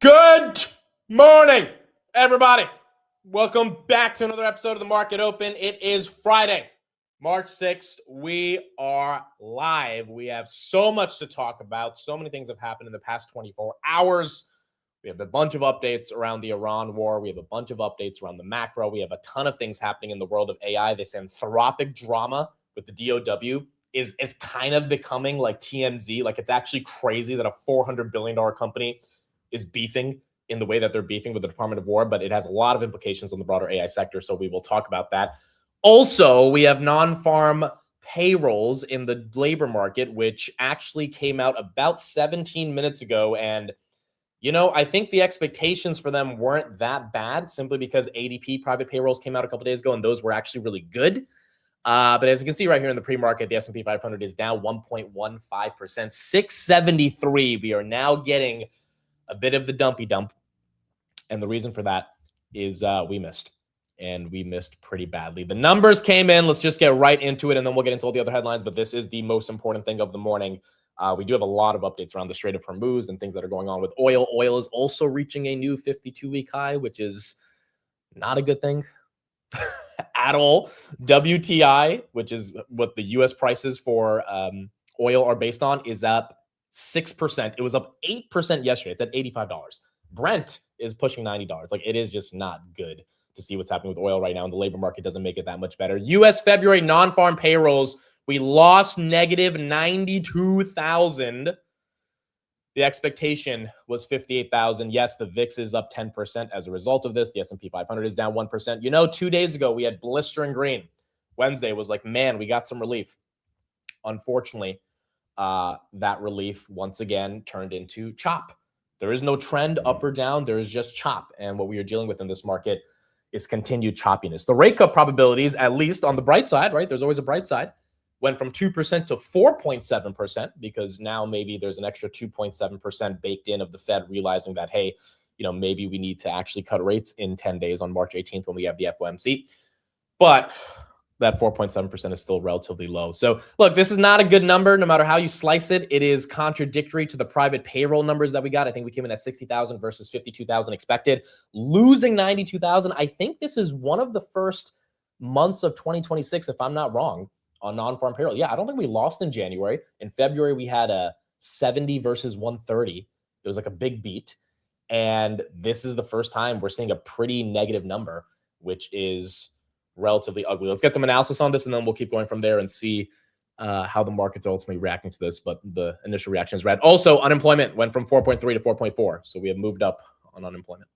Good morning, everybody. Welcome back to another episode of The Market Open. It is Friday, March 6th. We are live. We have so much to talk about. So many things have happened in the past 24 hours. We have a bunch of updates around the Iran war. We have a bunch of updates around the macro. We have a ton of things happening in the world of AI. This Anthropic drama with the DOW is kind of becoming like TMZ. Like, it's actually crazy that a $400 billion company is beefing in the way that they're beefing with the Department of War, but it has a lot of implications on the broader AI sector, so we will talk about that. Also, we have non-farm payrolls in the labor market, which actually came out about 17 minutes ago, and I think the expectations for them weren't that bad, simply because ADP private payrolls came out a couple days ago, and those were actually really good. But as you can see right here in the pre-market, the S&P 500 is down 1.15%, 673. We are now getting a bit of the dumpy dump. And the reason for that is we missed pretty badly. The numbers came in. Let's just get right into it, and then we'll get into all the other headlines. But this is the most important thing of the morning. We do have a lot of updates around the Strait of Hormuz and things that are going on with oil. Oil is also reaching a new 52-week high, which is not a good thing at all. WTI, which is what the U.S. prices for oil are based on, is up 6%. It was up 8% yesterday. It's at $85. Brent is pushing $90. Like, it is just not good to see what's happening with oil right now, and the labor market doesn't make it that much better. U.S. February non-farm payrolls, we lost negative 92,000. The expectation was 58,000. Yes, the VIX is up 10% as a result of this. The S&P 500 is down 1%. 2 days ago, we had blistering green. Wednesday was like, man, we got some relief. Unfortunately, that relief once again turned into chop. There is no trend up or down. There is just chop. And what we are dealing with in this market is continued choppiness. The rate cut probabilities, at least on the bright side, right? There's always a bright side, went from 2% to 4.7%, because now maybe there's an extra 2.7% baked in of the Fed realizing that, hey, maybe we need to actually cut rates in 10 days on March 18th when we have the FOMC. But that 4.7% is still relatively low. So look, this is not a good number no matter how you slice it. It is contradictory to the private payroll numbers that we got. I think we came in at 60,000 versus 52,000 expected, losing 92,000. I think this is one of the first months of 2026, if I'm not wrong, on non-farm payroll. Yeah, I don't think we lost in January. In February, we had a 70 versus 130. It was like a big beat. And this is the first time we're seeing a pretty negative number, which is relatively ugly. Let's get some analysis on this, and then we'll keep going from there and see how the market's ultimately reacting to this. But the initial reaction is red. Also, unemployment went from 4.3 to 4.4. So we have moved up on unemployment.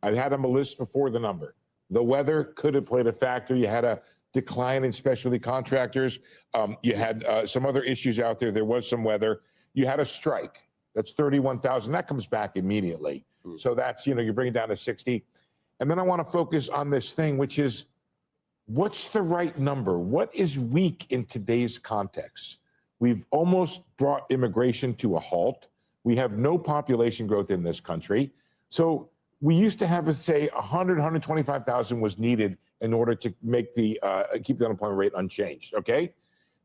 I had them a list before the number. The weather could have played a factor. You had a decline in specialty contractors. You had some other issues out there. There was some weather. You had a strike. That's 31,000. That comes back immediately. So that's, you bring it down to 60. And then I want to focus on this thing, which is, what's the right number? What is weak in today's context? We've almost brought immigration to a halt. We have no population growth in this country. So we used to have, say, 100, 125,000 was needed in order to make keep the unemployment rate unchanged, okay?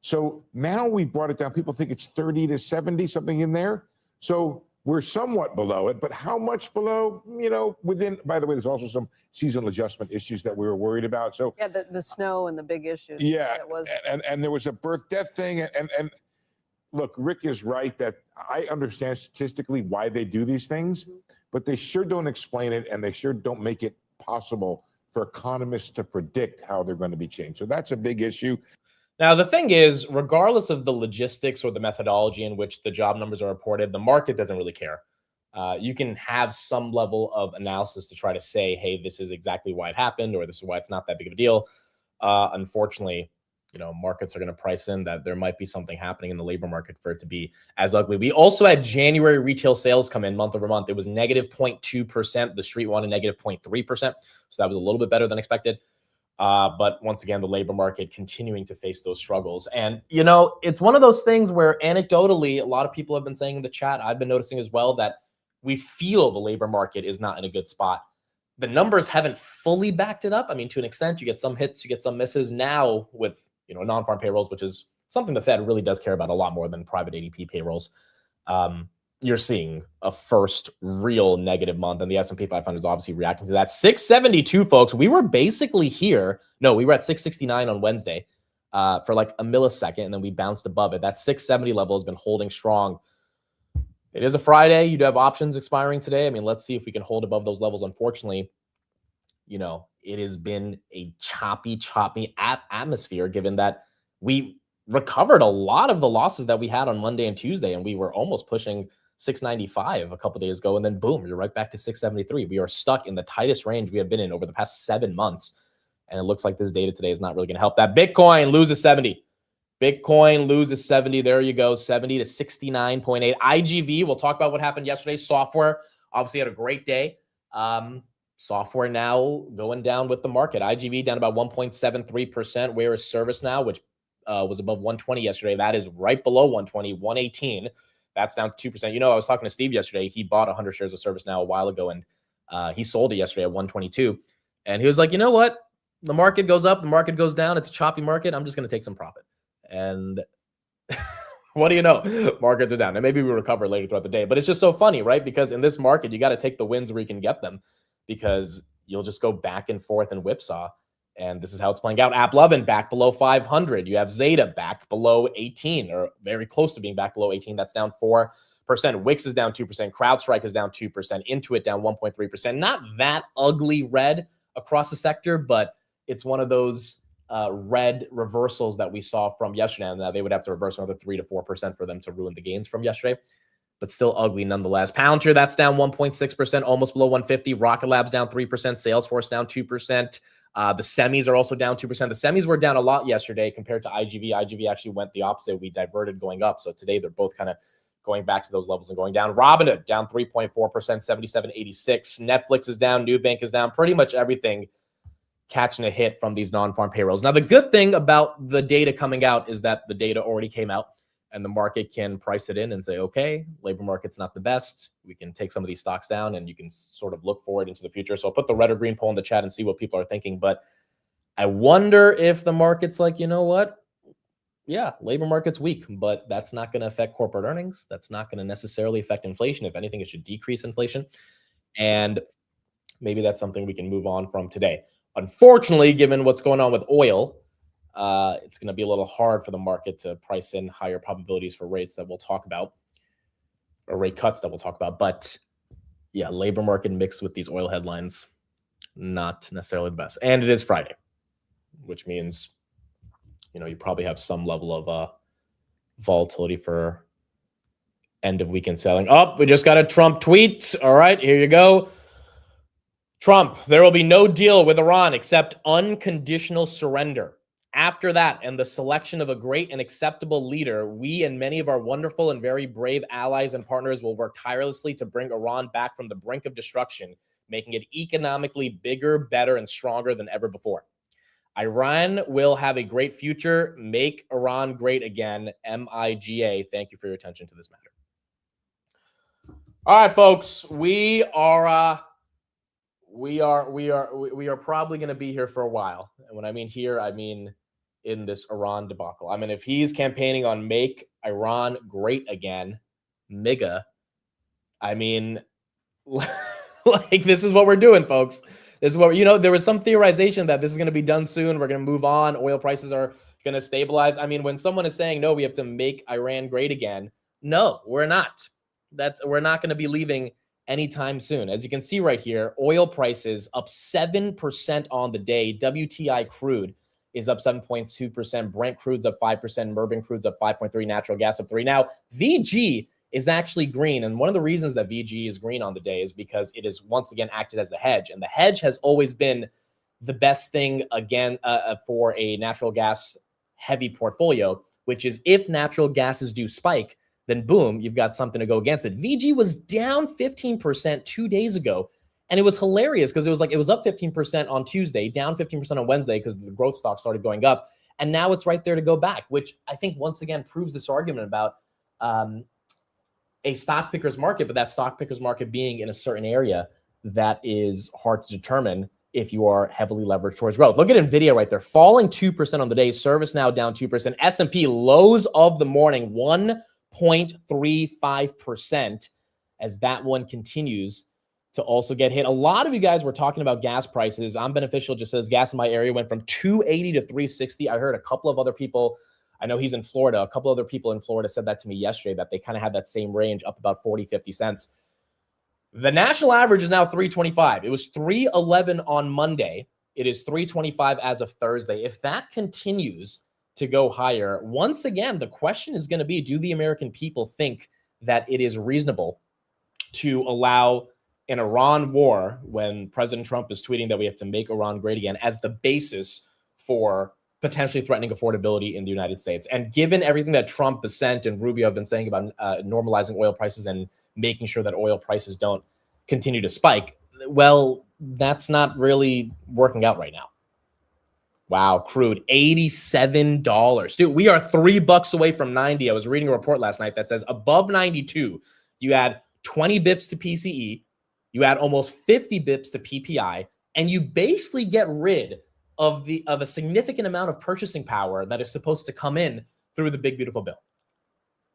So now we've brought it down. People think it's 30 to 70, something in there. So we're somewhat below it, but how much below? Within, by the way, there's also some seasonal adjustment issues that we were worried about. So yeah, the snow and the big issues. Yeah, and there was a birth-death thing. And look, Rick is right that I understand statistically why they do these things, but they sure don't explain it, and they sure don't make it possible for economists to predict how they're going to be changed. So that's a big issue. Now, the thing is, regardless of the logistics or the methodology in which the job numbers are reported, the market doesn't really care. You can have some level of analysis to try to say, hey, this is exactly why it happened, or this is why it's not that big of a deal. Unfortunately, markets are going to price in that there might be something happening in the labor market for it to be as ugly. We also had January retail sales come in month over month. It was negative 0.2%. The street wanted negative 0.3%. So that was a little bit better than expected. But once again, the labor market continuing to face those struggles. And, it's one of those things where anecdotally, a lot of people have been saying in the chat, I've been noticing as well, that we feel the labor market is not in a good spot. The numbers haven't fully backed it up. I mean, to an extent, you get some hits, you get some misses. Now with, non-farm payrolls, which is something the Fed really does care about a lot more than private ADP payrolls. you're seeing a first real negative month, and the S&P 500 is obviously reacting to that. 672, folks. We were basically here. No, we were at 669 on Wednesday for like a millisecond, and then we bounced above it. That 670 level has been holding strong. It is a Friday. You do have options expiring today. I mean, let's see if we can hold above those levels. Unfortunately, it has been a choppy atmosphere, given that we recovered a lot of the losses that we had on Monday and Tuesday, and we were almost pushing 695 a couple of days ago, and then boom, you're right back to 673. We are stuck in the tightest range we have been in over the past 7 months, and it looks like this data today is not really going to help that. Bitcoin loses 70. Bitcoin loses 70. There you go, 70 to 69.8. IGV, we'll talk about what happened yesterday. Software obviously had a great day. Software now going down with the market. IGV down about 1.73%, whereas ServiceNow, which was above 120 yesterday, that is right below 120, 118. That's down 2%. I was talking to Steve yesterday. He bought 100 shares of ServiceNow a while ago, and he sold it yesterday at 122. And he was like, you know what? The market goes up, the market goes down. It's a choppy market. I'm just going to take some profit. And what do you know? Markets are down. And maybe we recover later throughout the day. But it's just so funny, right? Because in this market, you got to take the wins where you can get them, because you'll just go back and forth and whipsaw. And this is how it's playing out. AppLovin back below 500. You have Zeta back below 18, or very close to being back below 18. That's down 4%. Wix is down 2%. CrowdStrike is down 2%. Intuit down 1.3%. Not that ugly red across the sector, but it's one of those red reversals that we saw from yesterday. Now they would have to reverse another 3 to 4% for them to ruin the gains from yesterday, but still ugly nonetheless. Palantir, that's down 1.6%, almost below 150. Rocket Lab's down 3%. Salesforce down 2%. The semis are also down 2%. The semis were down a lot yesterday compared to IGV. IGV actually went the opposite. We diverted going up. So today they're both kind of going back to those levels and going down. Robinhood down 3.4%, 77.86. Netflix is down. Nubank is down. Pretty much everything catching a hit from these non-farm payrolls. Now, the good thing about the data coming out is that the data already came out, and the market can price it in and say, okay, labor market's not the best. We can take some of these stocks down, and you can sort of look forward into the future. So I'll put the red or green poll in the chat and see what people are thinking. But I wonder if the market's like, you know what? Yeah, labor market's weak, but that's not going to affect corporate earnings. That's not going to necessarily affect inflation. If anything, it should decrease inflation. And maybe that's something we can move on from today. Unfortunately, given what's going on with oil, it's going to be a little hard for the market to price in higher probabilities for rates that we'll talk about, or rate cuts that we'll talk about. But yeah, labor market mixed with these oil headlines, not necessarily the best. And it is Friday, which means, you probably have some level of volatility for end of weekend selling. Oh, we just got a Trump tweet. All right, here you go. Trump, there will be no deal with Iran except unconditional surrender. After that, and the selection of a great and acceptable leader, we and many of our wonderful and very brave allies and partners will work tirelessly to bring Iran back from the brink of destruction, making it economically bigger, better, and stronger than ever before. Iran will have a great future. Make Iran great again. MIGA. Thank you for your attention to this matter. All right, folks, we are probably going to be here for a while. And when I mean here, I mean in this Iran debacle. I mean, if he's campaigning on make Iran great again, MIGA, I mean, like, this is what we're doing, folks. This is what, there was some theorization that this is going to be done soon. We're going to move on. Oil prices are going to stabilize. I mean, when someone is saying, no, we have to make Iran great again. No, we're not. We're not going to be leaving anytime soon. As you can see right here, oil prices up 7% on the day. WTI crude is up 7.2%. Brent crude's up 5%. Murban crude's up 5.3%. Natural gas up 3%. Now, VG is actually green. And one of the reasons that VG is green on the day is because it is once again acted as the hedge. And the hedge has always been the best thing again for a natural gas heavy portfolio, which is if natural gases do spike, then boom, you've got something to go against it. VG was down 15% 2 days ago. And it was hilarious because it was up 15% on Tuesday, down 15% on Wednesday because the growth stock started going up. And now it's right there to go back, which I think once again proves this argument about a stock picker's market, but that stock picker's market being in a certain area that is hard to determine if you are heavily leveraged towards growth. Look at NVIDIA right there, falling 2% on the day. ServiceNow down 2%. S&P lows of the morning, 0.35% as that one continues to also get hit. A lot of you guys were talking about gas prices. I'm Beneficial just says gas in my area went from 280 to 360. I heard a couple of other people, I know he's in Florida, a couple other people in Florida said that to me yesterday, that they kind of had that same range, up about 40, 50 cents. The national average is now 325. It was 311 on Monday. It is 325 as of Thursday. If that continues to go higher, once again, the question is going to be, do the American people think that it is reasonable to allow an Iran war, when President Trump is tweeting that we have to make Iran great again, as the basis for potentially threatening affordability in the United States? And given everything that Trump, Besant, and Rubio have been saying about normalizing oil prices and making sure that oil prices don't continue to spike, well, that's not really working out right now. Wow, crude, $87. Dude, we are $3 away from 90. I was reading a report last night that says above 92, you add 20 bips to PCE, you add almost 50 bips to PPI, and you basically get rid of a significant amount of purchasing power that is supposed to come in through the big, beautiful bill.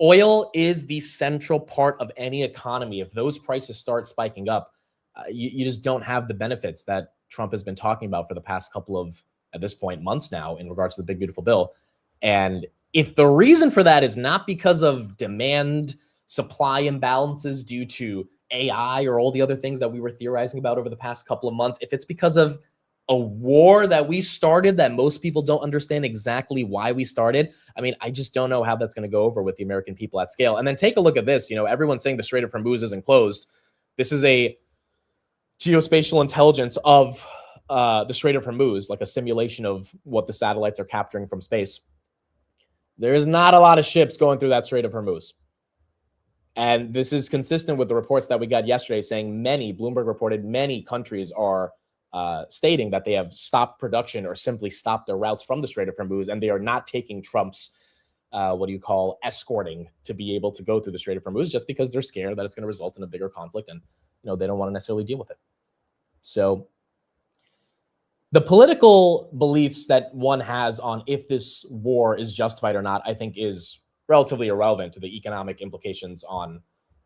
Oil is the central part of any economy. If those prices start spiking up, you just don't have the benefits that Trump has been talking about for the past couple of, at this point, months now in regards to the big, beautiful bill. And if the reason for that is not because of demand supply imbalances due to AI or all the other things that we were theorizing about over the past couple of months, if it's because of a war that we started that most people don't understand exactly why we started, I mean, I just don't know how that's going to go over with the American people at scale. And then take a look at this. You know, everyone's saying the Strait of Hormuz isn't closed. This is a geospatial intelligence of the Strait of Hormuz, like a simulation of what the satellites are capturing from space. There is not a lot of ships going through that Strait of Hormuz. And this is consistent with the reports that we got yesterday saying Bloomberg reported many countries are stating that they have stopped production or simply stopped their routes from the Strait of Hormuz, and they are not taking Trump's, escorting to be able to go through the Strait of Hormuz, just because they're scared that it's going to result in a bigger conflict, and they don't want to necessarily deal with it. So the political beliefs that one has on if this war is justified or not, I think, is relatively irrelevant to the economic implications on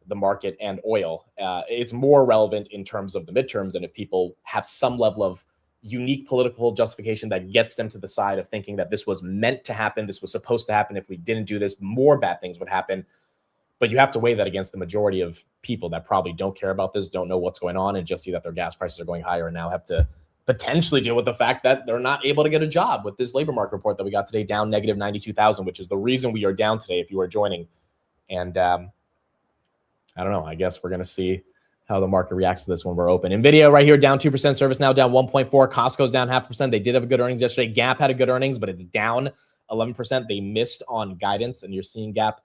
the market and oil. It's more relevant in terms of the midterms, and if people have some level of unique political justification that gets them to the side of thinking that this was meant to happen, this was supposed to happen, if we didn't do this, more bad things would happen. But you have to weigh that against the majority of people that probably don't care about this, don't know what's going on, and just see that their gas prices are going higher and now have to potentially deal with the fact that they're not able to get a job with this labor market report that we got today, down negative 92,000, which is the reason we are down today if you are joining. And I don't know. I guess we're going to see how the market reacts to this when we're open. NVIDIA right here down 2%. ServiceNow down 1.4%. Costco's down 0.5%. They did have a good earnings yesterday. Gap had a good earnings, but it's down 11%. They missed on guidance, and you're seeing Gap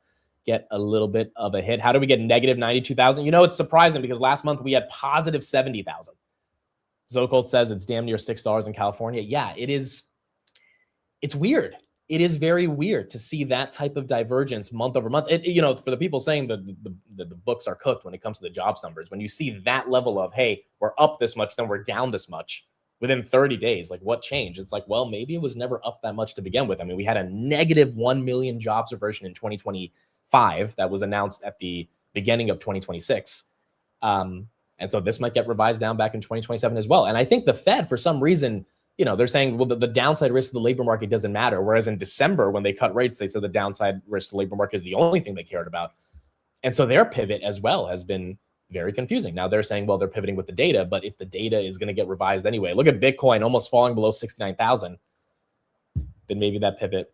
get a little bit of a hit. How do we get negative 92,000? It's surprising because last month we had positive 70,000. Zocolt says it's damn near $6 in California. Yeah, it is. It's weird. It is very weird to see that type of divergence month over month. For the people saying that the books are cooked when it comes to the jobs numbers, when you see that level of, hey, we're up this much, then we're down this much within 30 days, like what changed? It's like, well, maybe it was never up that much to begin with. I mean, we had a negative 1 million jobs reversion in 2025 that was announced at the beginning of 2026. And so this might get revised down back in 2027 as well. And I think the Fed, for some reason, they're saying, well, the downside risk of the labor market doesn't matter. Whereas in December, when they cut rates, they said the downside risk of the labor market is the only thing they cared about. And so their pivot as well has been very confusing. Now they're saying, well, they're pivoting with the data, but if the data is going to get revised anyway, look at Bitcoin almost falling below 69,000, then maybe that pivot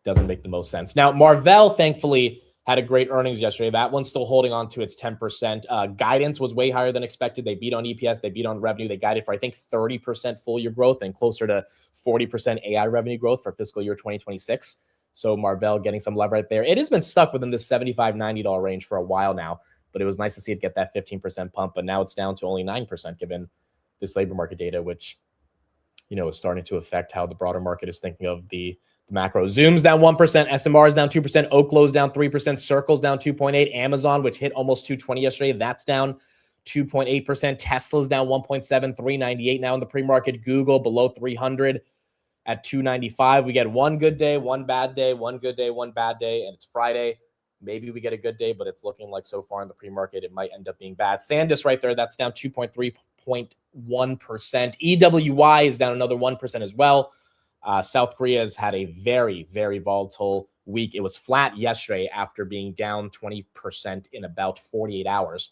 doesn't make the most sense. Now, Marvell, thankfully, had a great earnings yesterday. That one's still holding on to its 10%. Guidance was way higher than expected. They beat on EPS. They beat on revenue. They guided for, I think, 30% full year growth and closer to 40% AI revenue growth for fiscal year 2026. So Marvell getting some love right there. It has been stuck within this $75, $90 range for a while now, but it was nice to see it get that 15% pump. But now it's down to only 9% given this labor market data, which, is starting to affect how the broader market is thinking of the macro. Zoom's down 1%, SMR is down 2%, Oklo's down 3%, Circle's down 2.8%, Amazon, which hit almost 220 yesterday, that's down 2.8%, Tesla's down 1.7%, 398 now in the pre-market, Google below 300 at 295. We get one good day, one bad day, one good day, one bad day, and it's Friday. maybe we get a good day, but it's looking like so far in the pre-market, it might end up being bad. Sandus right there, that's down 2.3.1%. EWY is down another 1% as well. South Korea has had a very, very volatile week. It was flat yesterday after being down 20% in about 48 hours.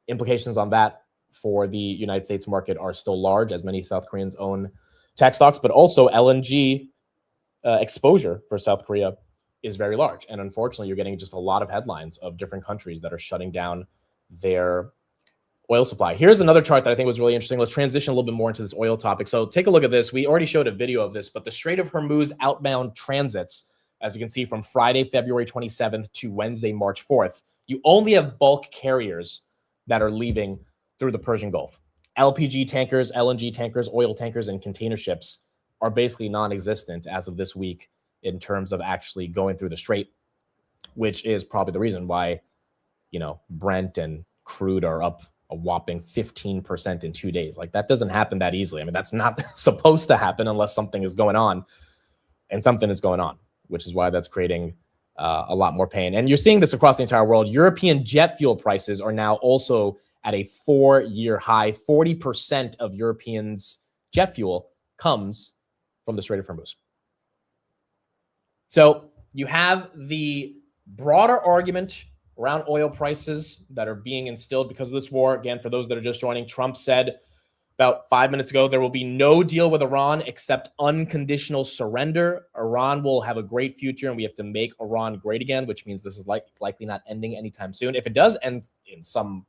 Implications on that for the United States market are still large, as many South Koreans own tech stocks, but also LNG exposure for South Korea is very large. And unfortunately, you're getting just a lot of headlines of different countries that are shutting down their oil supply. Here's another chart that I think was really interesting. Let's transition a little bit more into this oil topic. So take a look at this. We already showed a video of this, but the Strait of Hormuz outbound transits, as you can see, from Friday, February 27th to Wednesday, March 4th, you only have bulk carriers that are leaving through the Persian Gulf. LPG tankers, LNG tankers, oil tankers, and container ships are basically non-existent as of this week in terms of actually going through the strait, which is probably the reason why, Brent and crude are up a whopping 15% in 2 days. Like, that doesn't happen that easily. I mean, that's not supposed to happen unless something is going on, and something is going on, which is why that's creating a lot more pain. And you're seeing this across the entire world. European jet fuel prices are now also at a 4-year high. 40% of Europeans' jet fuel comes from the Strait of Hormuz. So you have the broader argument around oil prices that are being instilled because of this war. Again, for those that are just joining, Trump said about 5 minutes ago, there will be no deal with Iran except unconditional surrender. Iran will have a great future, and we have to make Iran great again, which means this is likely not ending anytime soon. If it does end in some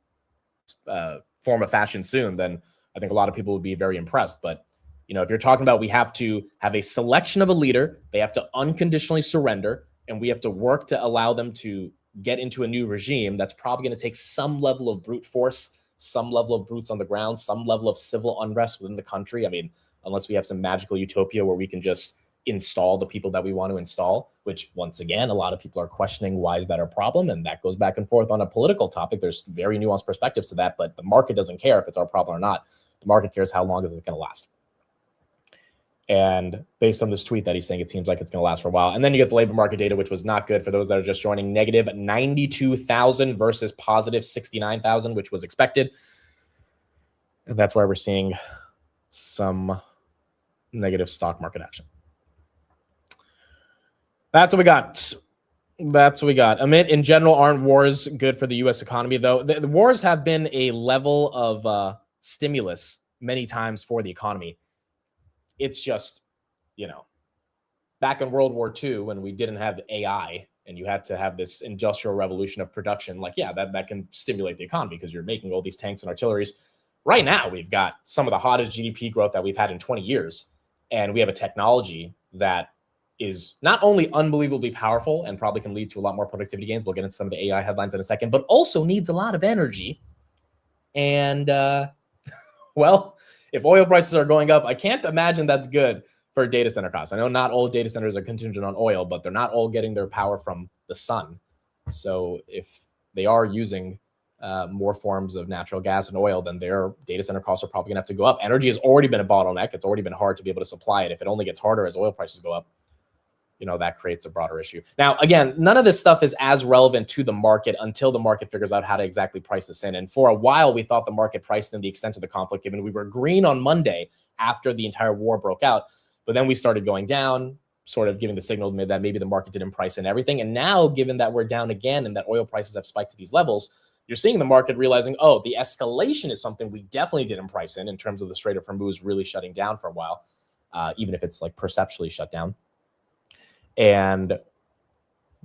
form of fashion soon, then I think a lot of people would be very impressed. But if you're talking about we have to have a selection of a leader, they have to unconditionally surrender, and we have to work to allow them to get into a new regime, that's probably going to take some level of brute force, some level of boots on the ground, some level of civil unrest within the country. I mean, unless we have some magical utopia where we can just install the people that we want to install, which once again, a lot of people are questioning, why is that a problem? And that goes back and forth on a political topic. There's very nuanced perspectives to that, but the market doesn't care if it's our problem or not. The market cares how long is it going to last. And based on this tweet that he's saying, it seems like it's going to last for a while. And then you get the labor market data, which was not good for those that are just joining. Negative 92,000 versus positive 69,000, which was expected. And that's why we're seeing some negative stock market action. That's what we got. Amit, in general, aren't wars good for the U.S. economy, though? The wars have been a level of stimulus many times for the economy. It's just, back in World War II, when we didn't have AI and you had to have this industrial revolution of production, that can stimulate the economy because you're making all these tanks and artilleries. Right now, we've got some of the hottest GDP growth that we've had in 20 years. And we have a technology that is not only unbelievably powerful and probably can lead to a lot more productivity gains. We'll get into some of the AI headlines in a second, but also needs a lot of energy. And, if oil prices are going up, I can't imagine that's good for data center costs. I know not all data centers are contingent on oil, but they're not all getting their power from the sun. So if they are using more forms of natural gas and oil, then their data center costs are probably going to have to go up. Energy has already been a bottleneck. It's already been hard to be able to supply it. If it only gets harder as oil prices go up, that creates a broader issue. Now, again, none of this stuff is as relevant to the market until the market figures out how to exactly price this in. And for a while, we thought the market priced in the extent of the conflict, given we were green on Monday after the entire war broke out. But then we started going down, sort of giving the signal that maybe the market didn't price in everything. And now, given that we're down again and that oil prices have spiked to these levels, you're seeing the market realizing, the escalation is something we definitely didn't price in terms of the Strait of Hormuz really shutting down for a while, even if it's perceptually shut down. And,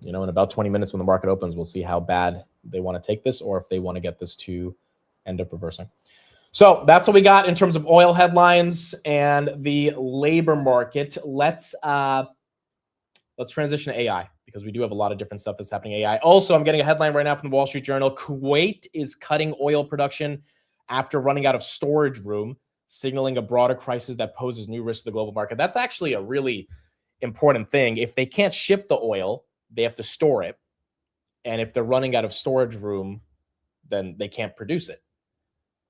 in about 20 minutes when the market opens, we'll see how bad they want to take this or if they want to get this to end up reversing. So that's what we got in terms of oil headlines and the labor market. Let's transition to AI because we do have a lot of different stuff that's happening in AI. Also, I'm getting a headline right now from the Wall Street Journal. Kuwait is cutting oil production after running out of storage room, signaling a broader crisis that poses new risks to the global market. That's actually a really important thing. If they can't ship the oil, they have to store it. And if they're running out of storage room, then they can't produce it.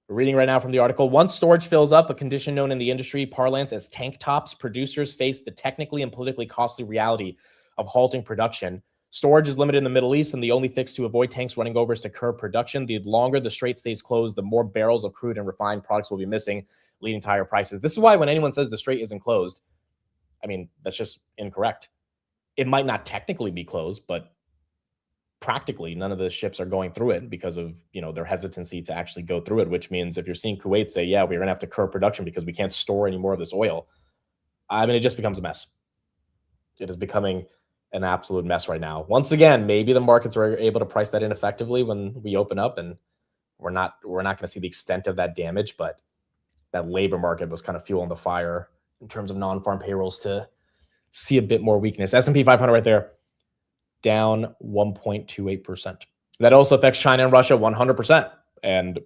We're reading right now from the article. Once storage fills up, a condition known in the industry parlance as tank tops, producers face the technically and politically costly reality of halting production. Storage is limited in the Middle East, and the only fix to avoid tanks running over is to curb production. The longer the strait stays closed, the more barrels of crude and refined products will be missing, leading to higher prices. This is why when anyone says the strait isn't closed, I mean, that's just incorrect. It might not technically be closed, but practically none of the ships are going through it because of, their hesitancy to actually go through it, which means if you're seeing Kuwait say, yeah, we're going to have to curb production because we can't store any more of this oil, I mean, it just becomes a mess. It is becoming an absolute mess right now. Once again, maybe the markets are able to price that in effectively when we open up, and we're not going to see the extent of that damage, but that labor market was kind of fueling the fire in terms of non-farm payrolls to see a bit more weakness. S&P 500 right there, down 1.28%. That also affects China and Russia 100%. And,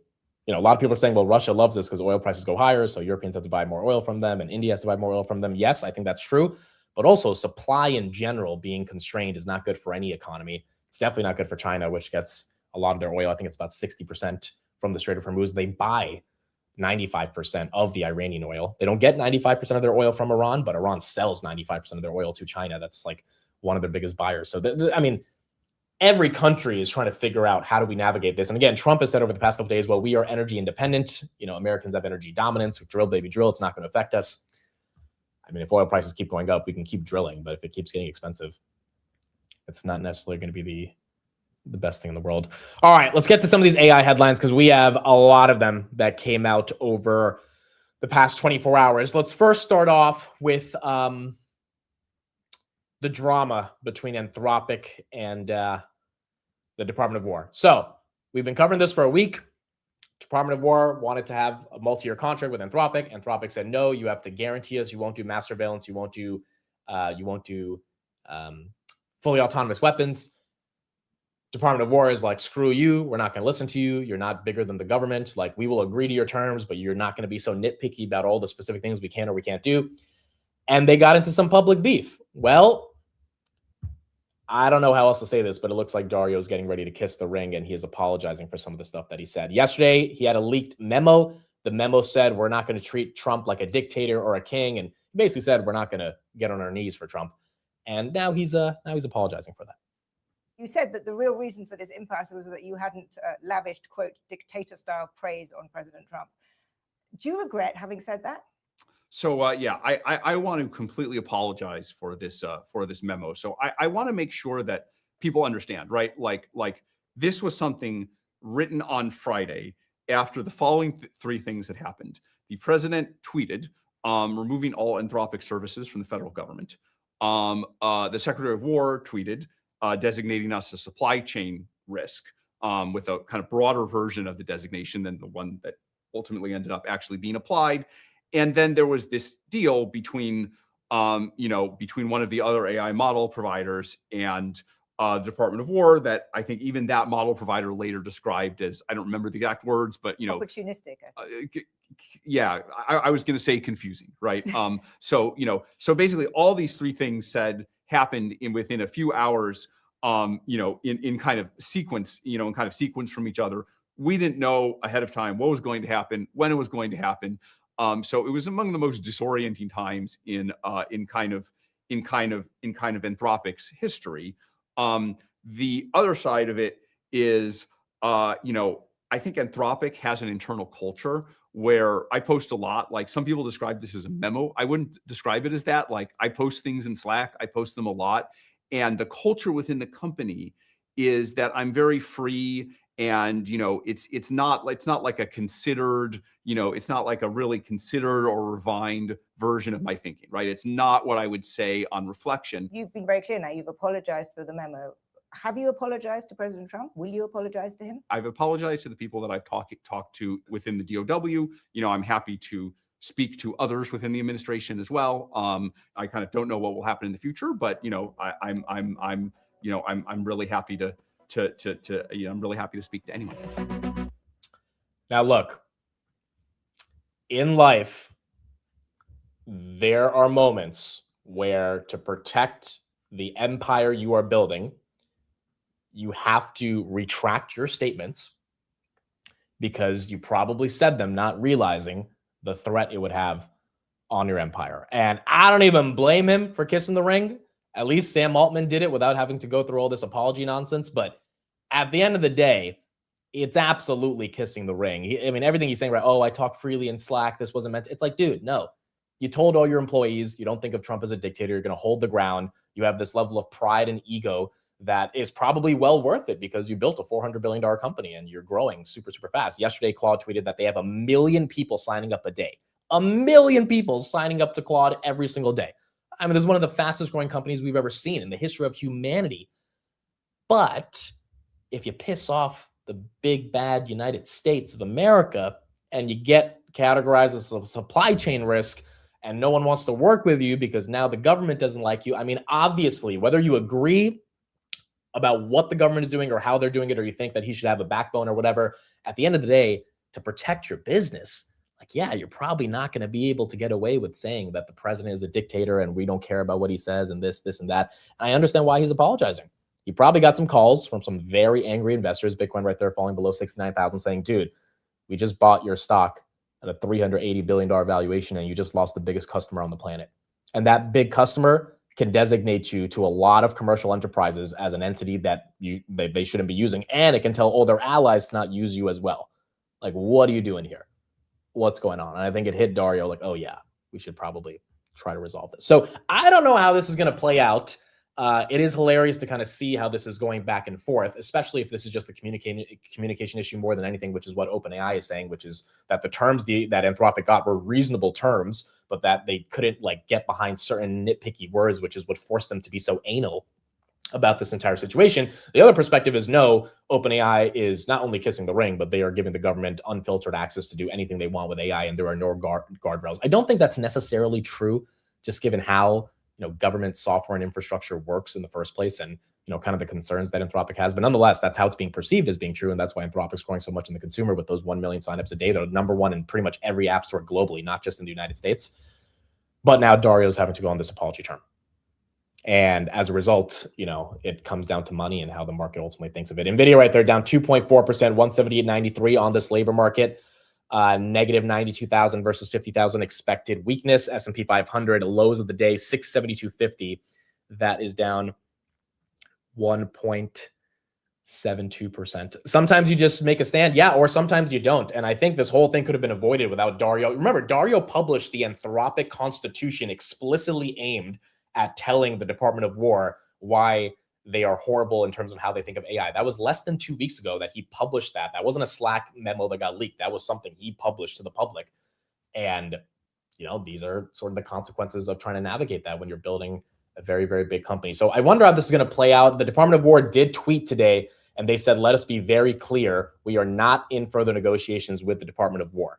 a lot of people are saying, well, Russia loves this because oil prices go higher, so Europeans have to buy more oil from them, and India has to buy more oil from them. Yes, I think that's true. But also supply in general being constrained is not good for any economy. It's definitely not good for China, which gets a lot of their oil. I think it's about 60% from the Strait of Hormuz. They buy 95% of the Iranian oil. They don't get 95% of their oil from Iran, but Iran sells 95% of their oil to China. That's like one of their biggest buyers. So, every country is trying to figure out how do we navigate this. And again, Trump has said over the past couple of days, well, we are energy independent. Americans have energy dominance. We drill, baby, drill. It's not going to affect us. I mean, if oil prices keep going up, we can keep drilling. But if it keeps getting expensive, it's not necessarily going to be the best thing in the world. All right, let's get to some of these AI headlines because we have a lot of them that came out over the past 24 hours. Let's first start off with the drama between Anthropic and the Department of War. So we've been covering this for a week. Department of War wanted to have a multi-year contract with Anthropic. Anthropic said, no, you have to guarantee us you won't do mass surveillance. You won't do fully autonomous weapons. Department of War is like, screw you. We're not going to listen to you. You're not bigger than the government. Like, we will agree to your terms, but you're not going to be so nitpicky about all the specific things we can or we can't do. And they got into some public beef. Well, I don't know how else to say this, but it looks like Dario's getting ready to kiss the ring, and he is apologizing for some of the stuff that he said. Yesterday, he had a leaked memo. The memo said, we're not going to treat Trump like a dictator or a king. And he basically said, we're not going to get on our knees for Trump. And now he's apologizing for that. You said that the real reason for this impasse was that you hadn't lavished, quote, dictator-style praise on President Trump. Do you regret having said that? So I want to completely apologize for this memo. So I want to make sure that people understand, right? Like this was something written on Friday after the following three things had happened. The president tweeted removing all Anthropic services from the federal government. The Secretary of War tweeted designating us a supply chain risk with a kind of broader version of the designation than the one that ultimately ended up actually being applied. And then there was this deal between one of the other AI model providers and the Department of War that I think even that model provider later described as, I don't remember the exact words, but opportunistic. I was going to say confusing, right? So basically all these three things happened within a few hours, in kind of sequence, from each other. We didn't know ahead of time what was going to happen, when it was going to happen. So it was among the most disorienting times in Anthropic's history. The other side of it is, I think Anthropic has an internal culture where I post a lot. Like, some people describe this as a memo. I wouldn't describe it as that. Like, I post things in Slack. I post them a lot. And the culture within the company is that I'm very free. And, it's not like a considered, it's not like a really considered or refined version of my thinking, right? It's not what I would say on reflection. You've been very clear now. You've apologized for the memo. Have you apologized to President Trump? Will you apologize to him? I've apologized to the people that I've talked to within the DOW. I'm happy to speak to others within the administration as well. I kind of don't know what will happen in the future, but I'm really happy to I'm really happy to speak to anyone. Now, look, in life, there are moments where to protect the empire you are building, you have to retract your statements because you probably said them not realizing the threat it would have on your empire. And I don't even blame him for kissing the ring, At least Sam Altman did it without having to go through all this apology nonsense. But at the end of the day, it's absolutely kissing the ring. I mean, everything he's saying, right? Oh, I talk freely in Slack. This wasn't meant to. It's like, dude, no. You told all your employees you don't think of Trump as a dictator. You're going to hold the ground. You have this level of pride and ego that is probably well worth it because you built a $400 billion company and you're growing super, super fast. Yesterday, Claude tweeted that they have 1 million people signing up a day. 1 million people signing up to Claude every single day. I mean, this is one of the fastest growing companies we've ever seen in the history of humanity. But if you piss off the big, bad United States of America and you get categorized as a supply chain risk, and no one wants to work with you because now the government doesn't like you. I mean, obviously, whether you agree about what the government is doing or how they're doing it, or you think that he should have a backbone or whatever, at the end of the day, to protect your business, like, yeah, you're probably not going to be able to get away with saying that the president is a dictator and we don't care about what he says and this, and that. And I understand why he's apologizing. He probably got some calls from some very angry investors, Bitcoin right there falling below 69,000, saying, dude, we just bought your stock at a $380 billion valuation, and you just lost the biggest customer on the planet. And that big customer can designate you to a lot of commercial enterprises as an entity that they shouldn't be using. And it can tell all their allies to not use you as well. Like, what are you doing here? What's going on? And I think it hit Dario like, oh yeah, we should probably try to resolve this. So I don't know how this is going to play out. It is hilarious to kind of see how this is going back and forth, especially if this is just the communication issue more than anything, which is what OpenAI is saying, which is that the terms that Anthropic got were reasonable terms, but that they couldn't like get behind certain nitpicky words, which is what forced them to be so anal about this entire situation. The other perspective is no, OpenAI is not only kissing the ring, but they are giving the government unfiltered access to do anything they want with AI, and there are no guardrails. I don't think that's necessarily true, just given how government software and infrastructure works in the first place, and kind of the concerns that Anthropic has. But nonetheless, that's how it's being perceived as being true, and that's why Anthropic's growing so much in the consumer with those 1 million signups a day. They're number one in pretty much every app store globally, not just in the United States. But now Dario's having to go on this apology term. And as a result, it comes down to money and how the market ultimately thinks of it. NVIDIA right there down 2.4%, 178.93 on this labor market. Negative 92,000 versus 50,000 expected weakness. S&P 500 lows of the day, 672.50. That is down 1.72%. Sometimes you just make a stand, yeah, or sometimes you don't. And I think this whole thing could have been avoided without Dario. Remember, Dario published the Anthropic Constitution explicitly aimed at telling the Department of War why they are horrible in terms of how they think of AI. That was less than 2 weeks ago that he published that. That wasn't a Slack memo that got leaked. That was something he published to the public. And, these are sort of the consequences of trying to navigate that when you're building a very, very big company. So I wonder how this is going to play out. The Department of War did tweet today, and they said, let us be very clear. We are not in further negotiations with the Department of War.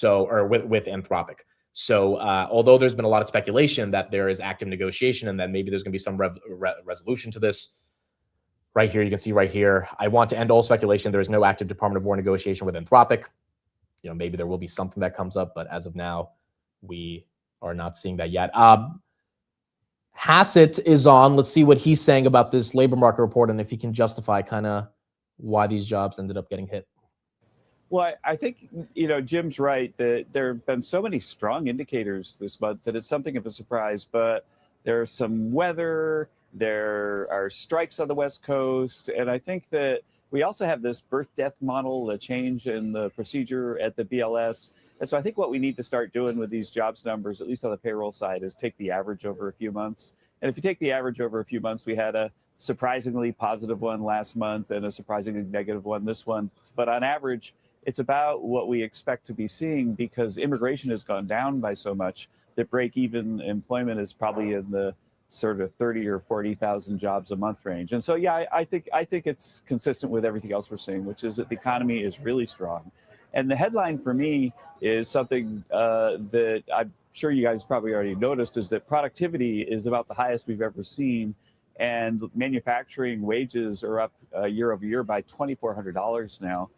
Or with Anthropic. So although there's been a lot of speculation that there is active negotiation and that maybe there's going to be some resolution to this, right here, you can see right here, I want to end all speculation. There is no active Department of War negotiation with Anthropic. Maybe there will be something that comes up, but as of now, we are not seeing that yet. Hassett is on. Let's see what he's saying about this labor market report and if he can justify kind of why these jobs ended up getting hit. Well, I think, Jim's right that there have been so many strong indicators this month that it's something of a surprise, but there's some weather, there are strikes on the West Coast, and I think that we also have this birth-death model, a change in the procedure at the BLS. And so I think what we need to start doing with these jobs numbers, at least on the payroll side, is take the average over a few months. And if you take the average over a few months, we had a surprisingly positive one last month and a surprisingly negative one this one. But on average, it's about what we expect to be seeing because immigration has gone down by so much that break-even employment is probably in the sort of 30 or 40,000 jobs a month range. And so, yeah, I think it's consistent with everything else we're seeing, which is that the economy is really strong. And the headline for me is something that I'm sure you guys probably already noticed, is that productivity is about the highest we've ever seen. And manufacturing wages are up year over year by $2,400 now.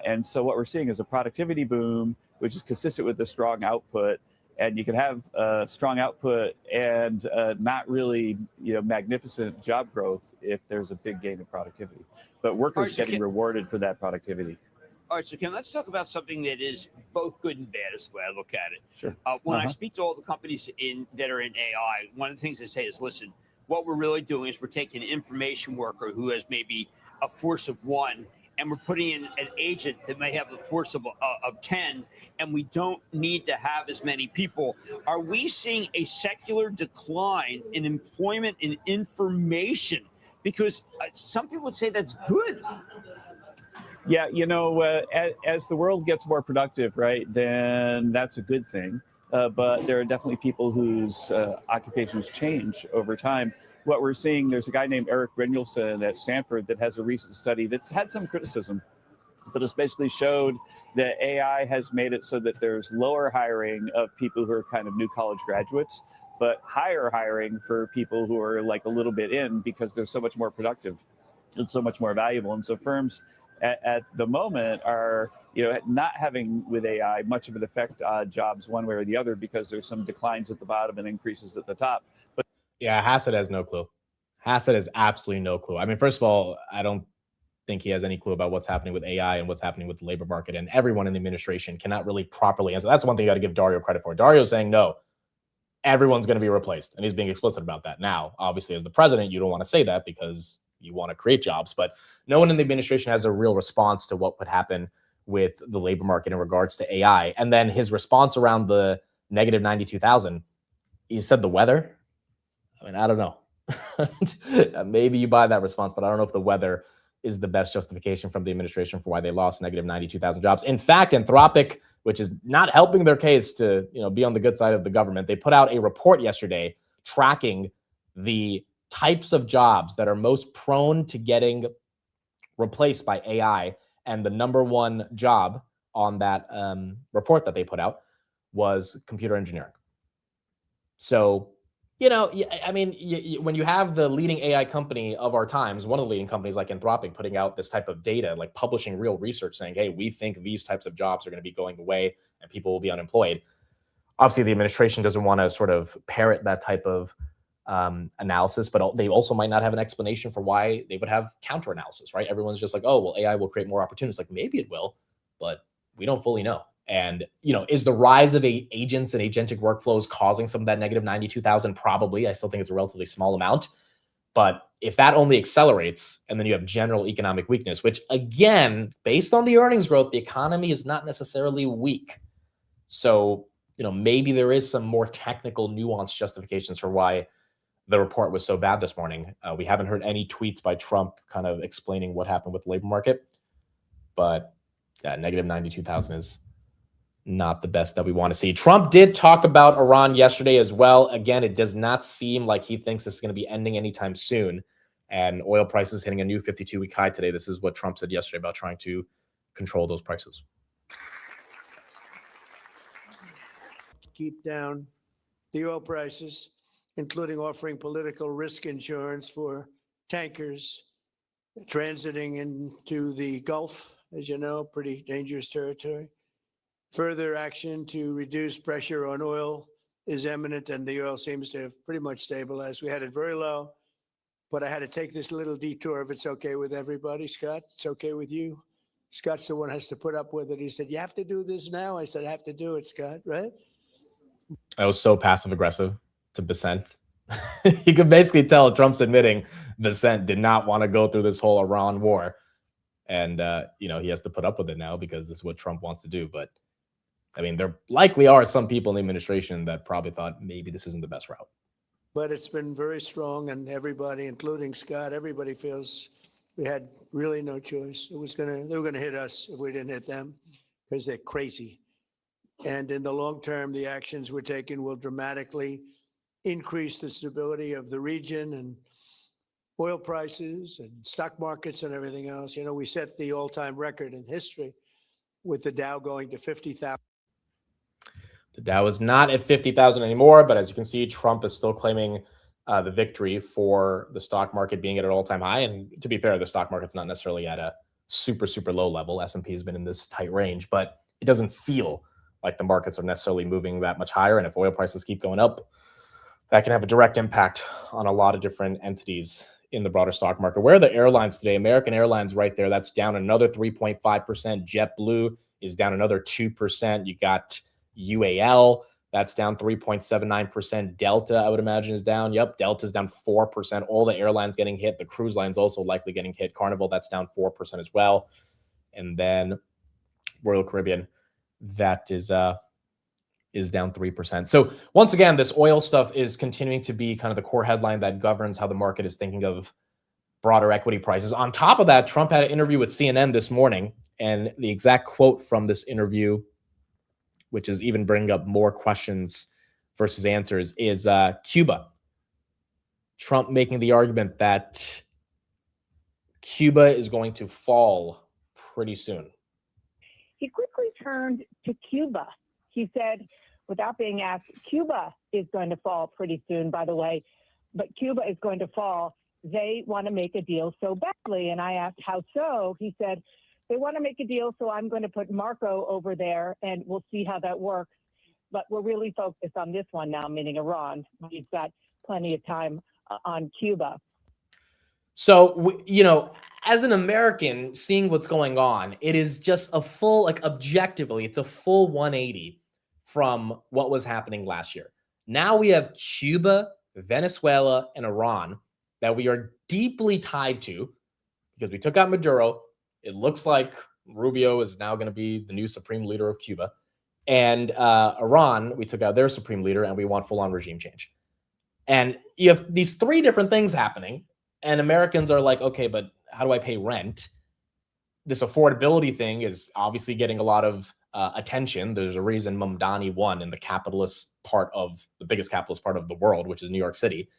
And so what we're seeing is a productivity boom, which is consistent with the strong output. And you can have strong output and not really, magnificent job growth if there's a big gain in productivity. But workers getting rewarded for that productivity. All right, so Ken, let's talk about something that is both good and bad is the way I look at it. Sure. When I speak to all the companies that are in AI, one of the things they say is, listen, what we're really doing is we're taking an information worker who has maybe a force of 1, and we're putting in an agent that may have the force of 10, and we don't need to have as many people. Are we seeing a secular decline in employment in information? Because some people would say that's good. Yeah, as the world gets more productive, right, then that's a good thing. But there are definitely people whose occupations change over time. What we're seeing, there's a guy named Eric Brynjolfsson at Stanford that has a recent study that's had some criticism, but it's basically showed that AI has made it so that there's lower hiring of people who are kind of new college graduates, but higher hiring for people who are like a little bit in, because they're so much more productive and so much more valuable. And so firms at the moment are, not having with AI much of an effect on jobs one way or the other, because there's some declines at the bottom and increases at the top. But yeah, Hassett has no clue. Hassett has absolutely no clue. I mean, first of all, I don't think he has any clue about what's happening with AI and what's happening with the labor market, and everyone in the administration cannot really properly answer. That's one thing you got to give Dario credit for. Dario's saying, no, everyone's going to be replaced, and he's being explicit about that. Now, obviously, as the president, you don't want to say that because you want to create jobs, but no one in the administration has a real response to what would happen with the labor market in regards to AI. And then his response around the negative 92,000, he said the weather. I mean, I don't know. Maybe you buy that response, but I don't know if the weather is the best justification from the administration for why they lost negative 92,000 jobs. In fact, Anthropic, which is not helping their case to be on the good side of the government, they put out a report yesterday tracking the types of jobs that are most prone to getting replaced by AI. And the number one job on that report that they put out was computer engineering. So, I mean, when you have the leading AI company of our times, one of the leading companies like Anthropic putting out this type of data, like publishing real research saying, hey, we think these types of jobs are going to be going away and people will be unemployed. Obviously, the administration doesn't want to sort of parrot that type of analysis, but they also might not have an explanation for why they would have counter analysis, right? Everyone's just like, oh, well, AI will create more opportunities. Like, maybe it will, but we don't fully know. And, is the rise of agents and agentic workflows causing some of that negative 92,000? Probably. I still think it's a relatively small amount. But if that only accelerates, and then you have general economic weakness, which again, based on the earnings growth, the economy is not necessarily weak. So, maybe there is some more technical nuanced justifications for why the report was so bad this morning. We haven't heard any tweets by Trump kind of explaining what happened with the labor market. But yeah, negative 92,000 is not the best that we want to see. Trump did talk about Iran yesterday as well. Again, it does not seem like he thinks this is going to be ending anytime soon. And oil prices hitting a new 52-week high today. This is what Trump said yesterday about trying to control those prices. Keep down the oil prices, including offering political risk insurance for tankers transiting into the Gulf, as you know, pretty dangerous territory. Further action to reduce pressure on oil is imminent, and the oil seems to have pretty much stabilized. We had it very low, but I had to take this little detour if it's okay with everybody. Scott, it's okay with you? Scott's the one who has to put up with it. He said, you have to do this now? I said, I have to do it, Scott, right? I was so passive-aggressive to Besant. You could basically tell Trump's admitting Besant did not want to go through this whole Iran war. And, he has to put up with it now because this is what Trump wants to do. But I mean, there likely are some people in the administration that probably thought maybe this isn't the best route. But it's been very strong, and everybody, including Scott, everybody feels we had really no choice. They were gonna hit us if we didn't hit them because they're crazy. And in the long term, the actions we're taking will dramatically increase the stability of the region and oil prices and stock markets and everything else. We set the all-time record in history with the Dow going to 50,000. The Dow is not at 50,000 anymore, but as you can see, Trump is still claiming the victory for the stock market being at an all-time high. And to be fair, the stock market's not necessarily at a super, super low level. S&P has been in this tight range, but it doesn't feel like the markets are necessarily moving that much higher. And if oil prices keep going up, that can have a direct impact on a lot of different entities in the broader stock market. Where are the airlines today? American Airlines right there. That's down another 3.5%. JetBlue is down another 2%. You got UAL That's down 3.79%. Delta, I would imagine, is down. Yep, Delta's down 4%. All the airlines getting hit. The cruise lines also likely getting hit. Carnival, that's down 4% as well. And then Royal Caribbean, that is down 3%. So once again, this oil stuff is continuing to be kind of the core headline that governs how the market is thinking of broader equity prices. On top of that, Trump had an interview with CNN this morning, and the exact quote from this interview, which is even bringing up more questions versus answers, is Cuba. Trump making the argument that Cuba is going to fall pretty soon. He quickly turned to Cuba. He said, without being asked, Cuba is going to fall pretty soon, by the way, but Cuba is going to fall. They want to make a deal so badly. And I asked, how so? He said, they want to make a deal, so I'm going to put Marco over there, and we'll see how that works. But we're really focused on this one now, meaning Iran. We've got plenty of time on Cuba. So, as an American, seeing what's going on, it is just a full, objectively, it's a full 180 from what was happening last year. Now we have Cuba, Venezuela, and Iran that we are deeply tied to because we took out Maduro. It looks like Rubio is now going to be the new supreme leader of Cuba. And Iran, we took out their supreme leader, and we want full-on regime change. And you have these three different things happening, and Americans are like, okay, but how do I pay rent? This affordability thing is obviously getting a lot of attention. There's a reason Mamdani won in the the biggest capitalist part of the world, which is New York City.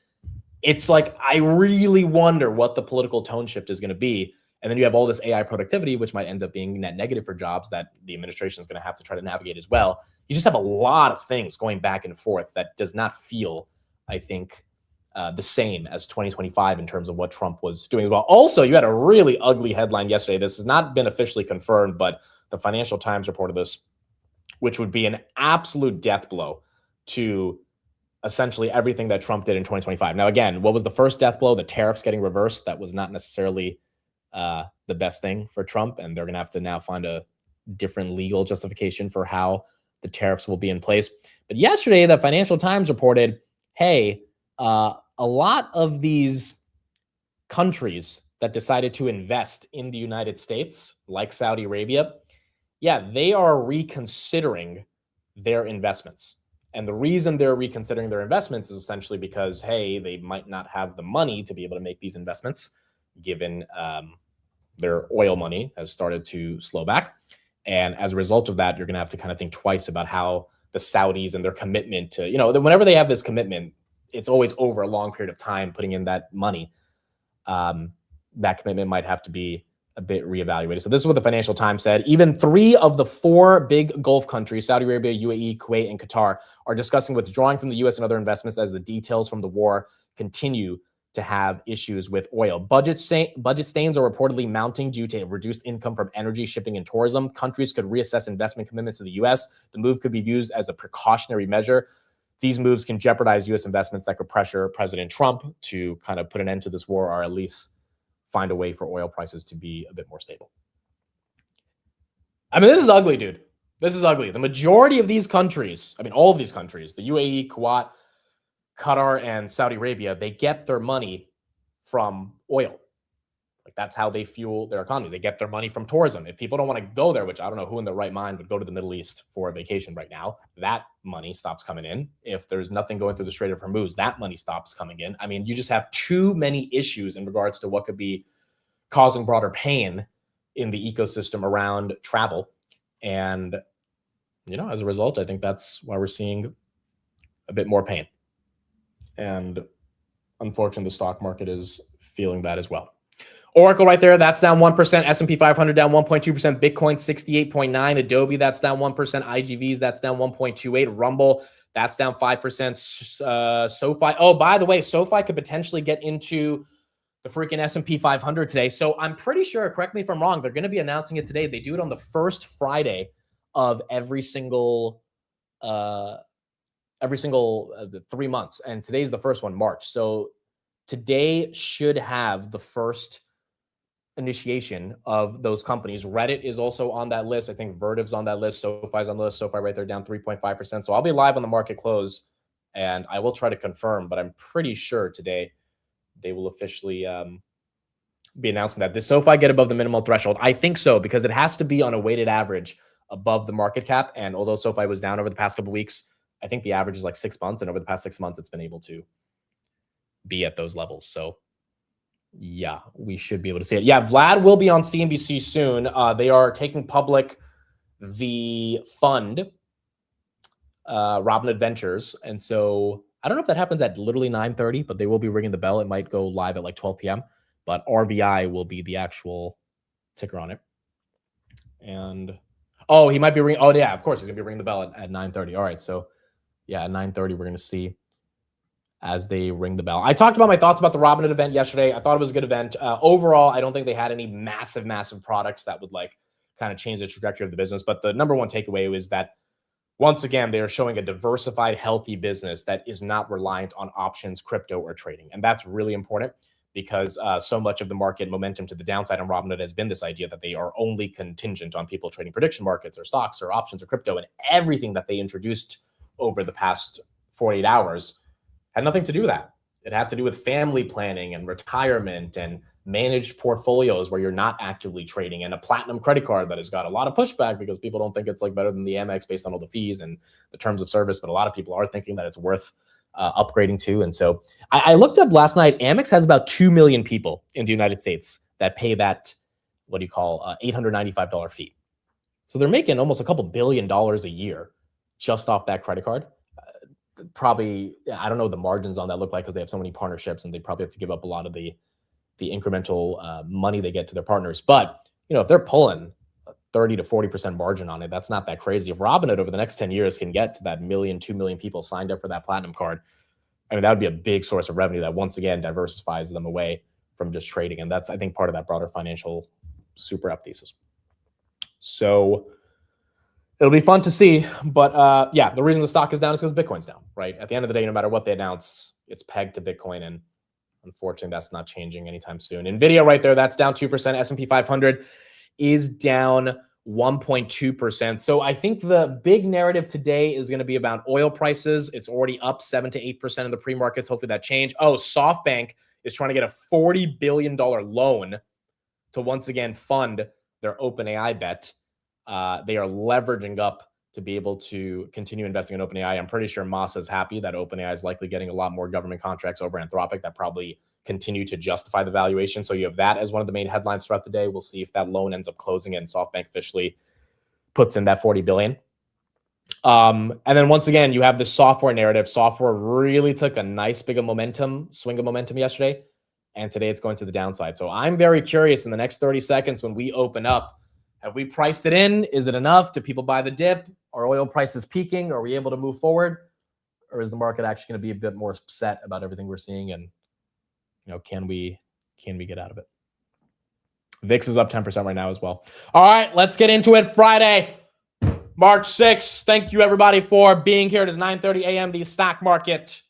It's like, I really wonder what the political tone shift is going to be. And then you have all this AI productivity, which might end up being net negative for jobs that the administration is going to have to try to navigate as well. You just have a lot of things going back and forth that does not feel, I think, the same as 2025 in terms of what Trump was doing as well. Also, you had a really ugly headline yesterday. This has not been officially confirmed, but the Financial Times reported this, which would be an absolute death blow to essentially everything that Trump did in 2025. Now, again, what was the first death blow? The tariffs getting reversed. That was not necessarily the best thing for Trump, and they're going to have to now find a different legal justification for how the tariffs will be in place. But yesterday, the Financial Times reported, hey, a lot of these countries that decided to invest in the United States, like Saudi Arabia, they are reconsidering their investments. And the reason they're reconsidering their investments is essentially because, hey, they might not have the money to be able to make these investments, given their oil money has started to slow back. And as a result of that, you're going to have to kind of think twice about how the Saudis and their commitment to, whenever they have this commitment, it's always over a long period of time putting in that money. That commitment might have to be a bit reevaluated. So this is what the Financial Times said. Even 3 of the 4 big Gulf countries, Saudi Arabia, UAE, Kuwait, and Qatar, are discussing withdrawing from the U.S. and other investments as the details from the war continue to have issues with oil. Budget stains are reportedly mounting due to reduced income from energy, shipping, and tourism. Countries could reassess investment commitments to the U.S. The move could be viewed as a precautionary measure. These moves can jeopardize U.S. investments that could pressure President Trump to kind of put an end to this war, or at least find a way for oil prices to be a bit more stable. I mean, this is ugly, dude. This is ugly. The majority of these countries, all of these countries, the UAE, Kuwait, Qatar, and Saudi Arabia, they get their money from oil. Like, that's how they fuel their economy. They get their money from tourism. If people don't want to go there, which I don't know who in their right mind would go to the Middle East for a vacation right now, that money stops coming in. If there's nothing going through the Strait of Hormuz, that money stops coming in. You just have too many issues in regards to what could be causing broader pain in the ecosystem around travel. And, as a result, I think that's why we're seeing a bit more pain. And unfortunately, the stock market is feeling that as well. Oracle right there, that's down 1%. S&P 500 down 1.2%. Bitcoin 68.9. Adobe, that's down 1%. IGVs, that's down 1.28. Rumble, that's down 5%. SoFi. Oh, by the way, SoFi could potentially get into the freaking S&P 500 today. So I'm pretty sure, correct me if I'm wrong, they're going to be announcing it today. They do it on the first Friday of every single 3 months. And today's the first one, March. So today should have the first initiation of those companies. Reddit is also on that list. I think Vertiv's on that list. SoFi's on the list. SoFi right there down 3.5%. So I'll be live on the market close and I will try to confirm, but I'm pretty sure today they will officially be announcing that. Does SoFi get above the minimum threshold? I think so, because it has to be on a weighted average above the market cap. And although SoFi was down over the past couple of weeks, I think the average is like 6 months. And over the past 6 months, it's been able to be at those levels. So yeah, we should be able to see it. Yeah, Vlad will be on CNBC soon. They are taking public the fund, Robinhood Ventures. And so I don't know if that happens at literally 9:30, but they will be ringing the bell. It might go live at like 12 p.m., but RVI will be the actual ticker on it. And, oh, he might be ringing. Oh, yeah, of course, he's going to be ringing the bell at 9:30. All right, so yeah, at 9:30, we're going to see as they ring the bell. I talked about my thoughts about the Robinhood event yesterday. I thought it was a good event. Overall, I don't think they had any massive products that would like kind of change the trajectory of the business. But the number one takeaway was that once again, they are showing a diversified, healthy business that is not reliant on options, crypto, or trading. And that's really important because so much of the market momentum to the downside on Robinhood has been this idea that they are only contingent on people trading prediction markets or stocks or options or crypto, and everything that they introduced over the past 48 hours had nothing to do with that. It had to do with family planning and retirement and managed portfolios where you're not actively trading, and a platinum credit card that has got a lot of pushback because people don't think it's like better than the Amex based on all the fees and the terms of service. But a lot of people are thinking that it's worth upgrading to. And so I looked up last night, Amex has about 2 million people in the United States that pay that, what do you call, $895 fee. So they're making almost a couple $1 billion a year just off that credit card. Probably, I don't know what the margins on that look like because they have so many partnerships and they probably have to give up a lot of the incremental money they get to their partners. But, you know, if they're pulling a 30 to 40% margin on it, that's not that crazy. If Robinhood over the next 10 years can get to that 1 million, 2 million people signed up for that platinum card, I mean, that would be a big source of revenue that once again diversifies them away from just trading. And that's, I think, part of that broader financial super app thesis. So it'll be fun to see. But yeah, the reason the stock is down is because Bitcoin's down, right? At the end of the day, no matter what they announce, it's pegged to Bitcoin. And unfortunately, that's not changing anytime soon. NVIDIA right there, that's down 2%. S&P 500 is down 1.2%. So I think the big narrative today is going to be about oil prices. It's already up 7 to 8% in the pre-markets. Hopefully that change. Oh, SoftBank is trying to get a $40 billion loan to once again fund their OpenAI bet. They are leveraging up to be able to continue investing in OpenAI. I'm pretty sure Masa is happy that OpenAI is likely getting a lot more government contracts over Anthropic that probably continue to justify the valuation. So you have that as one of the main headlines throughout the day. We'll see if that loan ends up closing and SoftBank officially puts in that $40 billion. And then once again, you have the software narrative. Software really took a nice swing of momentum yesterday. And today it's going to the downside. So I'm very curious in the next 30 seconds when we open up, have we priced it in? Is it enough? Do people buy the dip? Are oil prices peaking? Are we able to move forward? Or is the market actually going to be a bit more upset about everything we're seeing? And, you know, can we get out of it? VIX is up 10% right now as well. All right, let's get into it. Friday, March 6th. Thank you, everybody, for being here. It is 9:30 a.m. The stock market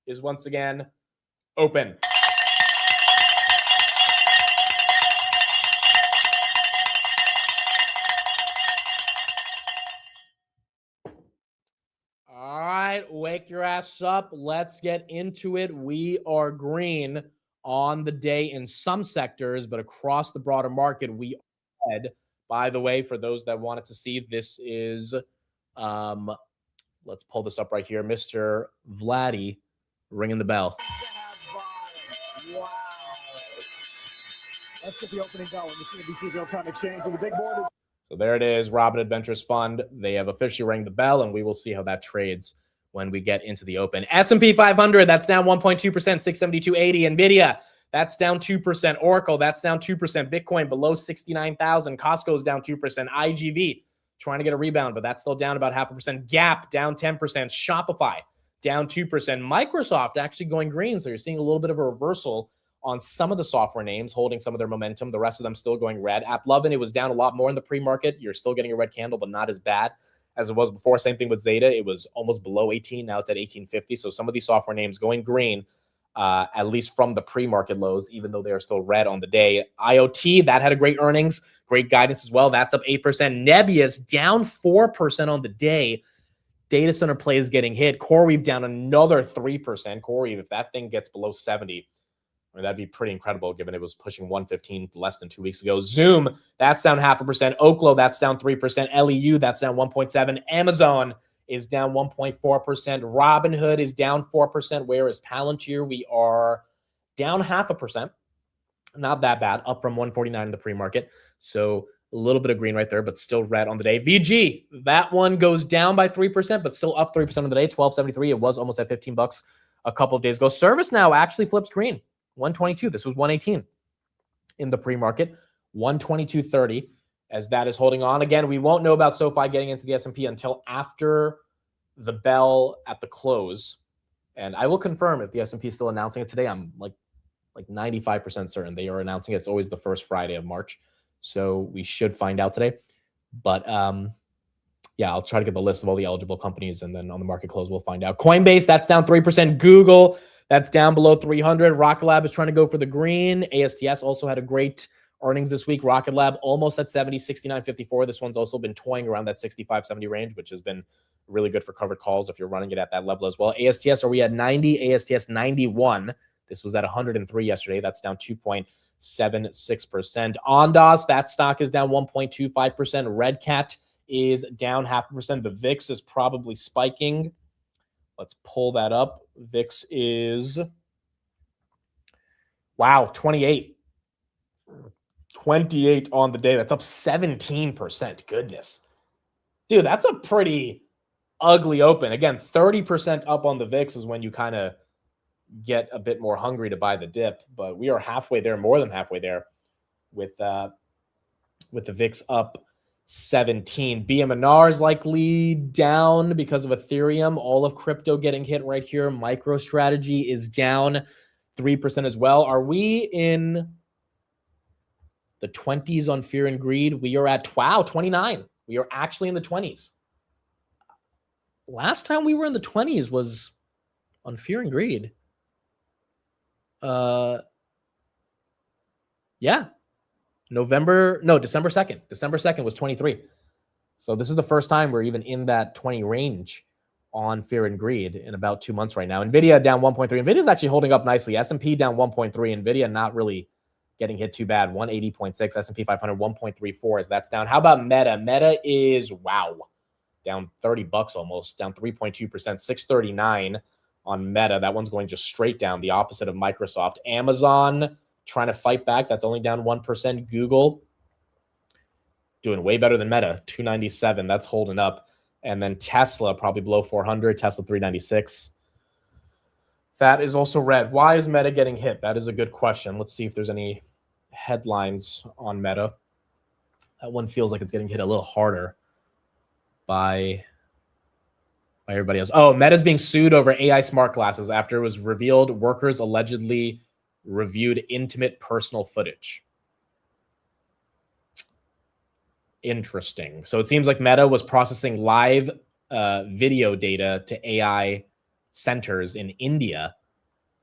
is once again open. All right, wake your ass up. Let's get into it. We are green on the day in some sectors, but across the broader market, we are red. By the way, for those that wanted to see, this is, let's pull this up right here. Mr. Vladdy ringing the bell. Wow. That's the opening bell in the CNBC real-time exchange. And the big board is. So there it is, Robinhood Ventures Fund. They have officially rang the bell, and we will see how that trades when we get into the open. S&P 500, that's down 1.2%, 672.80. NVIDIA, that's down 2%. Oracle, that's down 2%. Bitcoin below 69,000. Costco's down 2%. IGV trying to get a rebound, but that's still down about 0.5%. Gap down 10%. Shopify down 2%. Microsoft actually going green, so you're seeing a little bit of a reversal on some of the software names, holding some of their momentum. The rest of them still going red. AppLovin, it was down a lot more in the pre-market. You're still getting a red candle, but not as bad as it was before. Same thing with Zeta. It was almost below 18. Now it's at 1850. So some of these software names going green. at least from the pre-market lows, even though they are still red on the day. IoT, that had a great earnings, great guidance as well. That's up 8%. Nebius down 4% on the day. Data center plays getting hit. CoreWeave down another 3%. CoreWeave, if that thing gets below 70, I mean, that'd be pretty incredible given it was pushing 115 less than 2 weeks ago. Zoom, that's down 0.5%. Oklo, that's down 3%. LEU, that's down 1.7%. Amazon is down 1.4%. Robinhood is down 4%, whereas Palantir, we are down 0.5%. Not that bad, up from 149 in the pre-market. So a little bit of green right there, but still red on the day. VG, that one goes down by 3%, but still up 3% on the day, 12.73. It was almost at $15 a couple of days ago. ServiceNow actually flips green, 122. This was 118 in the pre-market, 122.30 as that is holding on. Again, we won't know about SoFi getting into the S&P until after the bell at the close. And I will confirm if the S&P is still announcing it today. I'm like 95% certain they are announcing it. It's always the first Friday of March. So we should find out today. But yeah, I'll try to get the list of all the eligible companies, and then on the market close, we'll find out. Coinbase, that's down 3%. Google, that's down below 300. Rocket Lab is trying to go for the green. ASTS also had a great earnings this week. Rocket Lab almost at 70, 69.54. This one's also been toying around that 65, 70 range, which has been really good for covered calls if you're running it at that level as well. ASTS, are we at 90? ASTS 91. This was at 103 yesterday. That's down 2.76%. Ondas, that stock is down 1.25%. Red Cat is down 0.5%. The VIX is probably spiking. Let's pull that up. VIX is, wow, 28. 28 on the day. That's up 17%. Goodness. Dude, that's a pretty ugly open. Again, 30% up on the VIX is when you kind of get a bit more hungry to buy the dip, but we are halfway there, more than halfway there with the VIX up 17. BMNR is likely down because of Ethereum. All of crypto getting hit right here. MicroStrategy is down 3% as well. Are we in the 20s on fear and greed? We are at 29. We are actually in the 20s. Last time we were in the 20s was on fear and greed. Yeah. December 2nd. December 2nd was 23. So this is the first time we're even in that 20 range on fear and greed in about 2 months right now. NVIDIA down 1.3. NVIDIA is actually holding up nicely. S&P down 1.3. NVIDIA not really getting hit too bad. 180.6. S&P 500 1.34 as that's down. How about Meta? Meta is, wow, down $30 almost, down 3.2%, 639 on Meta. That one's going just straight down, the opposite of Microsoft. Amazon trying to fight back. That's only down 1%. Google doing way better than Meta, 297. That's holding up. And then Tesla probably below 400. Tesla 396. That is also red. Why is Meta getting hit? That is a good question. Let's see if there's any headlines on Meta. That one feels like it's getting hit a little harder by everybody else. Oh, Meta's being sued over AI smart glasses after it was revealed workers allegedly reviewed intimate personal footage. Interesting. So it seems like Meta was processing live video data to AI centers in India,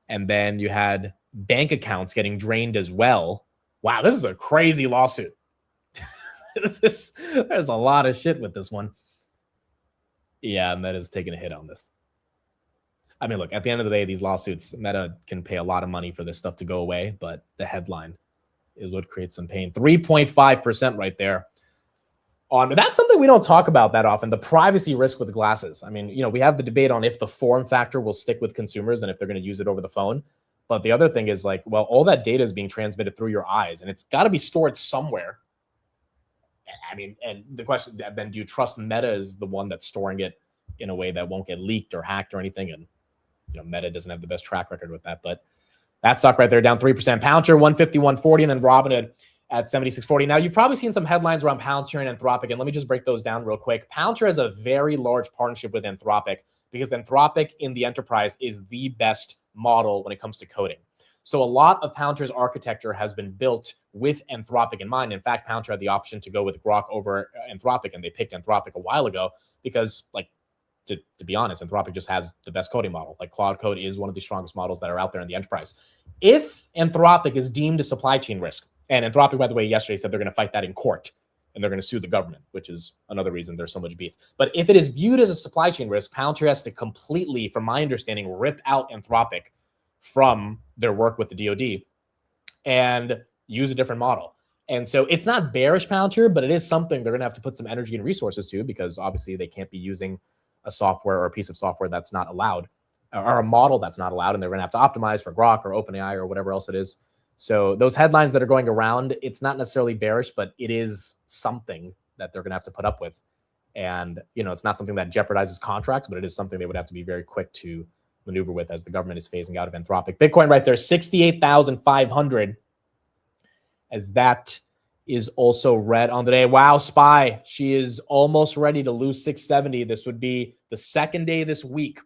and then you had bank accounts getting drained as well. Wow, this is a crazy lawsuit. There's a lot of shit with this one. Yeah, Meta's taking a hit on this. I mean, look, at the end of the day, these lawsuits, Meta can pay a lot of money for this stuff to go away, but the headline is what creates some pain. 3.5% right there. That's something we don't talk about that often, the privacy risk with glasses. I mean, we have the debate on if the form factor will stick with consumers and if they're going to use it over the phone. But the other thing is like, well, all that data is being transmitted through your eyes, and it's got to be stored somewhere. I mean, and the question then, do you trust Meta is the one that's storing it in a way that won't get leaked or hacked or anything? And Meta doesn't have the best track record with that. But that stock right there down 3%. Palantir 151.40, and then Robinhood at 76.40. Now, you've probably seen some headlines around Palantir and Anthropic, and let me just break those down real quick. Palantir has a very large partnership with Anthropic because Anthropic in the enterprise is the best model when it comes to coding. So a lot of Palantir's architecture has been built with Anthropic in mind. In fact, Palantir had the option to go with Grok over Anthropic, and they picked Anthropic a while ago because, like, to be honest, Anthropic just has the best coding model. Like Claude Code is one of the strongest models that are out there in the enterprise. If Anthropic is deemed a supply chain risk, and Anthropic, by the way, yesterday said they're going to fight that in court and they're going to sue the government, which is another reason there's so much beef. But if it is viewed as a supply chain risk, Palantir has to completely, from my understanding, rip out Anthropic from their work with the DoD and use a different model. And so it's not bearish Palantir, but it is something they're going to have to put some energy and resources to, because obviously they can't be using a software or a piece of software that's not allowed, or a model that's not allowed, and they're going to have to optimize for Grok or OpenAI or whatever else it is. So those headlines that are going around, it's not necessarily bearish, but it is something that they're going to have to put up with. And, you know, it's not something that jeopardizes contracts, but it is something they would have to be very quick to maneuver with as the government is phasing out of Anthropic. Bitcoin right there, 68,500, as that is also red on the day. Wow, SPY, she is almost ready to lose 670. This would be the second day this week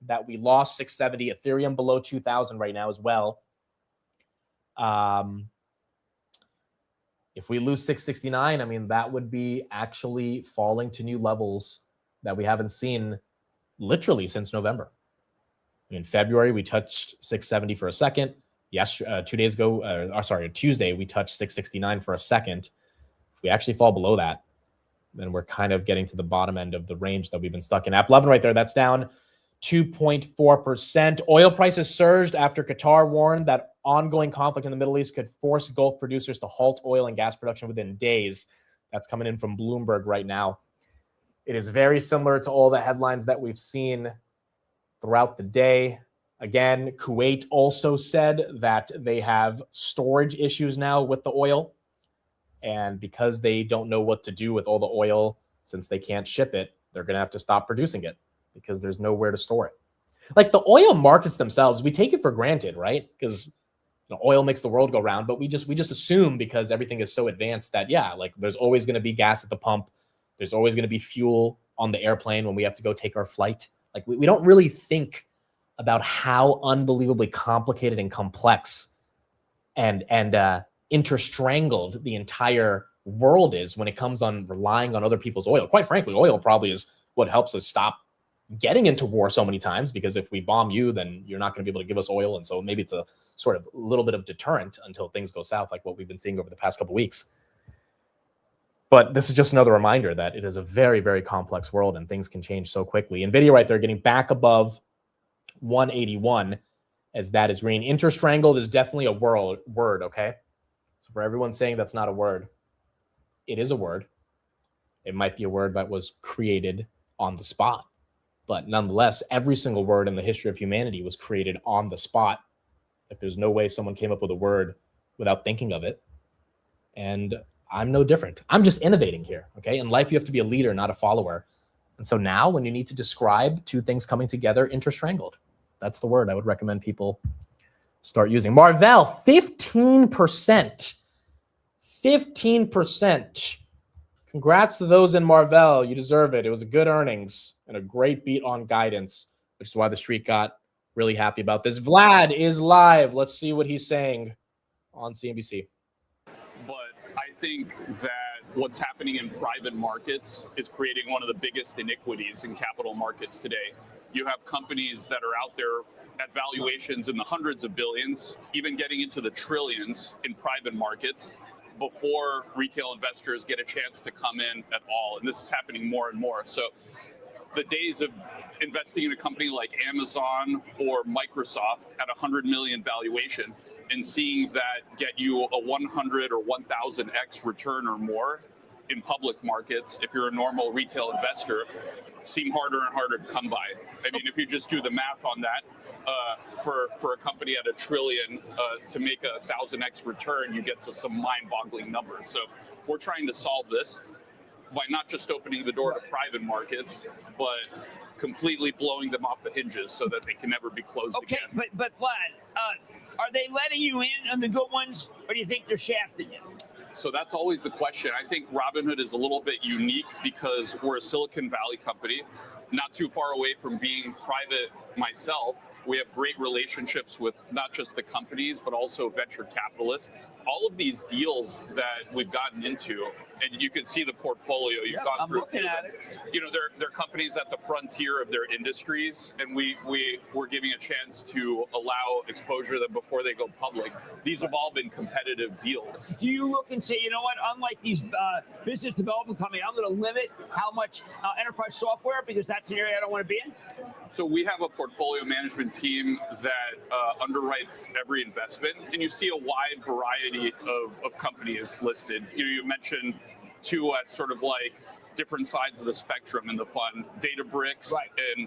that we lost 670. Ethereum below 2,000 right now as well. If we lose 669, I mean, that would be actually falling to new levels that we haven't seen literally since November. In February, we touched 670 for a second. Yes, 2 days ago, Tuesday, we touched 669 for a second. If we actually fall below that, then we're kind of getting to the bottom end of the range that we've been stuck in. App 11 right there, that's down 2.4%. Oil prices surged after Qatar warned that ongoing conflict in the Middle East could force Gulf producers to halt oil and gas production within days. That's coming in from Bloomberg right now. It is very similar to all the headlines that we've seen throughout the day. Again, Kuwait also said that they have storage issues now with the oil. And because they don't know what to do with all the oil, since they can't ship it, they're going to have to stop producing it because there's nowhere to store it. Like the oil markets themselves, we take it for granted, right? Because oil makes the world go round, but we just assume, because everything is so advanced, that yeah, like there's always going to be gas at the pump. There's always going to be fuel on the airplane when we have to go take our flight. Like we don't really think about how unbelievably complicated and complex and interstrangled the entire world is when it comes on relying on other people's oil. Quite frankly, oil probably is what helps us stop getting into war so many times, because if we bomb you, then you're not going to be able to give us oil. And so maybe it's a sort of little bit of deterrent until things go south, like what we've been seeing over the past couple of weeks. But this is just another reminder that it is a very, very complex world and things can change so quickly. NVIDIA right there getting back above 181, as that is green. Interstrangled is definitely a word, okay? So for everyone saying that's not a word, it is a word. It might be a word that was created on the spot. But nonetheless, every single word in the history of humanity was created on the spot. Like there's no way someone came up with a word without thinking of it. And I'm no different. I'm just innovating here, okay? In life, you have to be a leader, not a follower. And so now when you need to describe two things coming together, interstrangled. That's the word I would recommend people start using. Marvell, 15%. 15%. Congrats to those in Marvell. You deserve it. It was a good earnings and a great beat on guidance, which is why the street got really happy about this. Vlad is live. Let's see what he's saying on CNBC. But I think that what's happening in private markets is creating one of the biggest iniquities in capital markets today. You have companies that are out there at valuations in the hundreds of billions, even getting into the trillions in private markets, before retail investors get a chance to come in at all. And this is happening more and more. So the days of investing in a company like Amazon or Microsoft at 100 million valuation and seeing that get you a 100 or 1000x return or more in public markets, if you're a normal retail investor, seem harder and harder to come by. I mean, if you just do the math on that, for a company at $1 trillion to make a 1000x return, you get to some mind-boggling numbers. So we're trying to solve this by not just opening the door to private markets, but completely blowing them off the hinges so that they can never be closed again. Okay, but Vlad, are they letting you in on the good ones, or do you think they're shafting you? So that's always the question. I think Robinhood is a little bit unique because we're a Silicon Valley company, not too far away from being private myself. We have great relationships with not just the companies, but also venture capitalists. all of these deals that we've gotten into, and you can see the portfolio. You've gone through. I'm looking at it. You know, they're companies at the frontier of their industries, and we're giving a chance to allow exposure to them before they go public. These have all been competitive deals. Do you look and say, you know what, unlike these business development companies, I'm going to limit how much enterprise software because that's an area I don't want to be in? So we have a portfolio management team that underwrites every investment, and you see a wide variety of companies listed. You mentioned two at sort of like different sides of the spectrum in the fund, Databricks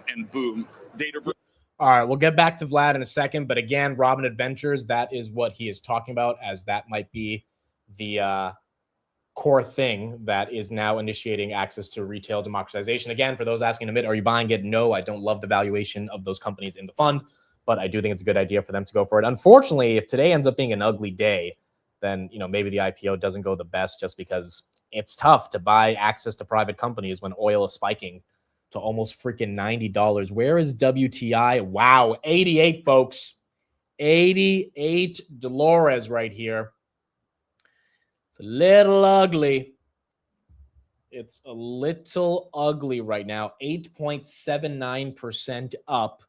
and Boom. Databricks. All right, we'll get back to Vlad in a second, but again, Robinhood Ventures, that is what he is talking about, as that might be the core thing that is now initiating access to retail democratization. Again, for those asking a bit, are you buying it? No, I don't love the valuation of those companies in the fund, but I do think it's a good idea for them to go for it. Unfortunately, if today ends up being an ugly day, then maybe the IPO doesn't go the best, just because it's tough to buy access to private companies when oil is spiking to almost freaking $90. Where is WTI? Wow, 88, folks. $88 right here. It's a little ugly. It's a little ugly right now. 8.79% up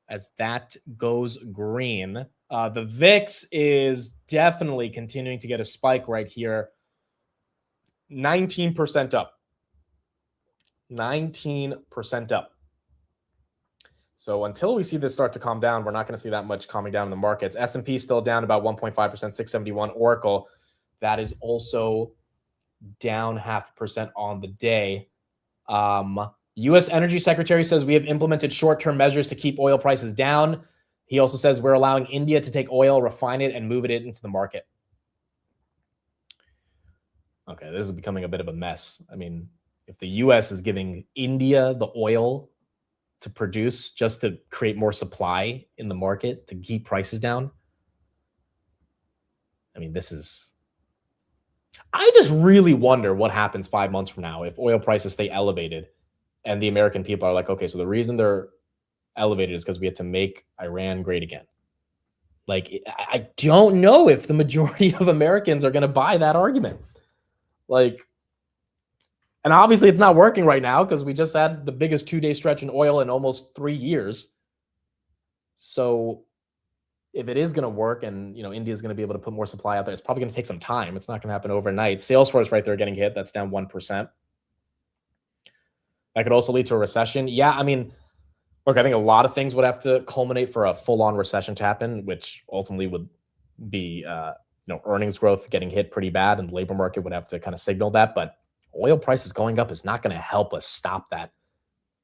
as that goes green. The VIX is definitely continuing to get a spike right here. 19% up. 19% up. So until we see this start to calm down, we're not going to see that much calming down in the markets. S&P still down about 1.5%, 671. Oracle, that is also down 0.5% on the day. U.S. Energy Secretary says we have implemented short-term measures to keep oil prices down. He also says we're allowing India to take oil, refine it, and move it into the market. Okay, this is becoming a bit of a mess. I mean, if the U.S. is giving India the oil to produce just to create more supply in the market to keep prices down, I mean, this is... I just really wonder what happens 5 months from now if oil prices stay elevated and the American people are like, okay, so the reason they're elevated is because we had to make Iran great again. Like, I don't know if the majority of Americans are going to buy that argument. Like, and obviously it's not working right now because we just had the biggest 2-day stretch in oil in almost 3 years. So if it is going to work and, India is going to be able to put more supply out there, it's probably going to take some time. It's not going to happen overnight. Salesforce right there getting hit. That's down 1%. That could also lead to a recession. Yeah, I mean, look, I think a lot of things would have to culminate for a full-on recession to happen, which ultimately would be, earnings growth getting hit pretty bad, and the labor market would have to kind of signal that. But oil prices going up is not going to help us stop that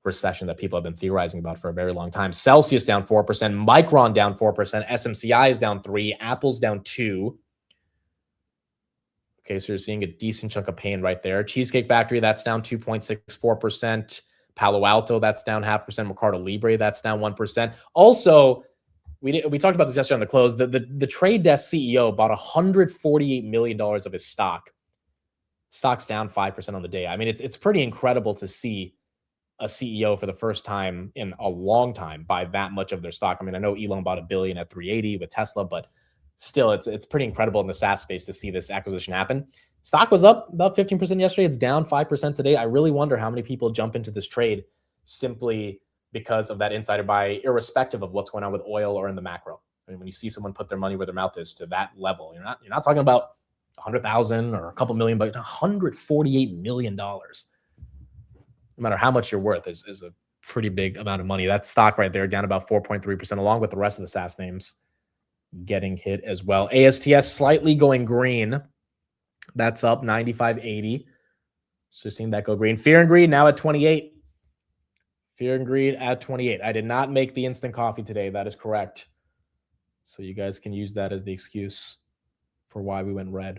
recession that people have been theorizing about for a very long time. Celsius down 4%, Micron down 4%, SMCI is down 3%, Apple's down 2%. Okay, so you're seeing a decent chunk of pain right there. Cheesecake Factory, that's down 2.64%. Palo Alto, that's down 0.5%. Mercado Libre, that's down 1%. Also, we talked about this yesterday on the close. The trade desk CEO bought $148 million of his stock. Stock's down 5% on the day. I mean, it's pretty incredible to see a CEO for the first time in a long time buy that much of their stock. I mean, I know Elon bought $1 billion at 380 with Tesla, but still, it's pretty incredible in the SaaS space to see this acquisition happen. Stock was up about 15% yesterday. It's down 5% today. I really wonder how many people jump into this trade simply because of that insider buy, irrespective of what's going on with oil or in the macro. I mean, when you see someone put their money where their mouth is to that level, you're not talking about 100,000 or a couple million, but $148 million. No matter how much you're worth is a pretty big amount of money. That stock right there down about 4.3%, along with the rest of the SaaS names getting hit as well. ASTS slightly going green. That's up 95.80. So seeing that go green. Fear and Greed now at 28. Fear and Greed at 28. I did not make the instant coffee today. That is correct. So you guys can use that as the excuse for why we went red.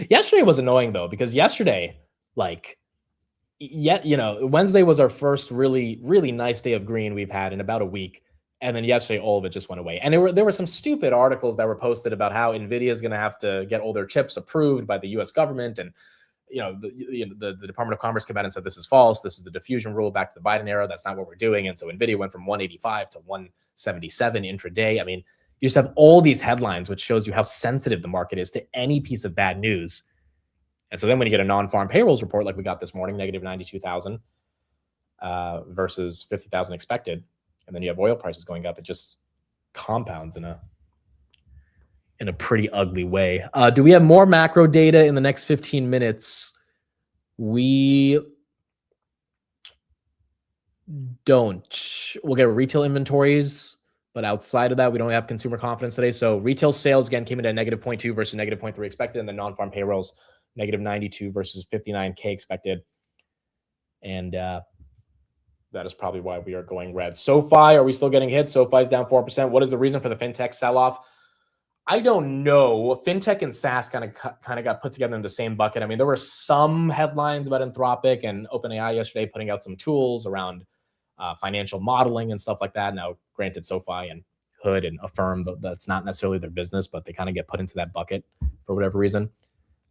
Yesterday was annoying though, because yesterday, Wednesday was our first really, really nice day of green we've had in about a week. And then yesterday, all of it just went away. And there were some stupid articles that were posted about how NVIDIA is going to have to get all their chips approved by the U.S. government. And, the Department of Commerce came out and said, this is false. This is the diffusion rule back to the Biden era. That's not what we're doing. And so NVIDIA went from 185 to 177 intraday. I mean, You just have all these headlines, which shows you how sensitive the market is to any piece of bad news. And so then when you get a non-farm payrolls report like we got this morning, negative 92,000 versus 50,000 expected, and then you have oil prices going up, it just compounds in a pretty ugly way. Do we have more macro data in the next 15 minutes? We don't. We'll get retail inventories, but outside of that, we don't have consumer confidence today. So retail sales, again, came in at negative 0.2 versus negative 0.3 expected, and the non-farm payrolls, negative 92 versus 59K expected. And that is probably why we are going red. SoFi, are we still getting hit? SoFi is down 4%. What is the reason for the fintech sell-off? I don't know. Fintech and SaaS kind of got put together in the same bucket. I mean, there were some headlines about Anthropic and OpenAI yesterday putting out some tools around financial modeling and stuff like that. Now, granted, SoFi and Hood and Affirm, that's not necessarily their business, but they kind of get put into that bucket for whatever reason.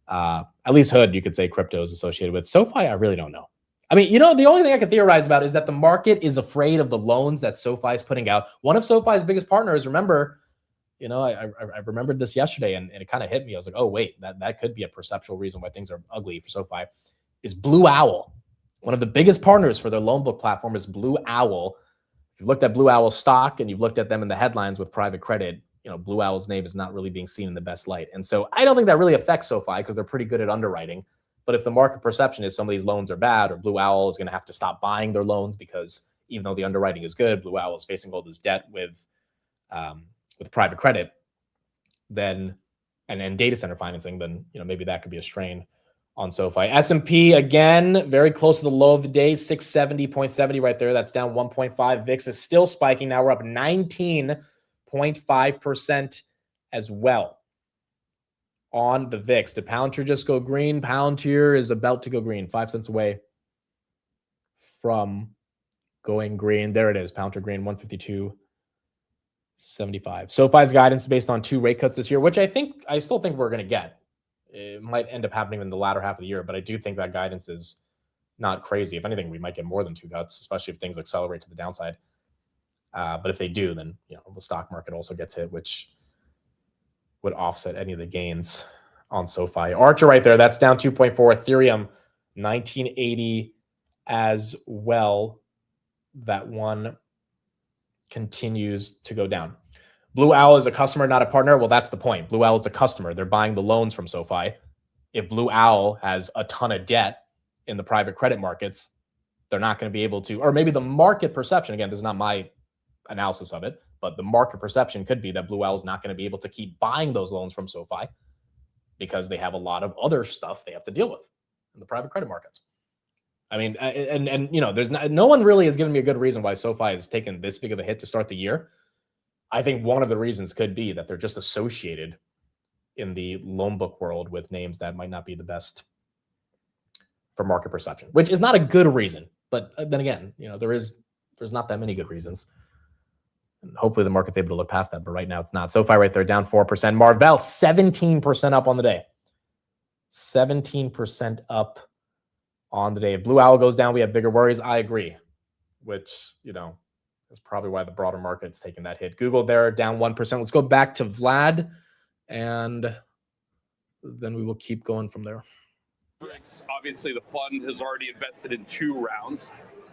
At least Hood, you could say crypto is associated with. SoFi, I really don't know. I mean, the only thing I can theorize about is that the market is afraid of the loans that SoFi is putting out. One of SoFi's biggest partners, remember, I remembered this yesterday and it kind of hit me. I was like, oh, wait, that could be a perceptual reason why things are ugly for SoFi, is Blue Owl. One of the biggest partners for their loan book platform is Blue Owl. If you've looked at Blue Owl stock and you've looked at them in the headlines with private credit, Blue Owl's name is not really being seen in the best light. And so I don't think that really affects SoFi because they're pretty good at underwriting. But if the market perception is some of these loans are bad, or Blue Owl is going to have to stop buying their loans because even though the underwriting is good, Blue Owl is facing all this debt with private credit, then and data center financing, then maybe that could be a strain on SoFi. S&P, again, very close to the low of the day, 670.70 right there. That's down 1.5. VIX is still spiking. Now we're up 19.5% as well on the VIX. Did Palantir just go green? Palantir is about to go green, 5 cents away from going green. There it is, Palantir green, 152.75. SoFi's guidance is based on 2 rate cuts this year, which I still think we're going to get. It might end up happening in the latter half of the year, but I do think that guidance is not crazy. If anything, we might get more than 2 cuts, especially if things accelerate to the downside. But if they do, then the stock market also gets hit, which would offset any of the gains on SoFi. Archer right there, that's down 2.4. Ethereum, 1980 as well. That one continues to go down. Blue Owl is a customer, not a partner. Well, that's the point. Blue Owl is a customer. They're buying the loans from SoFi. If Blue Owl has a ton of debt in the private credit markets, they're not going to be able to, or maybe the market perception, again, this is not my analysis of it, but the market perception could be that Blue Owl is not going to be able to keep buying those loans from SoFi because they have a lot of other stuff they have to deal with in the private credit markets. I mean, there's no one really has given me a good reason why SoFi has taken this big of a hit to start the year. I think one of the reasons could be that they're just associated in the loan book world with names that might not be the best for market perception, which is not a good reason. But then again, there's not that many good reasons. And hopefully the market's able to look past that, but right now it's not. SoFi right there, down 4%. Marvell, 17% up on the day. 17% up on the day. If Blue Owl goes down, we have bigger worries. I agree, which, is probably why the broader market's taking that hit. Google there, down 1%. Let's go back to Vlad, and then we will keep going from there. Obviously, the fund has already invested in 2 rounds.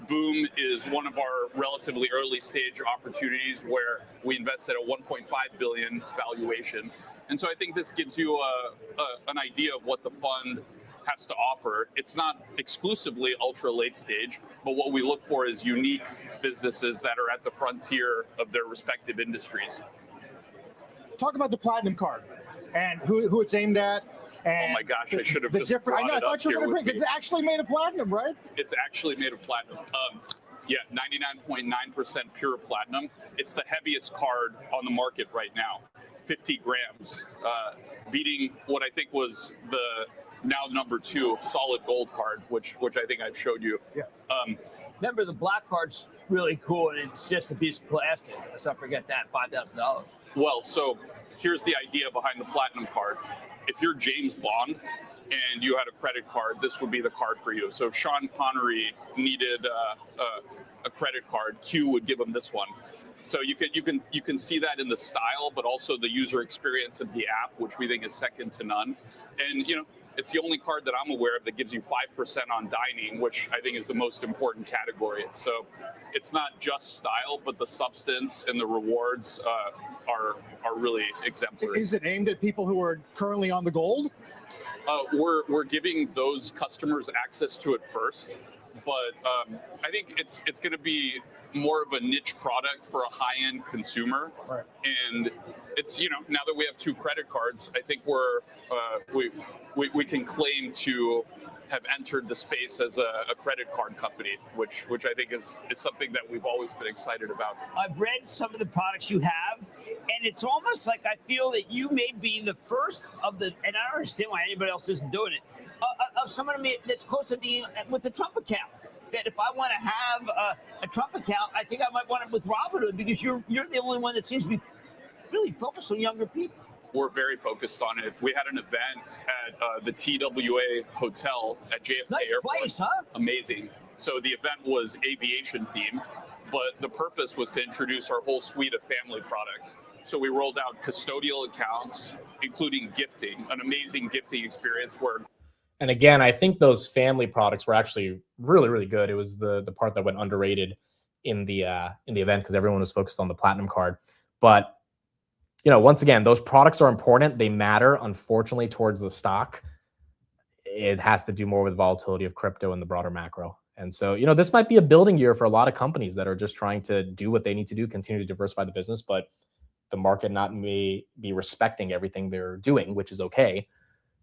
Boom is one of our relatively early stage opportunities where we invested at 1.5 billion valuation. And so I think this gives you an idea of what the fund has to offer. It's not exclusively ultra late stage, but what we look for is unique businesses that are at the frontier of their respective industries. Talk about the Platinum Card and who it's aimed at. Oh my gosh, I should have just brought I it thought up you were here going to with bring me. It's actually made of platinum, right? It's actually made of platinum. 99.9% pure platinum. It's the heaviest card on the market right now, 50 grams, beating what I think was the now number 2 solid gold card, which I think I've showed you. Yes. Remember, the black card's really cool, and it's just a piece of plastic. Let's not forget that, $5,000. Well, so here's the idea behind the platinum card. If you're James Bond and you had a credit card, this would be the card for you. So if Sean Connery needed a credit card, Q would give him this one. So you can see that in the style, but also the user experience of the app, which we think is second to none. And it's the only card that I'm aware of that gives you 5% on dining, which I think is the most important category. So it's not just style, but the substance and the rewards are really exemplary. Is it aimed at people who are currently on the gold? We're giving those customers access to it first, but I think it's going to be more of a niche product for a high-end consumer. Right. And it's now that we have 2 credit cards, I think we can claim to have entered the space as a credit card company, which I think is something that we've always been excited about. I've read some of the products you have, and it's almost like I feel that you may be the first of the, and I don't understand why anybody else isn't doing it, of someone that's close to being with the Trump account. That if I want to have a Trump account, I think I might want it with Robinhood, because you're the only one that seems to be really focused on younger people. We're very focused on it. We had an event at the TWA Hotel at JFK Nice Airport. place, huh? Amazing. So the event was aviation themed, but the purpose was to introduce our whole suite of family products. So we rolled out custodial accounts, including gifting, an amazing gifting experience where. And again, I think those family products were actually really, really good. It was the part that went underrated in the event because everyone was focused on the platinum card. But once again, those products are important. They matter, unfortunately, towards the stock. It has to do more with volatility of crypto and the broader macro. And so, this might be a building year for a lot of companies that are just trying to do what they need to do, continue to diversify the business, but the market not may be respecting everything they're doing, which is okay.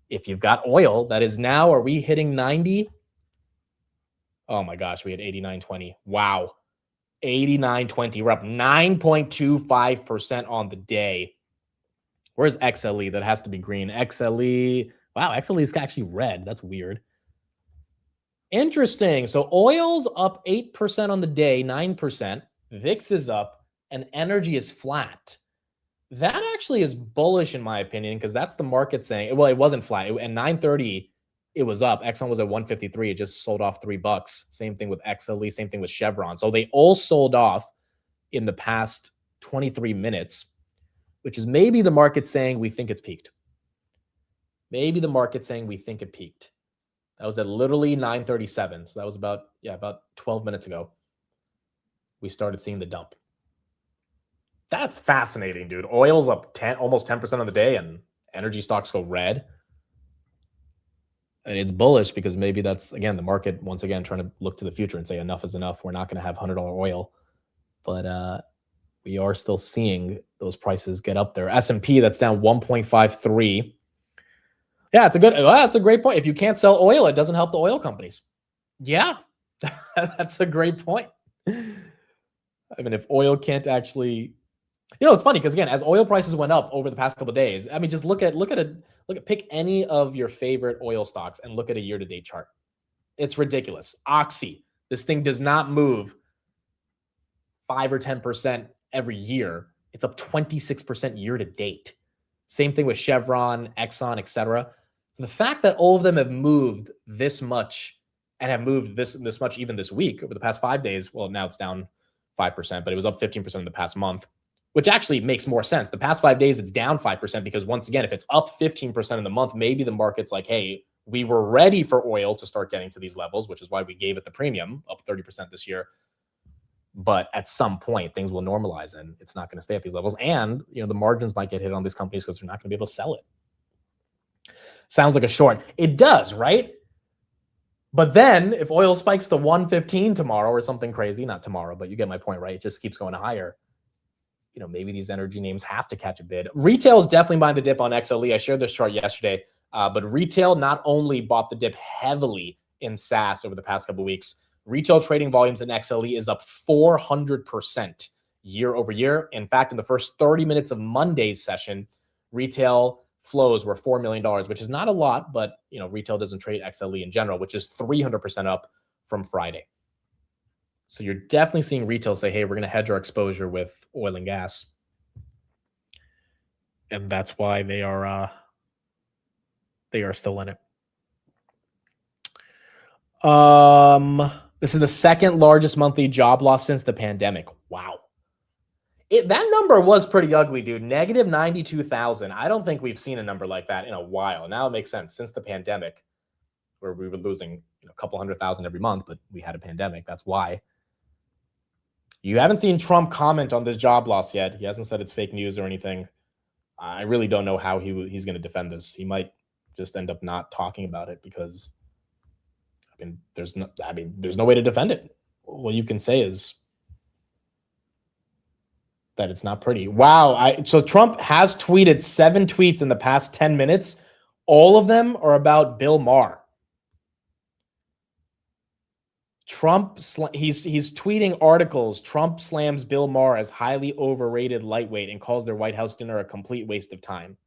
If you've got oil that is now, are we hitting 90? Oh my gosh, we had 89.20. Wow. 89.20. We're up 9.25% on the day. Where's XLE? That has to be green. XLE. Wow, XLE is actually red. That's weird. Interesting. So oil's up 8% on the day, 9%. VIX is up, and energy is flat. That actually is bullish in my opinion, because that's the market saying, well, it wasn't flat. At 9:30, it was up. Exxon was at 153. It just sold off $3. Same thing with XLE. Same thing with Chevron. So they all sold off in the past 23 minutes, which is maybe the market saying we think it's peaked. Maybe the market saying we think it peaked. That was at literally 9:37. So that was about 12 minutes ago. We started seeing the dump. That's fascinating, dude. Oil's up almost 10% on the day, and energy stocks go red. And it's bullish because maybe that's, again, the market once again trying to look to the future and say enough is enough. We're not going to have $100 oil, but we are still seeing those prices get up there. S&P, that's down 1.53. Yeah, that's a great point. If you can't sell oil, it doesn't help the oil companies. Yeah, that's a great point. I mean, if oil can't actually, it's funny because again, as oil prices went up over the past couple of days, I mean, just pick any of your favorite oil stocks and look at a year-to-date chart. It's ridiculous. Oxy, this thing does not move 5 or 10% every year. It's up 26% year-to-date. Same thing with Chevron, Exxon, etc. So the fact that all of them have moved this much and have moved this much even this week over the past 5 days, well, now it's down 5%, but it was up 15% in the past month, which actually makes more sense. The past 5 days, it's down 5% because once again, if it's up 15% in the month, maybe the market's like, hey, we were ready for oil to start getting to these levels, which is why we gave it the premium, up 30% this year. But at some point, things will normalize and it's not going to stay at these levels. And, the margins might get hit on these companies because they're not going to be able to sell it. Sounds like a short. It does, right? But then if oil spikes to 115 tomorrow or something crazy, not tomorrow, but you get my point, right? It just keeps going higher. Maybe these energy names have to catch a bid. Retail is definitely buying the dip on XLE. I shared this chart yesterday, but retail not only bought the dip heavily in SaaS over the past couple of weeks, retail trading volumes in XLE is up 400% year over year. In fact, in the first 30 minutes of Monday's session, retail flows were $4 million, which is not a lot, but retail doesn't trade XLE in general, which is 300% up from Friday. So you're definitely seeing retail say, hey, we're going to hedge our exposure with oil and gas. And that's why they are still in it. This is the second largest monthly job loss since the pandemic. Wow. That number was pretty ugly, dude. Negative 92,000. I don't think we've seen a number like that in a while. Now it makes sense since the pandemic, where we were losing a couple 100,000 every month, but we had a pandemic. That's why. You haven't seen Trump comment on this job loss yet. He hasn't said it's fake news or anything. I really don't know how he's going to defend this. He might just end up not talking about it because, there's no way to defend it. What you can say is that it's not pretty. Wow. So Trump has tweeted 7 tweets in the past 10 minutes. All of them are about Bill Maher. He's tweeting articles. Trump slams Bill Maher as highly overrated lightweight and calls their White House dinner a complete waste of time.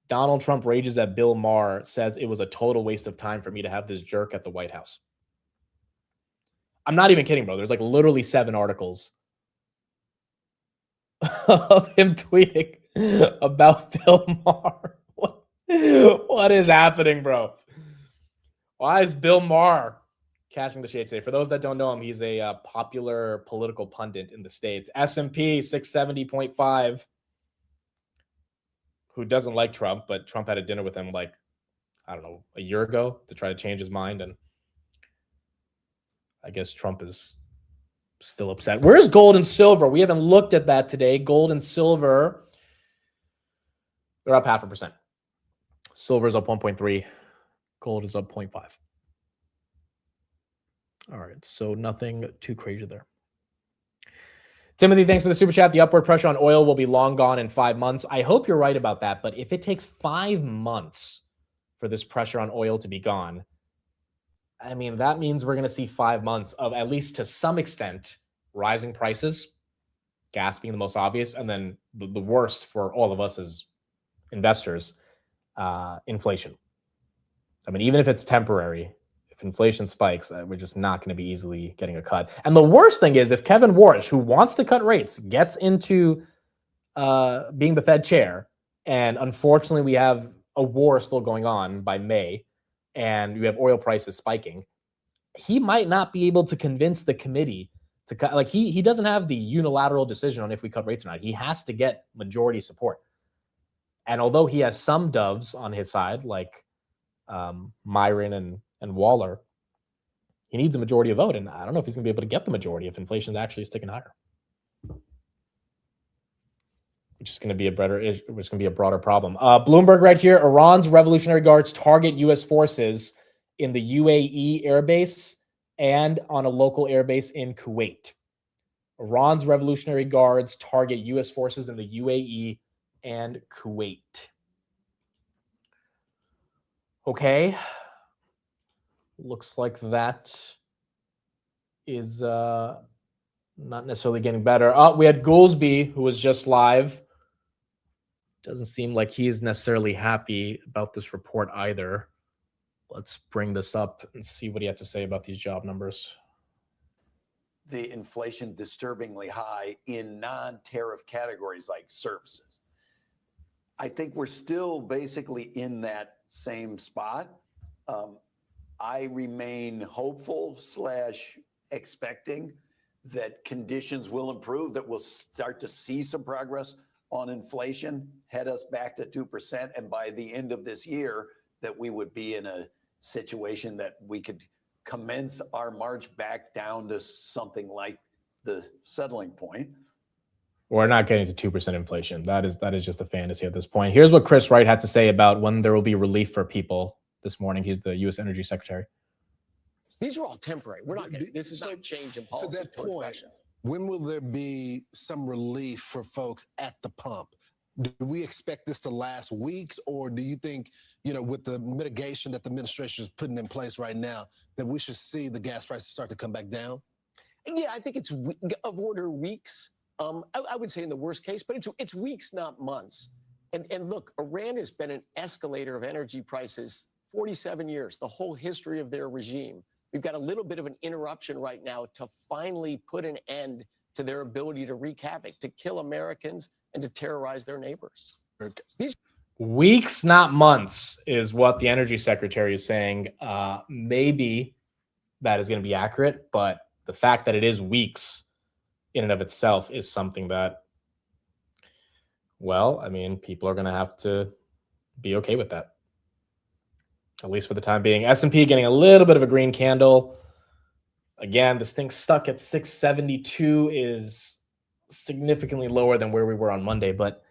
Donald Trump rages at Bill Maher, says it was a total waste of time for me to have this jerk at the White House. I'm not even kidding, bro. There's like literally 7 articles of him tweeting about Bill Maher. What is happening, bro? Why is Bill Maher catching the shade today? For those that don't know him, he's a popular political pundit in the States. S&P 670.5. Who doesn't like Trump, but Trump had a dinner with him like, I don't know, a year ago to try to change his mind. And I guess Trump is still upset. Where's gold and silver? We haven't looked at that today. Gold and silver, they're up 0.5%. Silver is up 1.3. Gold is up 0.5. All right, so nothing too crazy there. Timothy, thanks for the super chat. The upward pressure on oil will be long gone in 5 months. I hope you're right about that, but if it takes 5 months for this pressure on oil to be gone, I mean, that means we're going to see 5 months of, at least to some extent, rising prices, gas being the most obvious, and then the worst for all of us as investors, inflation. I mean, even if it's temporary, if inflation spikes, we're just not going to be easily getting a cut. And the worst thing is if Kevin Warsh, who wants to cut rates, gets into being the Fed chair, and unfortunately we have a war still going on by May, and you have oil prices spiking, he might not be able to convince the committee to cut. Like he doesn't have the unilateral decision on if we cut rates or not. He has to get majority support. And although he has some doves on his side, like Myron and Waller, he needs a majority of vote. And I don't know if he's going to be able to get the majority if inflation actually is ticking higher. Which is going to be a broader problem. Bloomberg right here. Iran's Revolutionary Guards target U.S. forces in the UAE airbase and on a local airbase in Kuwait. Iran's Revolutionary Guards target U.S. forces in the UAE and Kuwait. Okay. Looks like that is not necessarily getting better. Oh, we had Goolsby, who was just live. Doesn't seem like he is necessarily happy about this report either. Let's bring this up and see what he had to say about these job numbers. The inflation disturbingly high in non-tariff categories like services. I think we're still basically in that same spot. I remain hopeful / expecting that conditions will improve, that we'll start to see some progress on inflation, head us back to 2%. And by the end of this year, that we would be in a situation that we could commence our march back down to something like the settling point. We're not getting to 2% inflation. That is just a fantasy at this point. Here's what Chris Wright had to say about when there will be relief for people this morning. He's the U.S. Energy Secretary. These are all temporary. We're not getting, this is not change in policy. To that point, when will there be some relief for folks at the pump? Do we expect this to last weeks, or do you think, with the mitigation that the administration is putting in place right now, that we should see the gas prices start to come back down? Yeah, I think it's of order weeks. I would say in the worst case, but it's weeks, not months. And look, Iran has been an escalator of energy prices 47 years, the whole history of their regime. We've got a little bit of an interruption right now to finally put an end to their ability to wreak havoc, to kill Americans, and to terrorize their neighbors. Weeks, not months, is what the Energy Secretary is saying. Maybe that is going to be accurate, but the fact that it is weeks in and of itself is something that, well, I mean, people are going to have to be okay with that, at least for the time being. S&P getting a little bit of a green candle. Again, this thing stuck at 672 is significantly lower than where we were on Monday, but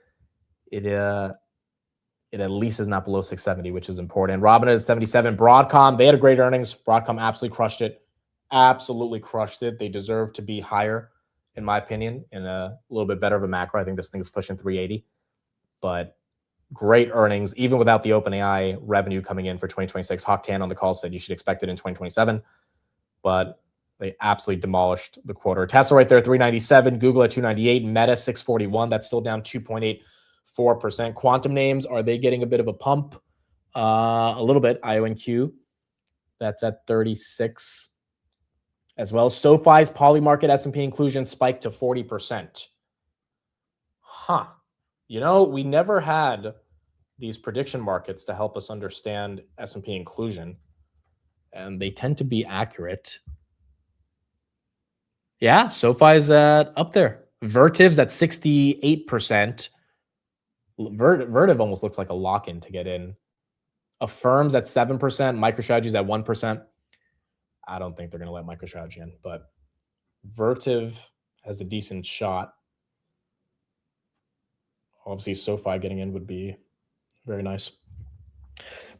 it at least is not below 670, which is important. Robinhood at 77. Broadcom, they had a great earnings. Broadcom absolutely crushed it. Absolutely crushed it. They deserve to be higher, in my opinion, and a little bit better of a macro. I think this thing's pushing 380. But great earnings, even without the OpenAI revenue coming in for 2026. Hawk Tan on the call said you should expect it in 2027. But they absolutely demolished the quarter. Tesla right there, 397. Google at 298. Meta, 641. That's still down 2.84%. Quantum names, are they getting a bit of a pump? A little bit. IONQ, that's at 36 as well. SoFi's Polymarket S&P inclusion spiked to 40%. Huh. You know, we never had these prediction markets to help us understand S&P inclusion, and they tend to be accurate. Yeah, SoFi's up there. Vertiv's at 68%. Vertiv almost looks like a lock-in to get in. Affirm's at 7%. MicroStrategy's at 1%. I don't think they're going to let MicroStrategy in, but Vertiv has a decent shot. Obviously, SoFi getting in would be very nice.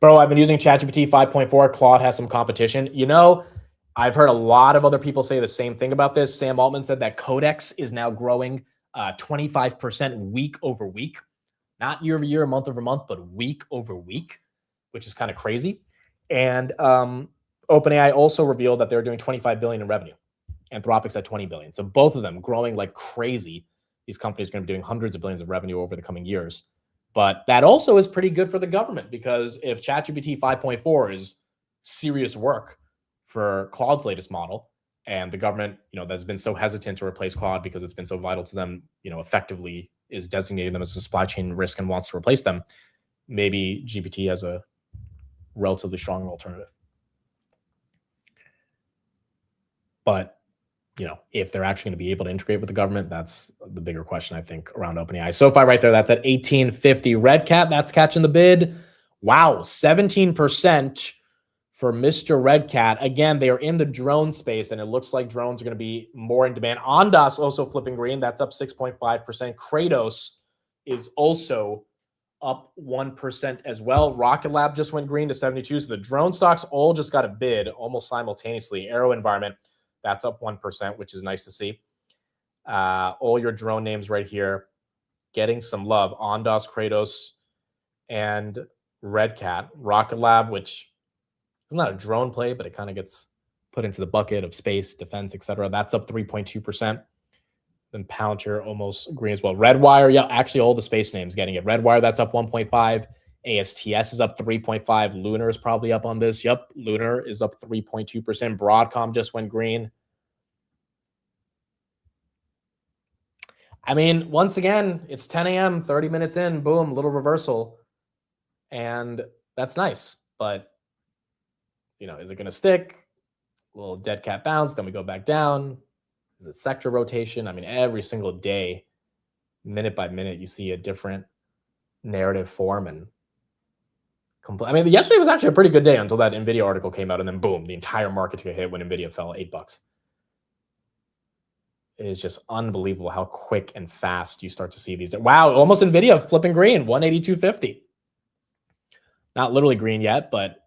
Bro, I've been using ChatGPT 5.4. Claude has some competition. You know, I've heard a lot of other people say the same thing about this. Sam Altman said that Codex is now growing 25% week over week. Not year over year, month over month, but week over week, which is kind of crazy. And OpenAI also revealed that they're doing 25 billion in revenue. Anthropic's at 20 billion. So both of them growing like crazy. These companies are going to be doing hundreds of billions of revenue over the coming years. But that also is pretty good for the government, because if ChatGPT 5.4 is serious work for Claude's latest model, and the government, that's been so hesitant to replace Claude because it's been so vital to them, effectively is designating them as a supply chain risk and wants to replace them, maybe GPT has a relatively strong alternative. But, if they're actually going to be able to integrate with the government, that's the bigger question, I think, around OpenAI. SoFi right there, that's at 1850. Red Cat, that's catching the bid. Wow, 17% for Mr. Red Cat. Again, they are in the drone space, and it looks like drones are going to be more in demand. Ondas also flipping green. That's up 6.5%. Kratos is also up 1% as well. Rocket Lab just went green to 72. So the drone stocks all just got a bid almost simultaneously. Aero Environment, that's up 1%, which is nice to see. All your drone names right here getting some love. Ondas, Kratos, and Red Cat. Rocket Lab, which is not a drone play, but it kind of gets put into the bucket of space, defense, etc. That's up 3.2%. Then Palantir almost green as well. Redwire, yeah, actually all the space names getting it. Redwire, that's up 1.5. ASTS is up 3.5. Lunar is probably up on this. Yep, Lunar is up 3.2%. Broadcom just went green. I mean, once again, it's 10 a.m., 30 minutes in, boom, little reversal. And that's nice. But, is it going to stick? A little dead cat bounce, then we go back down. Is it sector rotation? I mean, every single day, minute by minute, you see a different narrative form. And yesterday was actually a pretty good day until that NVIDIA article came out, and then boom, the entire market took a hit when NVIDIA fell $8. It is just unbelievable how quick and fast you start to see these. Wow, almost NVIDIA flipping green, 182.50. Not literally green yet, but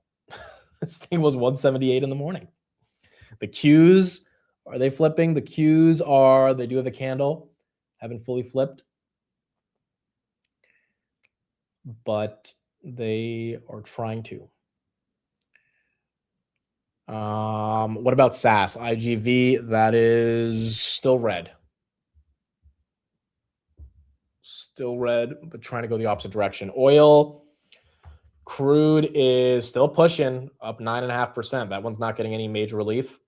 this thing was 178 in the morning. The Qs, are they flipping? The Qs they do have a candle. Haven't fully flipped. But they are trying to. What about SAS? IGV, that is still red. Still red, but trying to go the opposite direction. Oil, crude is still pushing up 9.5%. That one's not getting any major relief.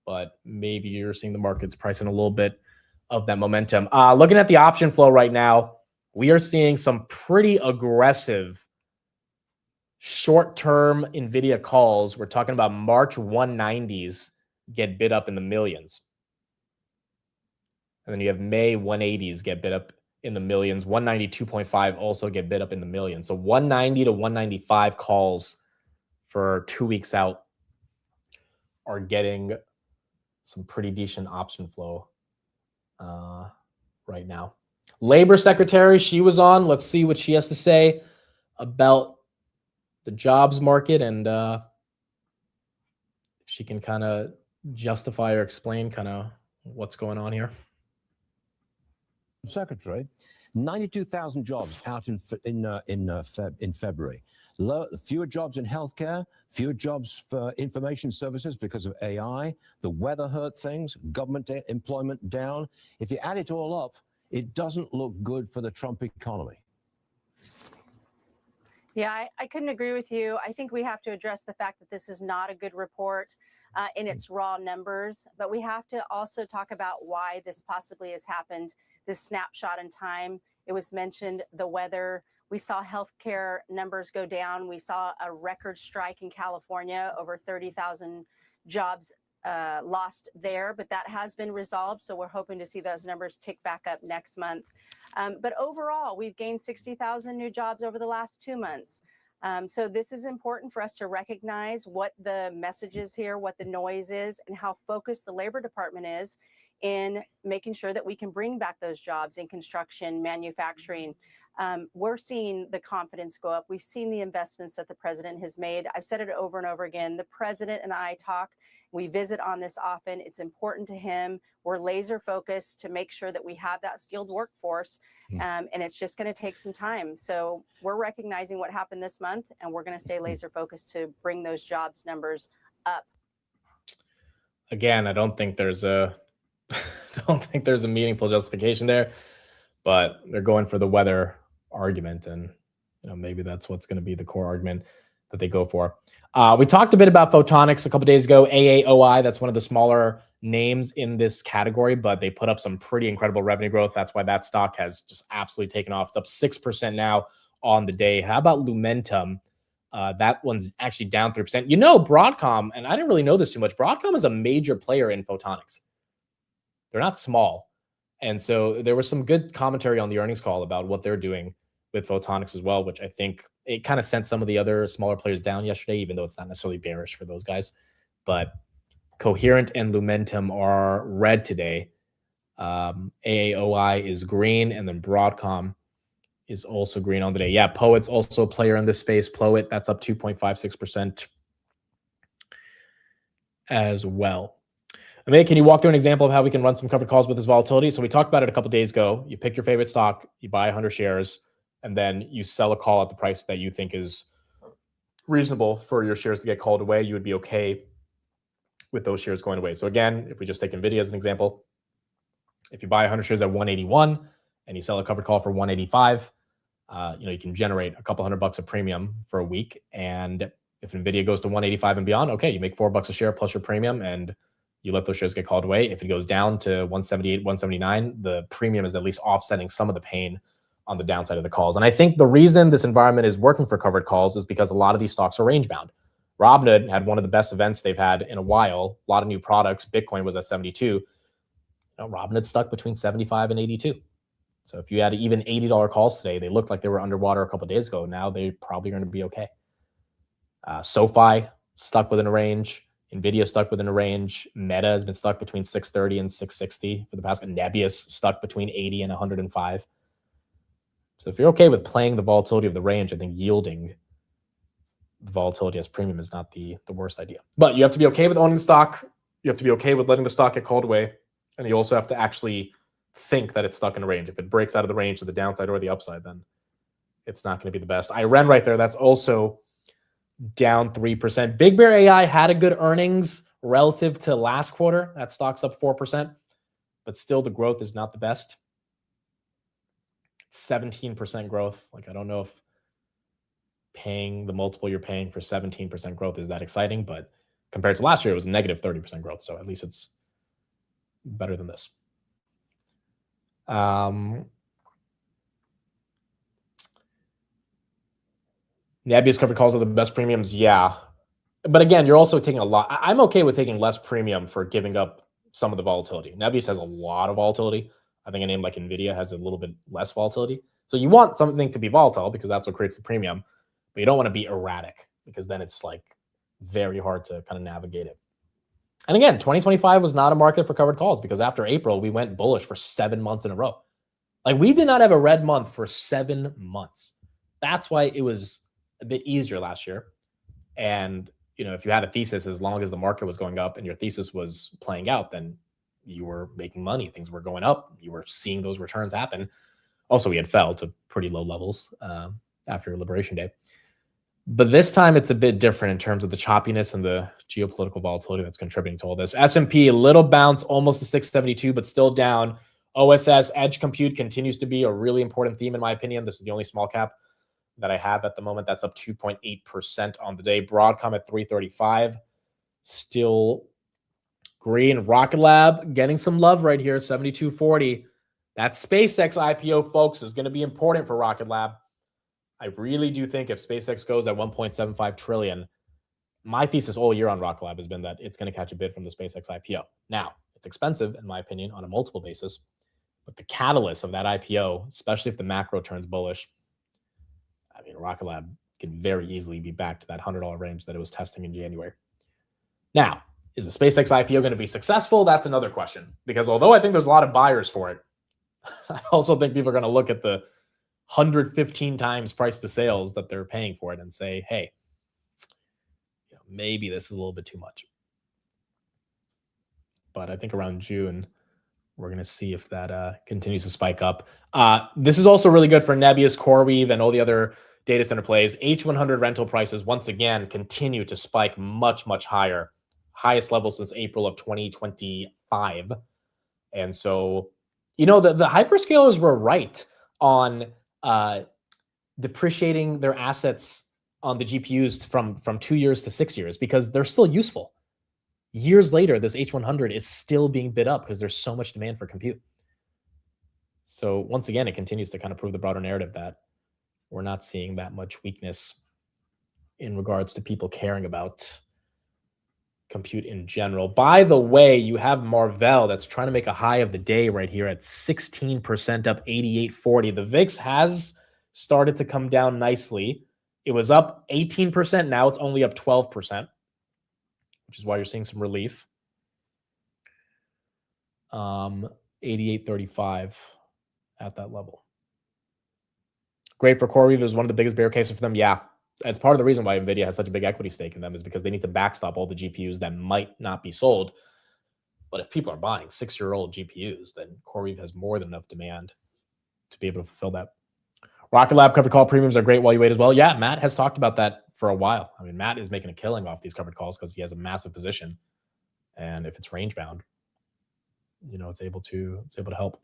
But maybe you're seeing the markets pricing a little bit of that momentum. Looking at the option flow right now, we are seeing some pretty aggressive short-term NVIDIA calls. We're talking about March 190s get bid up in the millions. And then you have May 180s get bid up in the millions. 192.5 also get bid up in the millions. So 190 to 195 calls for 2 weeks out are getting some pretty decent option flow right now. Labor Secretary, she was on. Let's see what she has to say about the jobs market and if she can kind of justify or explain kind of what's going on here. Secretary, 92,000 jobs out in February. Fewer jobs in healthcare, fewer jobs for information services because of AI. The weather hurt things. Government employment down. If you add it all up, it doesn't look good for the Trump economy. Yeah, I couldn't agree with you. I think we have to address the fact that this is not a good report in its raw numbers, but we have to also talk about why this possibly has happened, this snapshot in time. It was mentioned, the weather. We saw healthcare numbers go down. We saw a record strike in California, over 30,000 jobs lost there, but that has been resolved. So we're hoping to see those numbers tick back up next month. But overall, we've gained 60,000 new jobs over the last 2 months. So this is important for us to recognize what the message is here, what the noise is, and how focused the Labor Department is in making sure that we can bring back those jobs in construction, manufacturing. We're seeing the confidence go up. We've seen the investments that the president has made. I've said it over and over again. The president and I talk. We visit on this often. It's important to him. We're laser focused to make sure that we have that skilled workforce. And it's just going to take some time. So we're recognizing what happened this month, and we're going to stay laser focused to bring those jobs numbers up. Again, I don't think there's a meaningful justification there, but they're going for the weather argument, and maybe that's what's going to be the core argument that they go for. We talked a bit about photonics a couple days ago. AAOI, that's one of the smaller names in this category, but they put up some pretty incredible revenue growth. That's why that stock has just absolutely taken off. It's up 6% now on the day. How about Lumentum? That one's actually down 3%. Broadcom, and I didn't really know this too much, Broadcom is a major player in photonics. They're not small. And so there was some good commentary on the earnings call about what they're doing with photonics as well, which I think it kind of sent some of the other smaller players down yesterday, even though it's not necessarily bearish for those guys. But Coherent and Lumentum are red today. AAOI is green, and then Broadcom is also green on the day. Yeah, Poet's also a player in this space. Poet, that's up 2.56% as well. Amit, can you walk through an example of how we can run some covered calls with this volatility? So we talked about it a couple days ago. You pick your favorite stock, you buy 100 shares, and then you sell a call at the price that you think is reasonable for your shares to get called away. You would be okay with those shares going away. So again, if we just take NVIDIA as an example, if you buy 100 shares at 181 and you sell a covered call for 185, you can generate a couple $100 of premium for a week. And if NVIDIA goes to 185 and beyond, okay, you make $4 a share plus your premium, and you let those shares get called away. If it goes down to 178, 179, the premium is at least offsetting some of the pain on the downside of the calls. And I think the reason this environment is working for covered calls is because a lot of these stocks are range bound. Robinhood had one of the best events they've had in a while. A lot of new products. Bitcoin was at 72. Robinhood stuck between 75 and 82. So if you had even $80 calls today, they looked like they were underwater a couple of days ago. Now they're probably going to be okay. SoFi stuck within a range. NVIDIA stuck within a range. Meta has been stuck between 630 and 660 for the past. Nebius stuck between 80 and 105. So if you're okay with playing the volatility of the range, I think yielding the volatility as premium is not the worst idea. But you have to be okay with owning the stock. You have to be okay with letting the stock get called away. And you also have to actually think that it's stuck in a range. If it breaks out of the range to the downside or the upside, then it's not going to be the best. Iran right there, that's also down 3%. Big Bear AI had a good earnings relative to last quarter. That stock's up 4%, but still the growth is not the best. 17% growth. I don't know if paying the multiple you're paying for 17% growth is that exciting, but compared to last year, it was negative 30% growth. So at least it's better than this. Nebius covered calls are the best premiums. Yeah. But again, you're also taking a lot. I'm okay with taking less premium for giving up some of the volatility. Nebius has a lot of volatility. I think a name like NVIDIA has a little bit less volatility. So you want something to be volatile because that's what creates the premium, but you don't want to be erratic because then it's like very hard to kind of navigate it. And again, 2025 was not a market for covered calls because after April, we went bullish for 7 months in a row. Like we did not have a red month for 7 months. That's why it was a bit easier last year. And, you know, if you had a thesis, as long as the market was going up and your thesis was playing out, then you were making money. Things were going up. You were seeing those returns happen. Also, we had fell to pretty low levels after Liberation Day. But this time it's a bit different in terms of the choppiness and the geopolitical volatility that's contributing to all this. S&P, a little bounce, almost to 672, but still down. OSS, edge compute continues to be a really important theme in my opinion. This is the only small cap that I have at the moment. That's up 2.8% on the day. Broadcom at 335, still green. Rocket Lab getting some love right here, 72.40. That SpaceX IPO, folks, is going to be important for Rocket Lab. I really do think if SpaceX goes at 1.75 trillion, my thesis all year on Rocket Lab has been that it's going to catch a bid from the SpaceX IPO. Now, it's expensive, in my opinion, on a multiple basis, but the catalyst of that IPO, especially if the macro turns bullish, I mean, Rocket Lab could very easily be back to that $100 range that it was testing in January. Now, is the SpaceX IPO going to be successful? That's another question, because although I think there's a lot of buyers for it, I also think people are going to look at the 115 times price to sales that they're paying for it and say, hey, you know, maybe this is a little bit too much. But I think around June, we're going to see if that continues to spike up. This is also really good for Nebius, CoreWeave, and all the other data center plays. H100 rental prices, once again, continue to spike much, much higher. Highest level since April of 2025. And so, you know, the hyperscalers were right on depreciating their assets on the GPUs from 2 years to 6 years because they're still useful. Years later, this H100 is still being bid up because there's so much demand for compute. So once again, it continues to kind of prove the broader narrative that we're not seeing that much weakness in regards to people caring about compute in general. By the way, you have Marvell that's trying to make a high of the day right here at 16% up, 88.40. The VIX has started to come down nicely. It was up 18%. Now it's only up 12%, which is why you're seeing some relief. 88.35 at that level. Great for CoreWeave. It was one of the biggest bear cases for them. Yeah. It's part of the reason why NVIDIA has such a big equity stake in them is because they need to backstop all the GPUs that might not be sold. But if people are buying 6-year-old GPUs, then CoreWeave has more than enough demand to be able to fulfill that. Rocket Lab covered call premiums are great while you wait as well. Yeah, Matt has talked about that for a while. I mean, Matt is making a killing off these covered calls because he has a massive position. And if it's range bound, you know, it's able to help.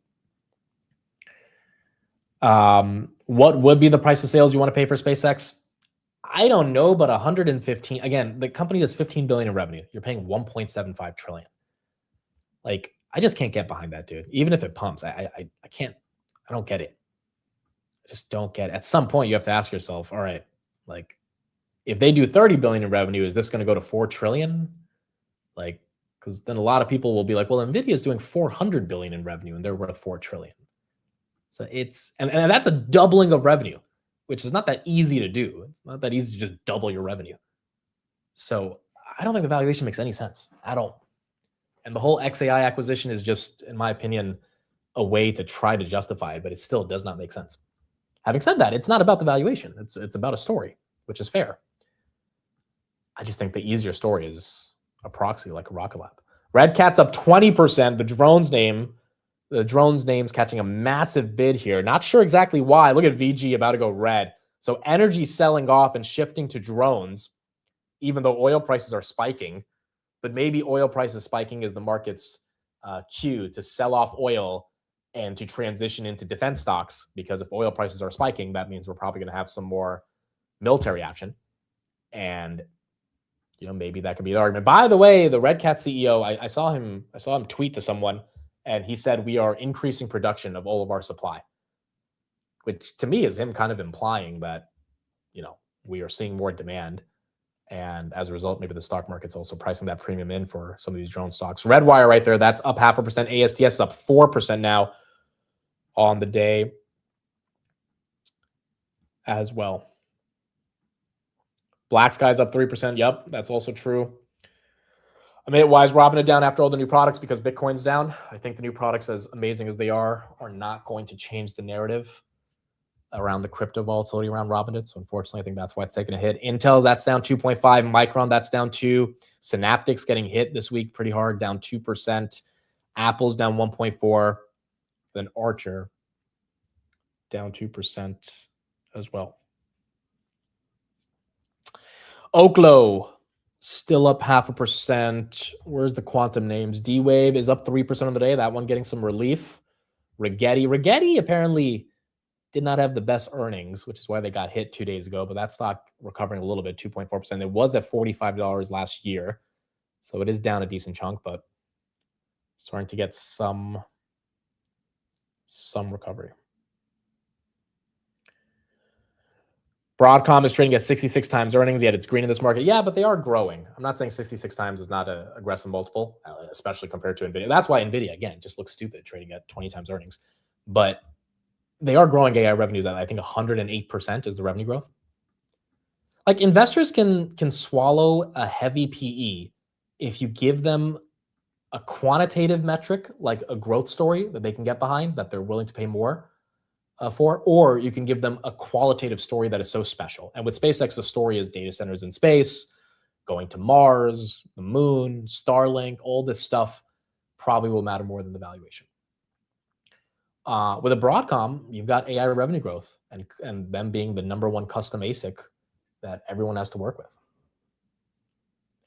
What would be the price of sales you want to pay for SpaceX? I don't know, but 115. Again, the company does 15 billion in revenue. You're paying 1.75 trillion. Like, I just can't get behind that, dude. Even if it pumps, I can't. I don't get it. I just don't get it. At some point, you have to ask yourself, all right, like, if they do 30 billion in revenue, is this going to go to 4 trillion? Like, because then a lot of people will be like, well, NVIDIA is doing 400 billion in revenue and they're worth 4 trillion. So it's, and that's a doubling of revenue, which is not that easy to do. It's not that easy to just double your revenue. So I don't think the valuation makes any sense at all. And the whole XAI acquisition is just, in my opinion, a way to try to justify it, but it still does not make sense. Having said that, it's not about the valuation. It's about a story, which is fair. I just think the easier story is a proxy like a Rocket Lab. Red Cat's up 20%. The drone's name's catching a massive bid here. Not sure exactly why. Look at VG about to go red. So energy selling off and shifting to drones, even though oil prices are spiking. But maybe oil prices spiking is the market's cue to sell off oil and to transition into defense stocks, because if oil prices are spiking, that means we're probably going to have some more military action. And, you know, maybe that could be the argument. By the way, the Red Cat CEO, I saw him tweet to someone, and he said, we are increasing production of all of our supply, which to me is him kind of implying that, you know, we are seeing more demand And as a result, maybe the stock market's also pricing that premium in for some of these drone stocks. Redwire right there, that's up 0.5%. ASTS is up 4% now on the day as well. Black Sky's up 3%. Yep, that's also true. I mean, why is Robinhood down after all the new products? Because Bitcoin's down. I think the new products, as amazing as they are not going to change the narrative around the crypto volatility around Robinhood. So unfortunately, I think that's why it's taking a hit. Intel, that's down 2.5. Micron, that's down 2. Synaptics getting hit this week pretty hard, down 2%. Apple's down 1.4. Then Archer down 2% as well. Oklo still up 0.5%. Where's the quantum names? D-Wave is up 3% on the day. That one getting some relief. Rigetti apparently did not have the best earnings, which is why they got hit 2 days ago. But that stock recovering a little bit, 2.4%. It was at $45 last year. So it is down a decent chunk, but starting to get some recovery. Broadcom is trading at 66 times earnings, yet it's green in this market. Yeah, but they are growing. I'm not saying 66 times is not an aggressive multiple, especially compared to NVIDIA. That's why NVIDIA, again, just looks stupid trading at 20 times earnings. But they are growing AI revenues at, I think, 108% is the revenue growth. Like, investors can swallow a heavy PE if you give them a quantitative metric, like a growth story that they can get behind, that they're willing to pay more for, or you can give them a qualitative story that is so special. And with SpaceX, the story is data centers in space, going to Mars, the moon, Starlink, all this stuff probably will matter more than the valuation. With a Broadcom, you've got AI revenue growth and them being the #1 custom ASIC that everyone has to work with.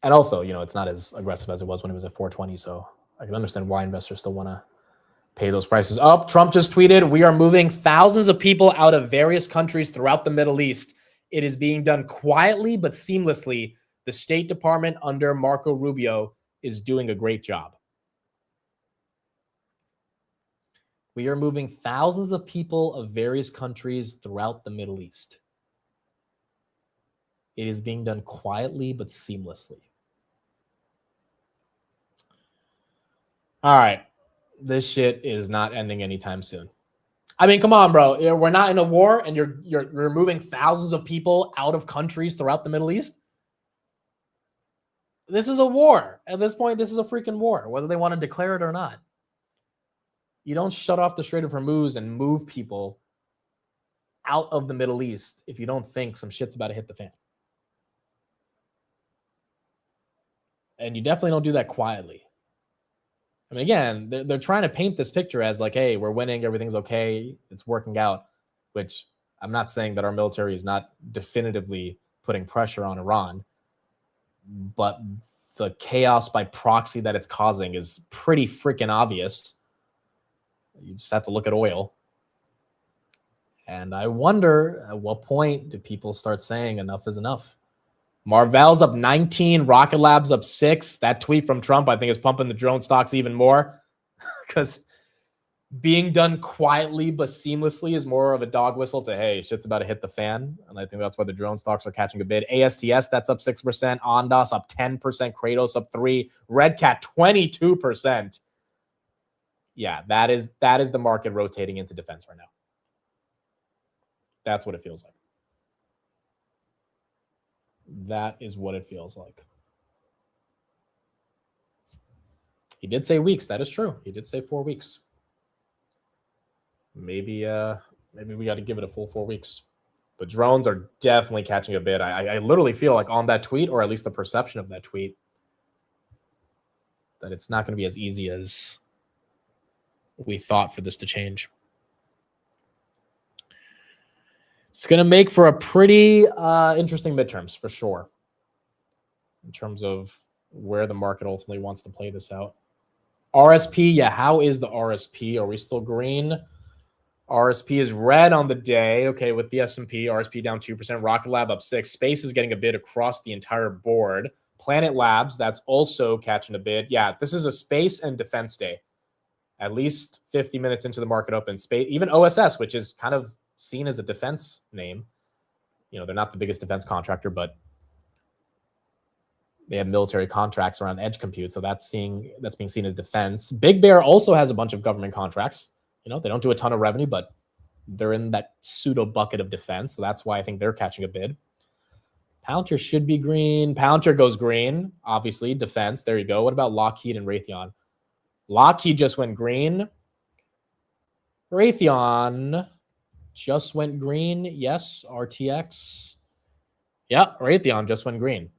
And also, it's not as aggressive as it was when it was at 420. So I can understand why investors still want to pay those prices up. Trump just tweeted, "We are moving thousands of people out of various countries throughout the Middle East. It is being done quietly but seamlessly. The State Department under Marco Rubio is doing a great job." We are moving thousands of people of various countries throughout the Middle East. It is being done quietly but seamlessly. All right. This shit is not ending anytime soon. I mean, come on, bro. We're not in a war and you're removing thousands of people out of countries throughout the Middle East. This is a war. At this point, this is a freaking war, whether they want to declare it or not. You don't shut off the Strait of Hormuz and move people out of the Middle East if you don't think some shit's about to hit the fan. And you definitely don't do that quietly. I mean, again, they're trying to paint this picture as like, hey, we're winning, everything's okay, it's working out, which I'm not saying that our military is not definitively putting pressure on Iran, but the chaos by proxy that it's causing is pretty freaking obvious. You just have to look at oil. And I wonder at what point do people start saying enough is enough? Marvell's up 19, Rocket Lab's up 6. That tweet from Trump, I think, is pumping the drone stocks even more because being done quietly but seamlessly is more of a dog whistle to, hey, shit's about to hit the fan. And I think that's why the drone stocks are catching a bid. ASTS, that's up 6%. Ondas up 10%. Kratos up 3%. Red Cat 22%. Yeah, that is the market rotating into defense right now. That's what it feels like. That is what it feels like. He did say weeks. That is true. He did say 4 weeks. Maybe we got to give it a full 4 weeks. But drones are definitely catching a bid. I literally feel like on that tweet, or at least the perception of that tweet, that it's not going to be as easy as we thought for this to change. It's going to make for a pretty interesting midterms for sure in terms of where the market ultimately wants to play this out. RSP, yeah, how is the RSP? Are we still green? RSP is red on the day. Okay, with the S&P, RSP down 2%. Rocket Lab up 6. Space is getting a bid across the entire board. Planet Labs, that's also catching a bid. Yeah, this is a space and defense day. At least 50 minutes into the market open. Space, even OSS, which is kind of seen as a defense name. They're not the biggest defense contractor, but They have military contracts around edge compute, so that's being seen as defense. Big Bear also has a bunch of government contracts. You know, they don't do a ton of revenue, but they're in that pseudo bucket of defense, so that's why I think they're catching a bid. Palantir should be green. Palantir goes green, obviously. Defense, there you go. What about Lockheed and Raytheon? Lockheed just went green. Raytheon just went green. Yes, RTX. Yeah, Raytheon just went green.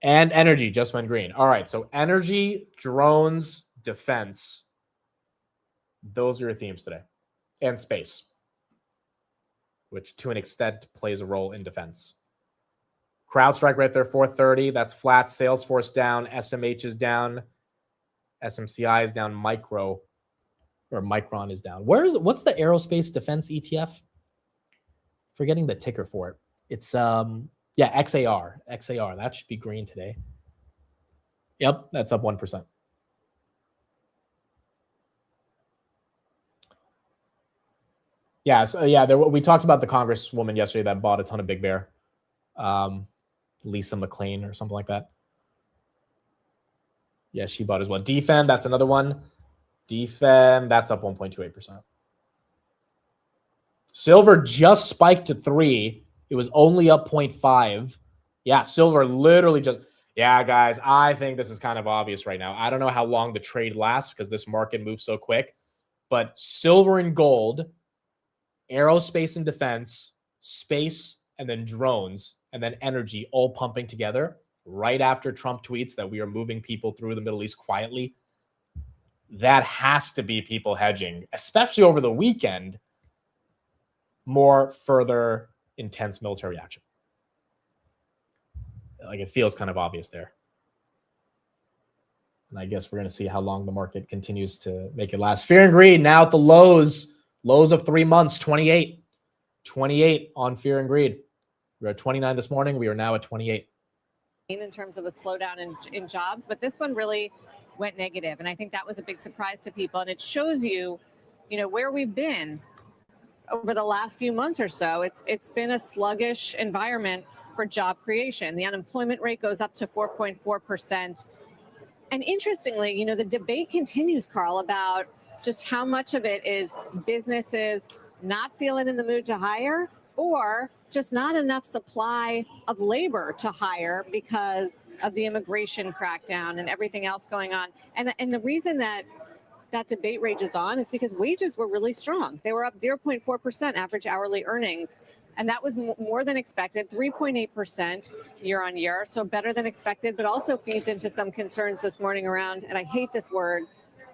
And energy just went green. All right, so energy, drones, defense. Those are your themes today. And space, which to an extent plays a role in defense. CrowdStrike right there, 430. That's flat. Salesforce down. SMH is down. SMCI is down. Micron is down. What's the aerospace defense ETF? Forgetting the ticker for it. It's XAR. XAR. That should be green today. Yep, that's up 1%. Yeah, so we talked about the congresswoman yesterday that bought a ton of Big Bear. Lisa McLean or something like that. Yeah, she bought as well. Defend, that's another one. Defend, that's up 1.28%. Silver just spiked to 3. It was only up 0.5. Yeah, silver literally just... Yeah, guys, I think this is kind of obvious right now. I don't know how long the trade lasts because this market moves so quick. But silver and gold, aerospace and defense, space, and then drones, and then energy all pumping together right after Trump tweets that we are moving people through the Middle East quietly. That has to be people hedging, especially over the weekend, more further intense military action. Like, it feels kind of obvious there. And I guess we're going to see how long the market continues to make it last. Fear and greed now at the lows of 3 months, 28 on fear and greed. We were at 29 this morning. We are now at 28. In terms of a slowdown in jobs, but this one really went negative. And I think that was a big surprise to people. And it shows you, where we've been over the last few months or so. It's been a sluggish environment for job creation. The unemployment rate goes up to 4.4%. And interestingly, the debate continues, Carl, about just how much of it is businesses not feeling in the mood to hire or just not enough supply of labor to hire because of the immigration crackdown and everything else going on. And the reason that debate rages on is because wages were really strong. They were up 0.4% average hourly earnings. And that was more than expected, 3.8% year on year. So better than expected, but also feeds into some concerns this morning around, and I hate this word,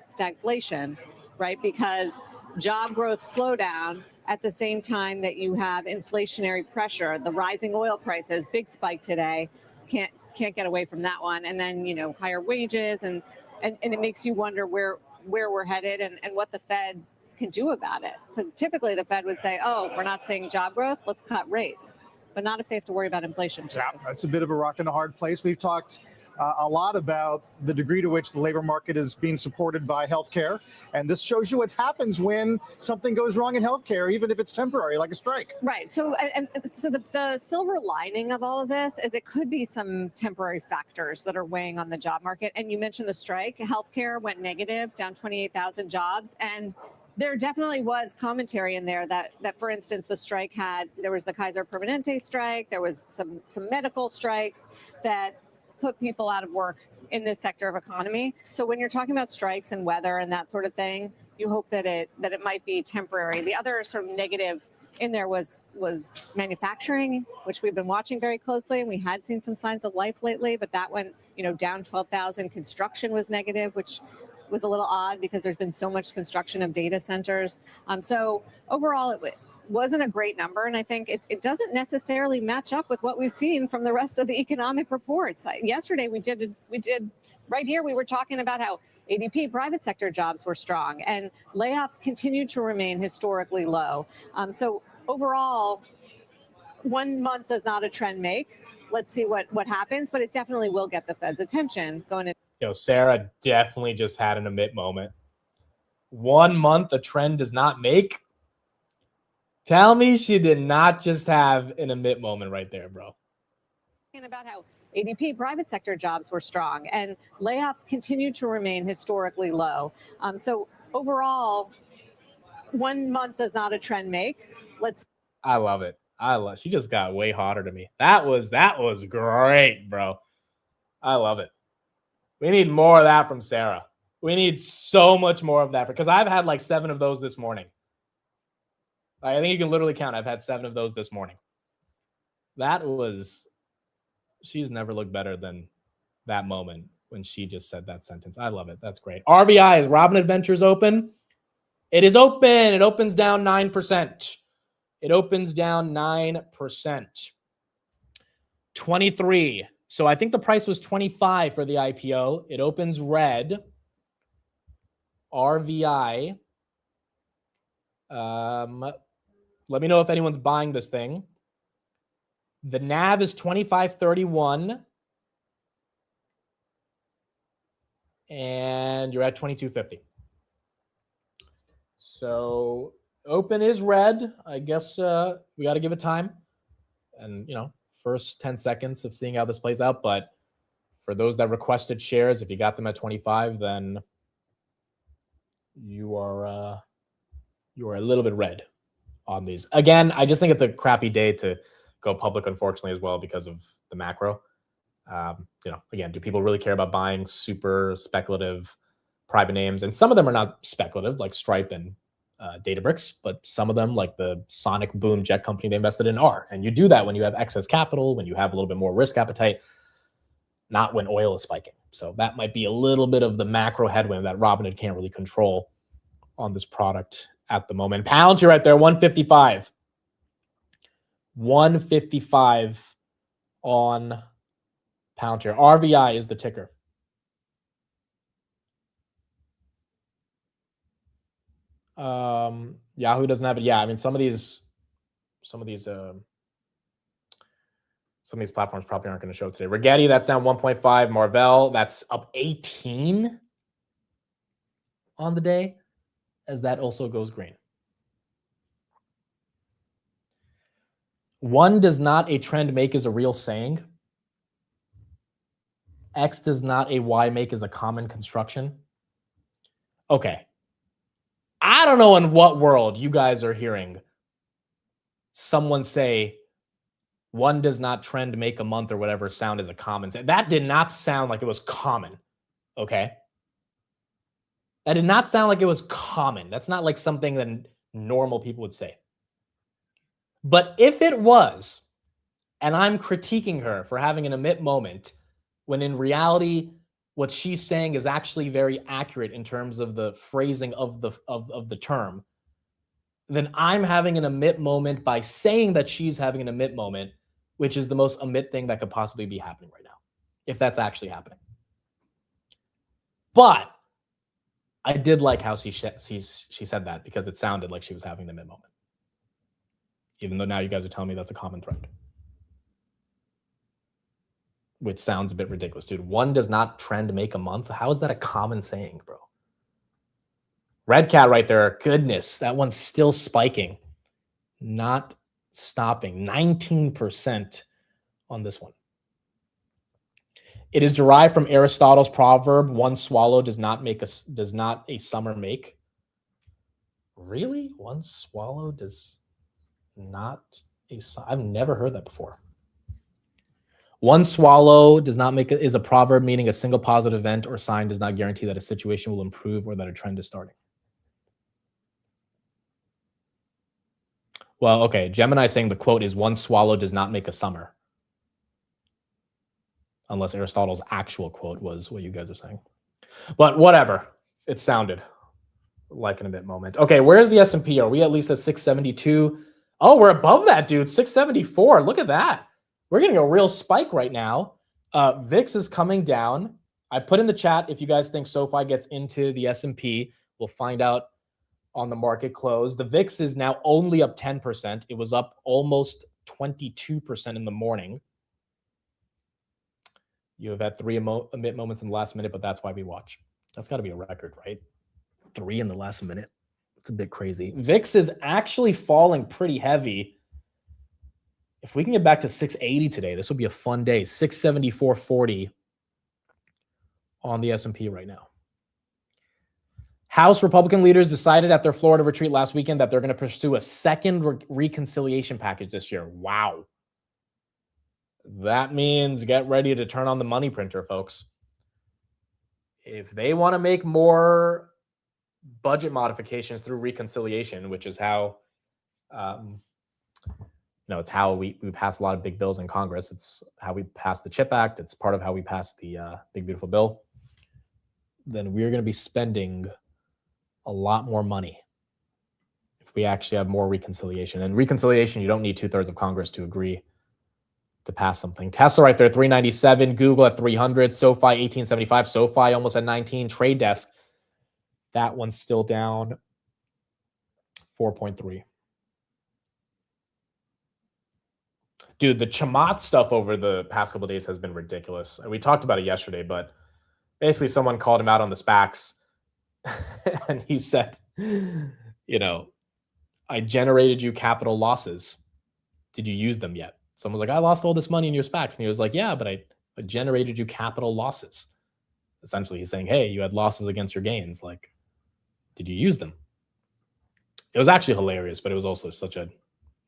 stagflation, right? Because job growth slowdown at the same time that you have inflationary pressure, the rising oil prices, big spike today, can't get away from that one. And then, higher wages and it makes you wonder where we're headed and what the Fed can do about it. Because typically the Fed would say, oh, we're not seeing job growth, let's cut rates. But not if they have to worry about inflation too. Yeah, that's a bit of a rock and a hard place. We've talked a lot about the degree to which the labor market is being supported by healthcare. And this shows you what happens when something goes wrong in healthcare, even if it's temporary, like a strike. Right. So the silver lining of all of this is it could be some temporary factors that are weighing on the job market. And you mentioned the strike. Healthcare went negative, down 28,000 jobs. And there definitely was commentary in there that for instance, the strike there was the Kaiser Permanente strike, there was some medical strikes that put people out of work in this sector of economy. So when you're talking about strikes and weather and that sort of thing, you hope that it might be temporary. The other sort of negative in there was manufacturing, which we've been watching very closely, and we had seen some signs of life lately, but that went down 12,000. Construction was negative, which was a little odd because there's been so much construction of data centers. So overall, it wasn't a great number, and I think it doesn't necessarily match up with what we've seen from the rest of the economic reports. Yesterday, we did right here, we were talking about how ADP private sector jobs were strong, and layoffs continue to remain historically low. So overall, 1 month does not a trend make. Let's see what happens, but it definitely will get the Fed's attention going in. Sarah definitely just had an emit moment. 1 month a trend does not make. Tell me she did not just have an emit moment right there, bro. About how ADP private sector jobs were strong, and layoffs continue to remain historically low. So overall, 1 month does not a trend make. I love it. She just got way hotter to me. That was great, bro. I love it. We need more of that from Sarah. We need so much more of that because I've had like 7 of those this morning. I think you can literally count. I've had 7 of those this morning. She's never looked better than that moment when she just said that sentence. I love it. That's great. RVI, is Robinhood Ventures open? It is open. It opens down 9%. It opens down 9%. 23. So I think the price was 25 for the IPO. It opens red. RVI. Let me know if anyone's buying this thing. The NAV is 25.31. And you're at 22.50. So open is red. I guess we got to give it time. And, first 10 seconds of seeing how this plays out. But for those that requested shares, if you got them at 25, then you are a little bit red on these. Again, I just think it's a crappy day to go public, unfortunately, as well, because of the macro. Again, do people really care about buying super speculative private names? And some of them are not speculative, like Stripe and Databricks, but some of them, like the Sonic Boom jet company they invested in, are. And you do that when you have excess capital, when you have a little bit more risk appetite, not when oil is spiking. So that might be a little bit of the macro headwind that Robinhood can't really control on this product at the moment. Palantir right there, 155. 155 on Palantir. RVI is the ticker. Yahoo doesn't have it. Yeah, I mean some of these platforms probably aren't going to show today. Rigetti, that's down 1.5. Marvell, that's up 18 on the day, as that also goes green. One does not a trend make is a real saying. X does not a Y make is a common construction. Okay. I don't know in what world you guys are hearing someone say one does not trend make a month or whatever sound as a common. That did not sound like it was common. Okay. That did not sound like it was common. That's not like something that normal people would say. But if it was, and I'm critiquing her for having an emit moment, when in reality, what she's saying is actually very accurate in terms of the phrasing of the term, then I'm having an emit moment by saying that she's having an emit moment, which is the most emit thing that could possibly be happening right now, if that's actually happening. But I did like how she said that, because it sounded like she was having the emit moment. Even though now you guys are telling me that's a common thread. Which sounds a bit ridiculous, dude. One does not trend make a month. How is that a common saying, bro? Red Cat right there. Goodness, that one's still spiking. Not stopping. 19% on this one. It is derived from Aristotle's proverb, one swallow does not a summer make. Really? One swallow does not a summer. I've never heard that before. One swallow does not make is a proverb meaning a single positive event or sign does not guarantee that a situation will improve or that a trend is starting. Well, okay. Gemini saying the quote is one swallow does not make a summer. Unless Aristotle's actual quote was what you guys are saying. But whatever. It sounded like an emit moment. Okay, where's the S&P? Are we at least at 672? Oh, we're above that, dude. 674. Look at that. We're getting a real spike right now. VIX is coming down. I put in the chat if you guys think SoFi gets into the S&P. We'll find out on the market close. The VIX is now only up 10%. It was up almost 22% in the morning. You have had 3 emit moments in the last minute, but that's why we watch. That's got to be a record, right? 3 in the last minute. It's a bit crazy. VIX is actually falling pretty heavy. If we can get back to 680 today, this will be a fun day. 674.40 on the S&P right now. House Republican leaders decided at their Florida retreat last weekend that they're going to pursue a second reconciliation package this year. Wow. That means get ready to turn on the money printer, folks. If they want to make more budget modifications through reconciliation, which is how, it's how we pass a lot of big bills in Congress. It's how we passed the CHIP Act. It's part of how we passed the Big Beautiful Bill. Then we're going to be spending a lot more money if we actually have more reconciliation. And reconciliation, you don't need 2/3 of Congress to agree to pass something. Tesla right there, 397. Google at 300. SoFi, 1875. SoFi almost at 19. Trade Desk, that one's still down 4.3. Dude, the Chamath stuff over the past couple of days has been ridiculous. And we talked about it yesterday, but basically someone called him out on the SPACs. And he said, I generated you capital losses. Did you use them yet? Someone was like, I lost all this money in your SPACs. And he was like, yeah, but I generated you capital losses. Essentially, he's saying, hey, you had losses against your gains. Like, did you use them? It was actually hilarious, but it was also such a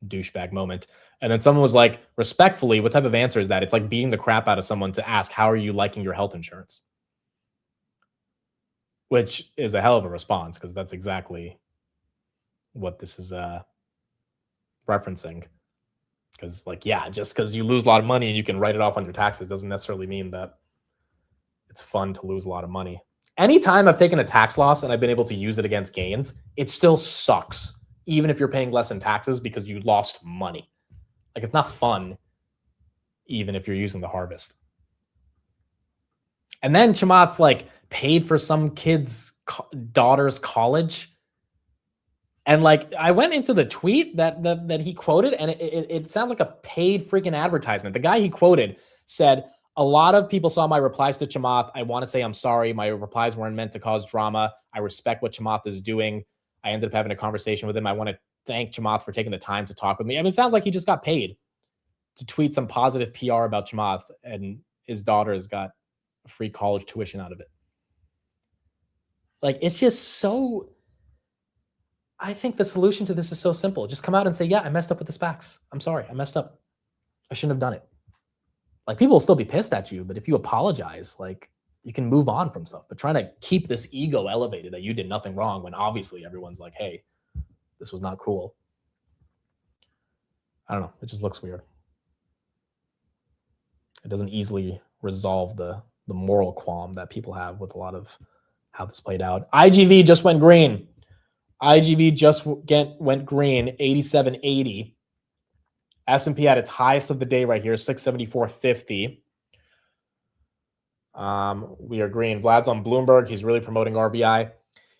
douchebag moment. And then someone was like, respectfully, what type of answer is that? It's like beating the crap out of someone to ask, how are you liking your health insurance? Which is a hell of a response, because that's exactly what this is referencing. Because, just because you lose a lot of money and you can write it off on your taxes doesn't necessarily mean that it's fun to lose a lot of money. Anytime I've taken a tax loss and I've been able to use it against gains, it still sucks, even if you're paying less in taxes because you lost money. It's not fun, even if you're using the harvest. And then Chamath paid for some kid's daughter's college. And I went into the tweet that he quoted, and it sounds like a paid freaking advertisement. The guy he quoted said, a lot of people saw my replies to Chamath. I want to say I'm sorry. My replies weren't meant to cause drama. I respect what Chamath is doing. I ended up having a conversation with him. I want to thank Chamath for taking the time to talk with me. I mean, it sounds like he just got paid to tweet some positive PR about Chamath, and his daughter's got free college tuition out of it. It's just so... I think the solution to this is so simple. Just come out and say, yeah, I messed up with the SPACs. I'm sorry. I messed up. I shouldn't have done it. People will still be pissed at you, but if you apologize, you can move on from stuff. But trying to keep this ego elevated that you did nothing wrong when obviously everyone's like, hey, this was not cool. I don't know. It just looks weird. It doesn't easily resolve the moral qualm that people have with a lot of how this played out. IGV just went green. IGV just went green, 87.80. S&P at its highest of the day right here, 674.50. We are green. Vlad's on Bloomberg. He's really promoting RBI.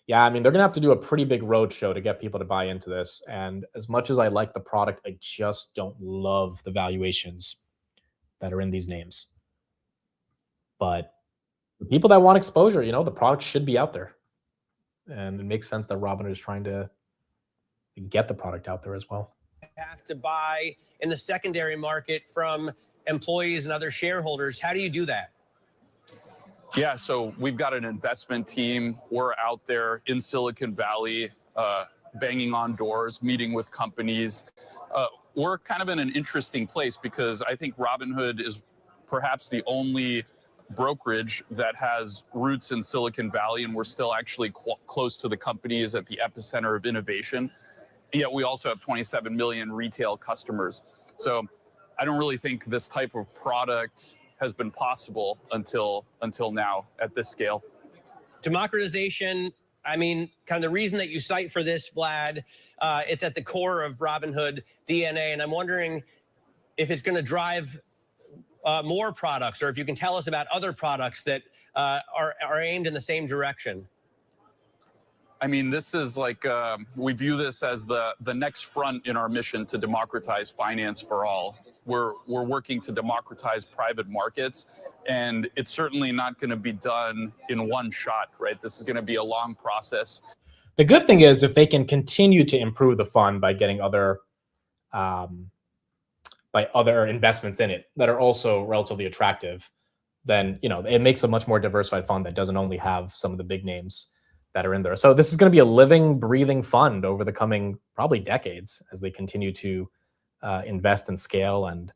Yeah, I mean, they're going to have to do a pretty big road show to get people to buy into this. And as much as I like the product, I just don't love the valuations that are in these names. But the people that want exposure, the product should be out there. And it makes sense that Robinhood is trying to get the product out there as well. Have to buy in the secondary market from employees and other shareholders. How do you do that? Yeah, so we've got an investment team. We're out there in Silicon Valley, banging on doors, meeting with companies. We're kind of in an interesting place because I think Robinhood is perhaps the only brokerage that has roots in Silicon Valley, and we're still actually close to the companies at the epicenter of innovation. Yet we also have 27 million retail customers. So I don't really think this type of product has been possible until now at this scale. Democratization, I mean, kind of the reason that you cite for this, Vlad, it's at the core of Robinhood DNA. And I'm wondering if it's going to drive more products, or if you can tell us about other products that are aimed in the same direction. I mean, this is we view this as the next front in our mission to democratize finance for all. We're working to democratize private markets, and it's certainly not going to be done in one shot, right? This is going to be a long process. The good thing is if they can continue to improve the fund by getting other by other investments in it that are also relatively attractive, then, you know, it makes a much more diversified fund that doesn't only have some of the big names that are in there. So this is going to be a living, breathing fund over the coming probably decades as they continue to invest and scale and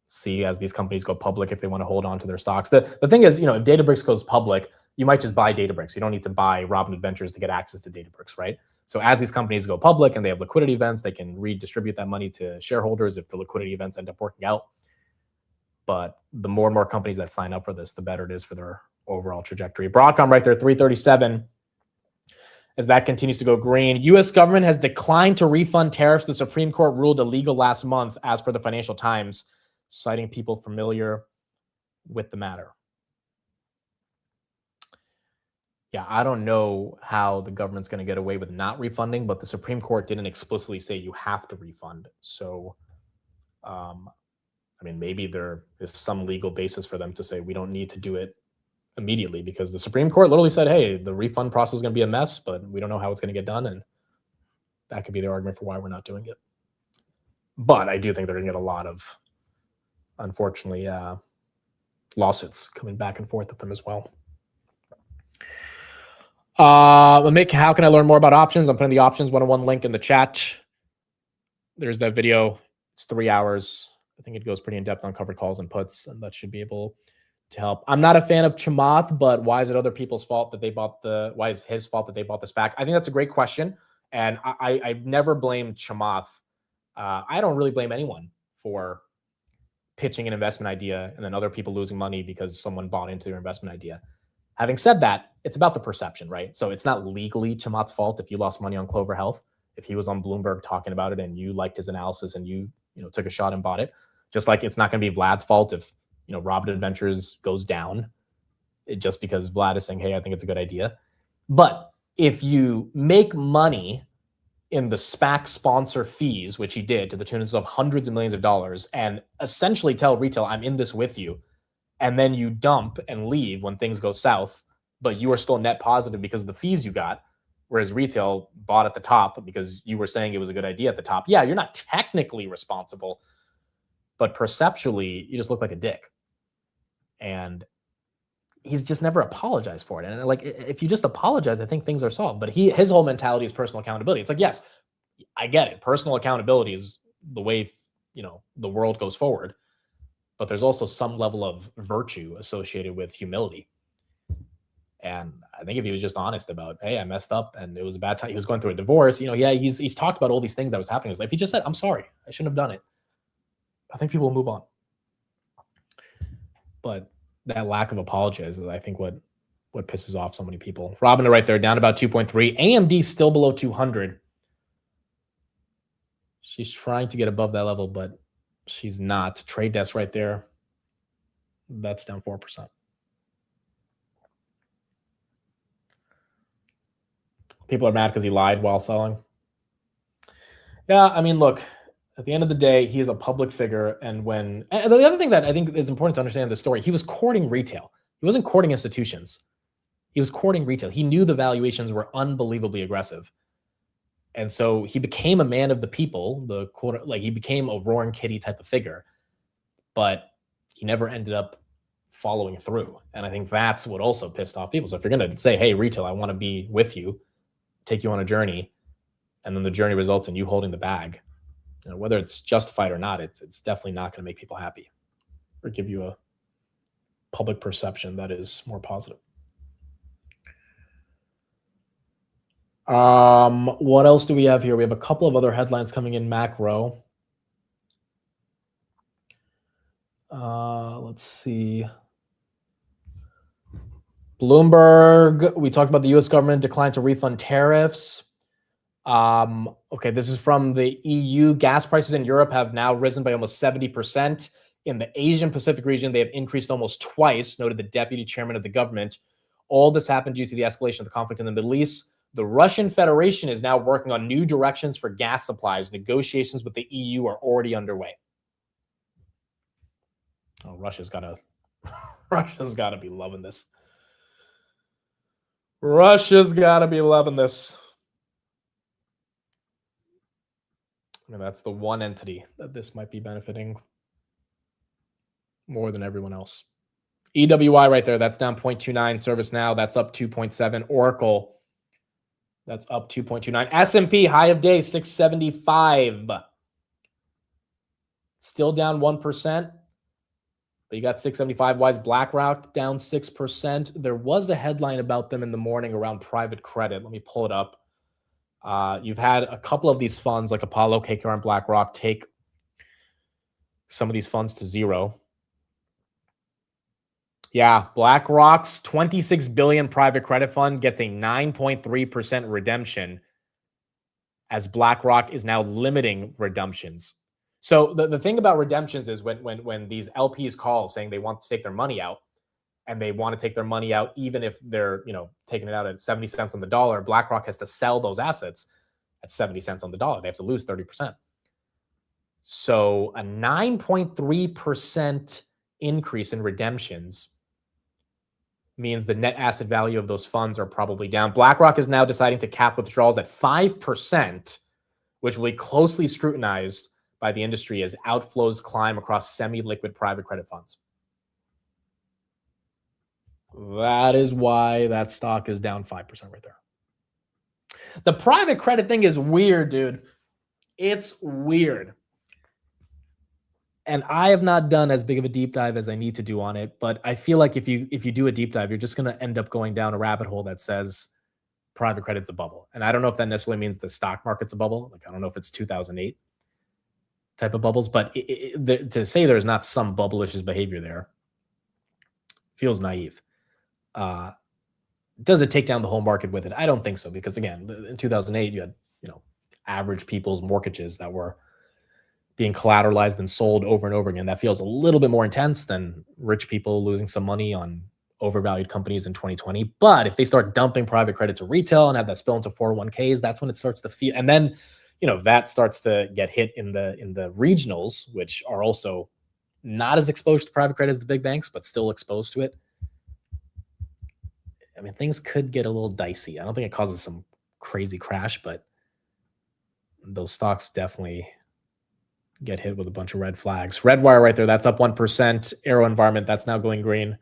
see as these companies go public if they want to hold on to their stocks. The thing is, you know, if Databricks goes public, you might just buy Databricks. You don't need to buy Robinhood Ventures to get access to Databricks, right? So as these companies go public and they have liquidity events, they can redistribute that money to shareholders if the liquidity events end up working out. But the more and more companies that sign up for this, the better it is for their overall trajectory. Broadcom right there, 337. As that continues to go green. U.S. government has declined to refund tariffs the Supreme Court ruled illegal last month, as per the Financial Times, citing people familiar with the matter. Yeah, I don't know how the government's going to get away with not refunding, but the Supreme Court didn't explicitly say you have to refund. So, I mean, maybe there is some legal basis for them to say we don't need to do it immediately, because the Supreme Court literally said, hey, the refund process is going to be a mess, but we don't know how it's going to get done. And that could be the argument for why we're not doing it. But I do think they're going to get a lot of, unfortunately, lawsuits coming back and forth with them as well. Mick, how can I learn more about options? I'm putting the options 101 link in the chat. There's that video. It's 3 hours. I think it goes pretty in depth on covered calls and puts, and that should be able to help. I'm not a fan of Chamath, but why is it other people's fault that they bought the, why is it his fault that they bought the SPAC? I think that's a great question. And I've never blamed Chamath. I don't really blame anyone for pitching an investment idea and then other people losing money because someone bought into their investment idea. Having said that, it's about the perception, right? So it's not legally Chamath's fault if you lost money on Clover Health, if he was on Bloomberg talking about it and you liked his analysis and you took a shot and bought it. Just like it's not going to be Vlad's fault if Robinhood Ventures goes down just because Vlad is saying, hey, I think it's a good idea. But if you make money in the SPAC sponsor fees, which he did to the tune of hundreds of millions of dollars, and essentially tell retail, I'm in this with you, and then you dump and leave when things go south, but you are still net positive because of the fees you got, whereas retail bought at the top because you were saying it was a good idea at the top. Yeah, you're not technically responsible, but perceptually, you just look like a dick. And he's just never apologized for it. And like, if you just apologize, I think things are solved. But his whole mentality is personal accountability. It's like, yes, I get it. Personal accountability is the way, the world goes forward. But there's also some level of virtue associated with humility. And I think if he was just honest about, hey, I messed up and it was a bad time. He was going through a divorce. Yeah, he's talked about all these things that was happening in his life. He just said, I'm sorry. I shouldn't have done it. I think people will move on. But that lack of apologies is, I think, what pisses off so many people. Robinhood right there, down about 2.3. AMD still below 200. She's trying to get above that level, but she's not. Trade desk right there. That's down 4%. People are mad because he lied while selling. Yeah, I mean, look, at the end of the day, he is a public figure. And the other thing that I think is important to understand in this story, he was courting retail. He wasn't courting institutions. He was courting retail. He knew the valuations were unbelievably aggressive. And so he became a man of the people, he became a roaring kitty type of figure, but he never ended up following through. And I think that's what also pissed off people. So if you're going to say, hey, retail, I want to be with you, take you on a journey, and then the journey results in you holding the bag, whether it's justified or not, it's definitely not going to make people happy or give you a public perception that is more positive. What else do we have here? We have a couple of other headlines coming in macro. Let's see. Bloomberg, we talked about the U.S. government declined to refund tariffs. Okay, this is from the EU. Gas prices in Europe have now risen by almost 70%. In the Asian Pacific region, they have increased almost twice, noted the deputy chairman of the government. All this happened due to the escalation of the conflict in the Middle East. The Russian Federation is now working on new directions for gas supplies. Negotiations with the EU are already underway. Oh, Russia's got to be loving this. Russia's got to be loving this. I mean, that's the one entity that this might be benefiting more than everyone else. EWI right there, that's down 0.29. ServiceNow, that's up 2.7. Oracle, that's up 2.29. S&P, high of day, 675. Still down 1%. But you got 675. Why is BlackRock down 6%? There was a headline about them in the morning around private credit. Let me pull it up. You've had a couple of these funds like Apollo, KKR, and BlackRock take some of these funds to zero. Yeah, BlackRock's $26 billion private credit fund gets a 9.3% redemption as BlackRock is now limiting redemptions. So the thing about redemptions is when these LPs call saying they want to take their money out, and they want to take their money out even if they're, taking it out at 70 cents on the dollar, BlackRock has to sell those assets at 70 cents on the dollar. They have to lose 30%. So a 9.3% increase in redemptions means the net asset value of those funds are probably down. BlackRock is now deciding to cap withdrawals at 5%, which will be closely scrutinized by the industry as outflows climb across semi-liquid private credit funds. That is why that stock is down 5% right there. The private credit thing is weird, dude. It's weird. And I have not done as big of a deep dive as I need to do on it, but I feel like if you do a deep dive, you're just going to end up going down a rabbit hole that says private credit's a bubble. And I don't know if that necessarily means the stock market's a bubble. Like, I don't know if it's 2008 type of bubbles, but to say there's not some bubblicious behavior there feels naive. Does it take down the whole market with it? I don't think so, because again, in 2008, you had, average people's mortgages that were being collateralized and sold over and over again. That feels a little bit more intense than rich people losing some money on overvalued companies in 2020. But if they start dumping private credit to retail and have that spill into 401ks, that's when it starts to feel, and then, that starts to get hit in the regionals, which are also not as exposed to private credit as the big banks, but still exposed to it. I mean, things could get a little dicey. I don't think it causes some crazy crash, but those stocks definitely get hit with a bunch of red flags. Redwire right there, that's up 1%. Aero Environment, that's now going green,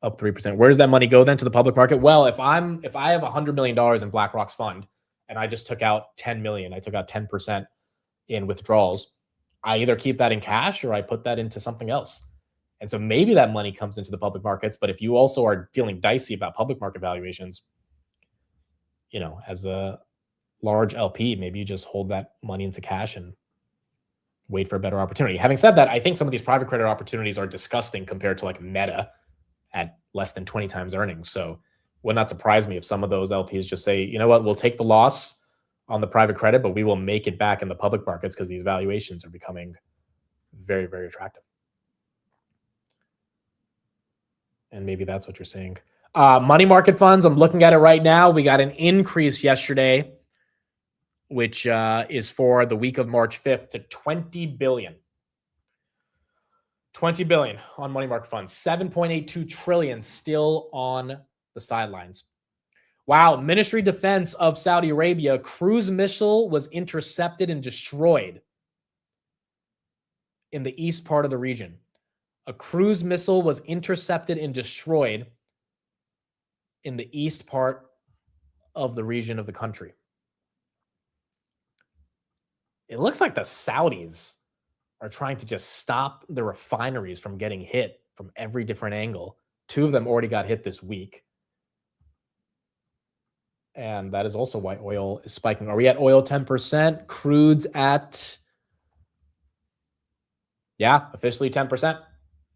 up 3%. Where does that money go then? To the public market? Well, if I have $100 million in BlackRock's fund and I just took out 10 million, I took out 10% in withdrawals, I either keep that in cash or I put that into something else. And so maybe that money comes into the public markets, but if you also are feeling dicey about public market valuations, as a large LP, maybe you just hold that money into cash and wait for a better opportunity. Having said that, I think some of these private credit opportunities are disgusting compared to like Meta at less than 20 times earnings. So would not surprise me if some of those LPs just say, you know what, we'll take the loss on the private credit, but we will make it back in the public markets because these valuations are becoming very, very attractive. And maybe that's what you're seeing. Money market funds, I'm looking at it right now. We got an increase yesterday, which is for the week of March 5th to 20 billion. 20 billion on money market funds. 7.82 trillion still on the sidelines. Wow. Ministry of Defense of Saudi Arabia, cruise missile was intercepted and destroyed in the east part of the region. A cruise missile was intercepted and destroyed in the east part of the region of the country. It looks like the Saudis are trying to just stop the refineries from getting hit from every different angle. 2 of them already got hit this week. And that is also why oil is spiking. Are we at oil 10%? Crude's at, yeah, officially 10%.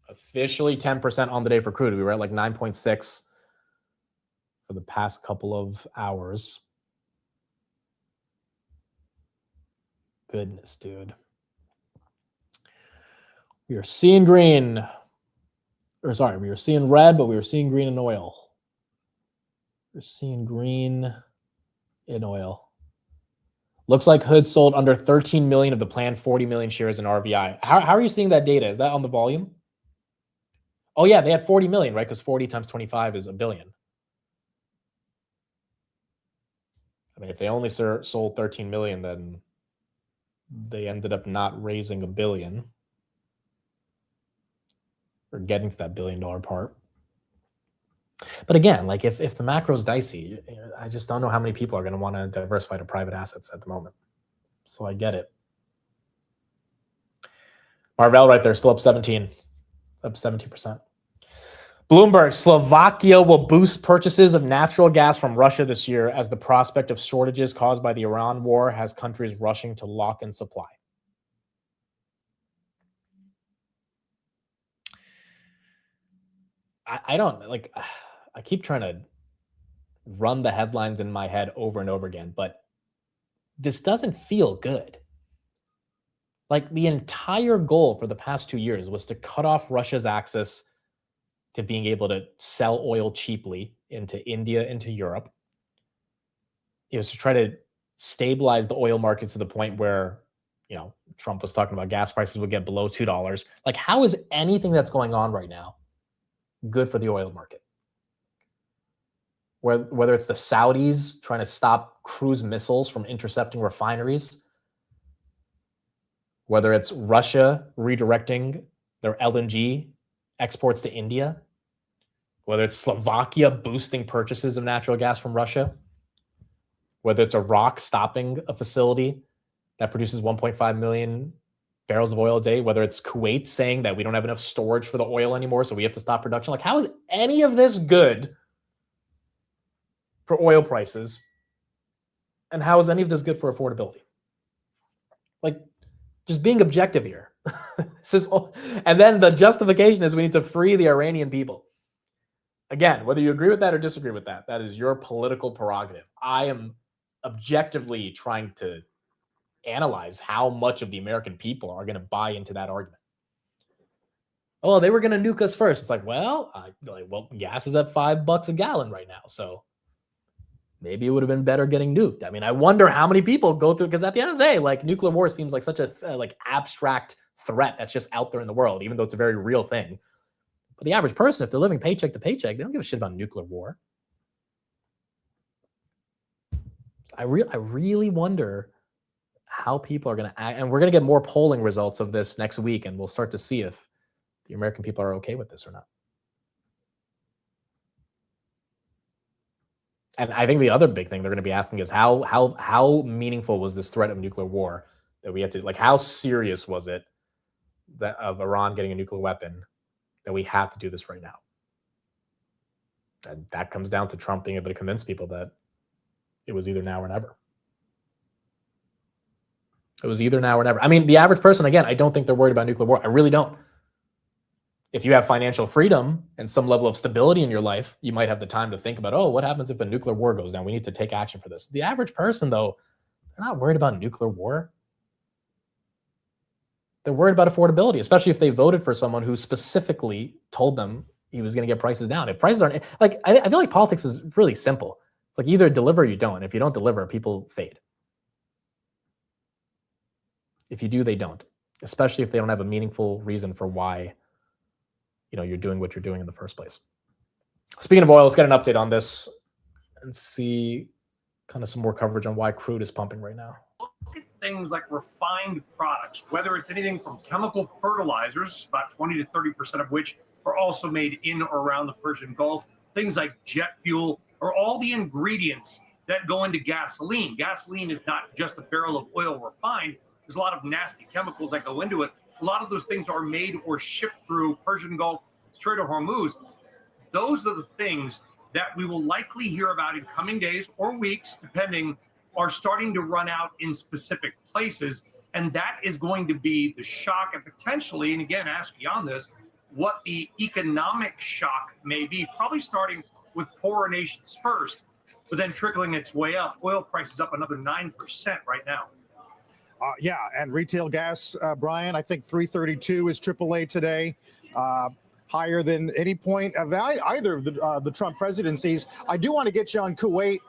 Officially 10% on the day for crude. We were at like 9.6 for the past couple of hours. Goodness, dude. We are seeing green. We are seeing red, but we are seeing green in oil. We're seeing green in oil. Looks like Hood sold under 13 million of the planned 40 million shares in RVI. How are you seeing that data? Is that on the volume? Oh, yeah, they had 40 million, right? Because 40 times 25 is a billion. I mean, if they only sold 13 million, then they ended up not raising a billion. We're getting to that $1 billion part. But again, like if the macro is dicey, I just don't know how many people are going to want to diversify to private assets at the moment. So I get it. Marvell right there, still up 17%. Bloomberg, Slovakia will boost purchases of natural gas from Russia this year as the prospect of shortages caused by the Iran war has countries rushing to lock in supply. I don't like, I keep trying to run the headlines in my head over and over again, but this doesn't feel good. Like the entire goal for the past 2 years was to cut off Russia's access to being able to sell oil cheaply into India, into Europe. It was to try to stabilize the oil markets to the point where, you know, Trump was talking about gas prices would get below $2. Like, how is anything that's going on right now good for the oil market? Whether it's the Saudis trying to stop cruise missiles from intercepting refineries, whether it's Russia redirecting their LNG exports to India, whether it's Slovakia boosting purchases of natural gas from Russia, whether it's Iraq stopping a facility that produces 1.5 million barrels of oil a day, whether it's Kuwait saying that we don't have enough storage for the oil anymore, so we have to stop production. Like, how is any of this good for oil prices? And how is any of this good for affordability? Like, just being objective here. And then the justification is we need to free the Iranian people. Again, whether you agree with that or disagree with that, that is your political prerogative. I am objectively trying to analyze how much of the American people are going to buy into that argument. Oh, they were going to nuke us first. It's like, well, gas is at $5 a gallon right now, so maybe it would have been better getting nuked. I mean, I wonder how many people go through, because at the end of the day, like, nuclear war seems like such a like abstract threat that's just out there in the world, even though it's a very real thing. But the average person, if they're living paycheck to paycheck, they don't give a shit about nuclear war. I really wonder how people are going to act, and we're going to get more polling results of this next week, and we'll start to see if the American people are okay with this or not. And I think the other big thing they're going to be asking is how meaningful was this threat of nuclear war that we had to, like, how serious was it that of Iran getting a nuclear weapon that we have to do this right now? And that comes down to Trump being able to convince people that it was either now or never. It was either now or never. I mean, the average person, again, I don't think they're worried about nuclear war. I really don't. If you have financial freedom and some level of stability in your life, you might have the time to think about, oh, what happens if a nuclear war goes down? We need to take action for this. The average person, though, they're not worried about nuclear war. They're worried about affordability, especially if they voted for someone who specifically told them he was going to get prices down. If prices aren't, like, I feel like politics is really simple. It's like either deliver or you don't. If you don't deliver, people fade. If you do, they don't, especially if they don't have a meaningful reason for why, you know, you're doing what you're doing in the first place. Speaking of oil, let's get an update on this and see kind of some more coverage on why crude is pumping right now. Look at things like refined products, whether it's anything from chemical fertilizers, about 20 to 30% of which are also made in or around the Persian Gulf, things like jet fuel, or all the ingredients that go into gasoline. Gasoline is not just a barrel of oil refined. There's a lot of nasty chemicals that go into it. A lot of those things are made or shipped through Persian Gulf, Strait of Hormuz. Those are the things that we will likely hear about in coming days or weeks, depending, are starting to run out in specific places. And that is going to be the shock, and potentially, and again, ask you on this, what the economic shock may be, probably starting with poorer nations first, but then trickling its way up. Oil prices up another 9% right now. Yeah, and retail gas, Brian, I think 332 is AAA today, higher than any point of either of the Trump presidencies. I do want to get you on Kuwait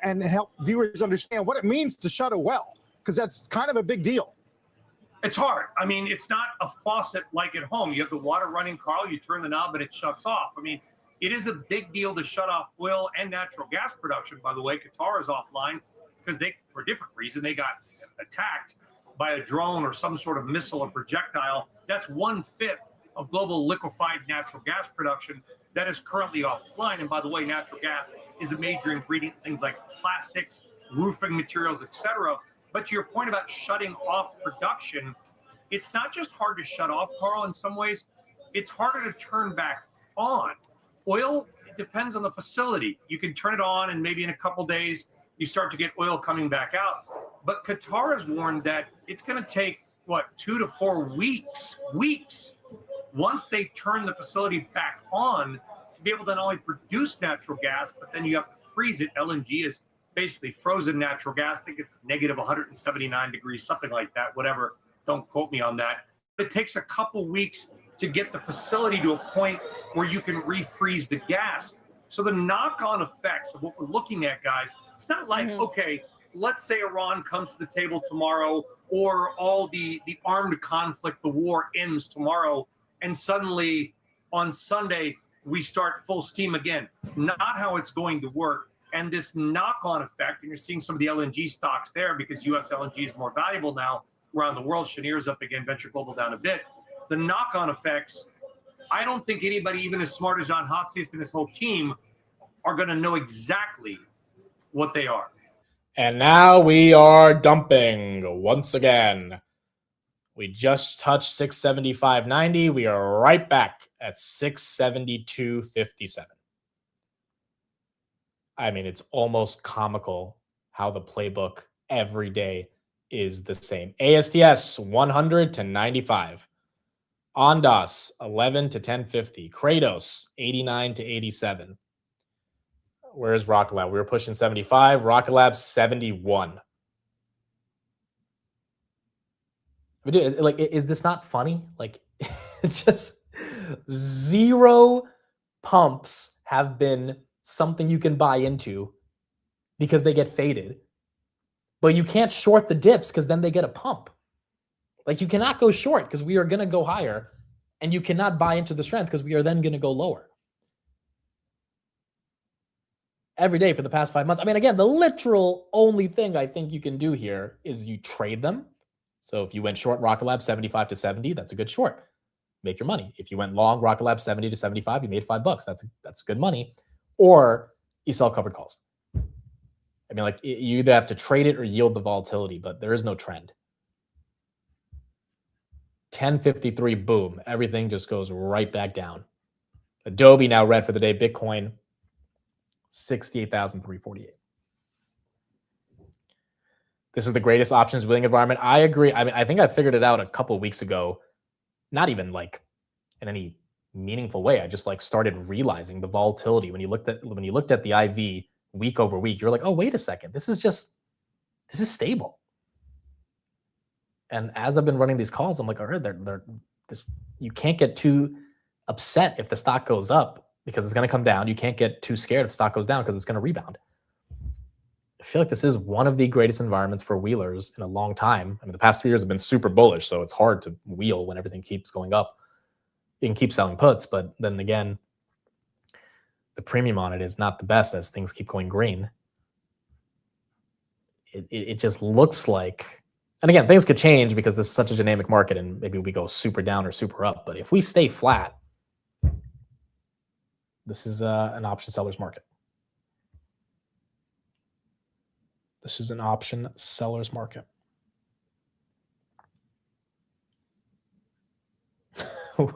and help viewers understand what it means to shut a well, because that's kind of a big deal. It's hard. I mean, it's not a faucet like at home. You have the water running, Carl, you turn the knob and it shuts off. I mean, it is a big deal to shut off oil and natural gas production. By the way, Qatar is offline because they, for a different reason, they got attacked by a drone or some sort of missile or projectile. That's 1/5 of global liquefied natural gas production that is currently offline. And by the way, natural gas is a major ingredient in things like plastics, roofing materials, etc. But to your point about shutting off production, it's not just hard to shut off, Carl. In some ways, it's harder to turn back on. Oil, it depends on the facility. You can turn it on and maybe in a couple days, you start to get oil coming back out. But Qatar has warned that it's going to take, 2 to 4 weeks, once they turn the facility back on to be able to not only produce natural gas, but then you have to freeze it. LNG is basically frozen natural gas. I think it's negative 179 degrees, something like that, whatever. Don't quote me on that. It takes a couple weeks to get the facility to a point where you can refreeze the gas. So the knock-on effects of what we're looking at, guys, it's not like, okay, let's say Iran comes to the table tomorrow, or all the armed conflict, the war ends tomorrow, and suddenly on Sunday we start full steam again. Not how it's going to work. And this knock-on effect, and you're seeing some of the LNG stocks there because U.S. LNG is more valuable now around the world. Cheniere's up again, Venture Global down a bit. The knock-on effects, I don't think anybody, even as smart as John Hotsias and his whole team, are going to know exactly what they are. And now we are dumping once again. We just touched 675.90. We are right back at 672.57. I mean, it's almost comical how the playbook every day is the same. ASTS 100 to 95. Ondas 11 to 1050. Kratos 89 to 87. Where's Rocket Lab? We were pushing 75. Rocket Lab 71. Dude, like, is this not funny? Like, it's just zero pumps have been something you can buy into because they get faded. But you can't short the dips because then they get a pump. Like, you cannot go short because we are going to go higher, and you cannot buy into the strength because we are then going to go lower. Every day for the past 5 months. I mean, again, the literal only thing I think you can do here is you trade them. So if you went short Rocket Lab 75 to 70, that's a good short. Make your money. If you went long Rocket Lab 70 to 75, you made $5. That's good money. Or you sell covered calls. I mean, like, you either have to trade it or yield the volatility, but there is no trend. 1053, boom. Everything just goes right back down. Adobe now red for the day. Bitcoin 68,348. This is the greatest options willing environment. I agree. I mean, I think I figured it out a couple of weeks ago. Not even like in any meaningful way. I just like started realizing the volatility when you looked at the IV week over week. You're like, oh, wait a second. This is stable. And as I've been running these calls, I'm like, all right, you can't get too upset if the stock goes up because it's going to come down. You can't get too scared if the stock goes down because it's going to rebound. I feel like this is one of the greatest environments for wheelers in a long time. I mean, the past 3 years have been super bullish, so it's hard to wheel when everything keeps going up. You can keep selling puts, but then again, the premium on it is not the best as things keep going green. It just looks like, and again, things could change because this is such a dynamic market and maybe we go super down or super up. But if we stay flat, this is an option seller's market. This is an option seller's market.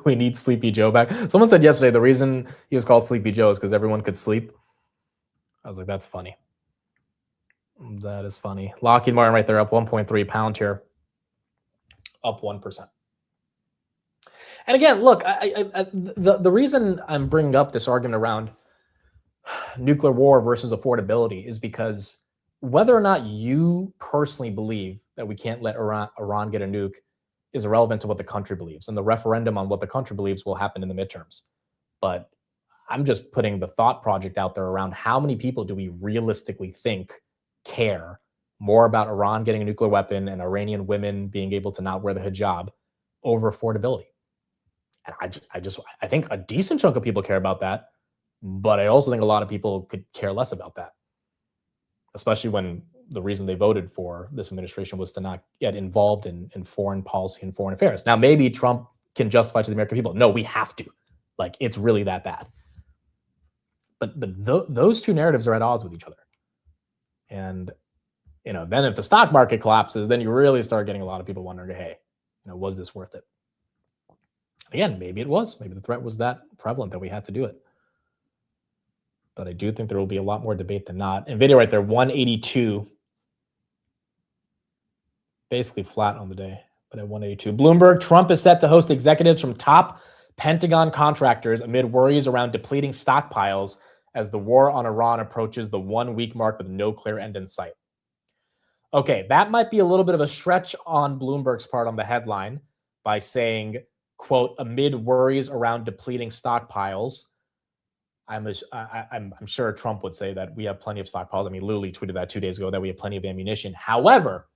We need Sleepy Joe back. Someone said yesterday the reason he was called Sleepy Joe is because everyone could sleep. I was like, that's funny. That is funny. Lockheed Martin right there, up 1.3 pound here, up 1%. And again, look, the reason I'm bringing up this argument around nuclear war versus affordability is because whether or not you personally believe that we can't let Iran get a nuke is irrelevant to what the country believes. And the referendum on what the country believes will happen in the midterms. But I'm just putting the thought project out there around how many people do we realistically think care more about Iran getting a nuclear weapon and Iranian women being able to not wear the hijab over affordability. And I think a decent chunk of people care about that, but I also think a lot of people could care less about that, especially when the reason they voted for this administration was to not get involved in foreign policy and foreign affairs. Now, maybe Trump can justify to the American people. No, we have to. Like, it's really that bad. But those two narratives are at odds with each other. And, you know, then if the stock market collapses, then you really start getting a lot of people wondering, hey, you know, was this worth it? Again, maybe it was. Maybe the threat was that prevalent that we had to do it. But I do think there will be a lot more debate than not. NVIDIA right there, 182. Basically flat on the day, but at 182. Bloomberg, Trump is set to host executives from top Pentagon contractors amid worries around depleting stockpiles as the war on Iran approaches the 1 week mark with no clear end in sight. Okay, that might be a little bit of a stretch on Bloomberg's part on the headline by saying, quote, amid worries around depleting stockpiles. I'm sure Trump would say that we have plenty of stockpiles. I mean, Lully tweeted that 2 days ago that we have plenty of ammunition. However,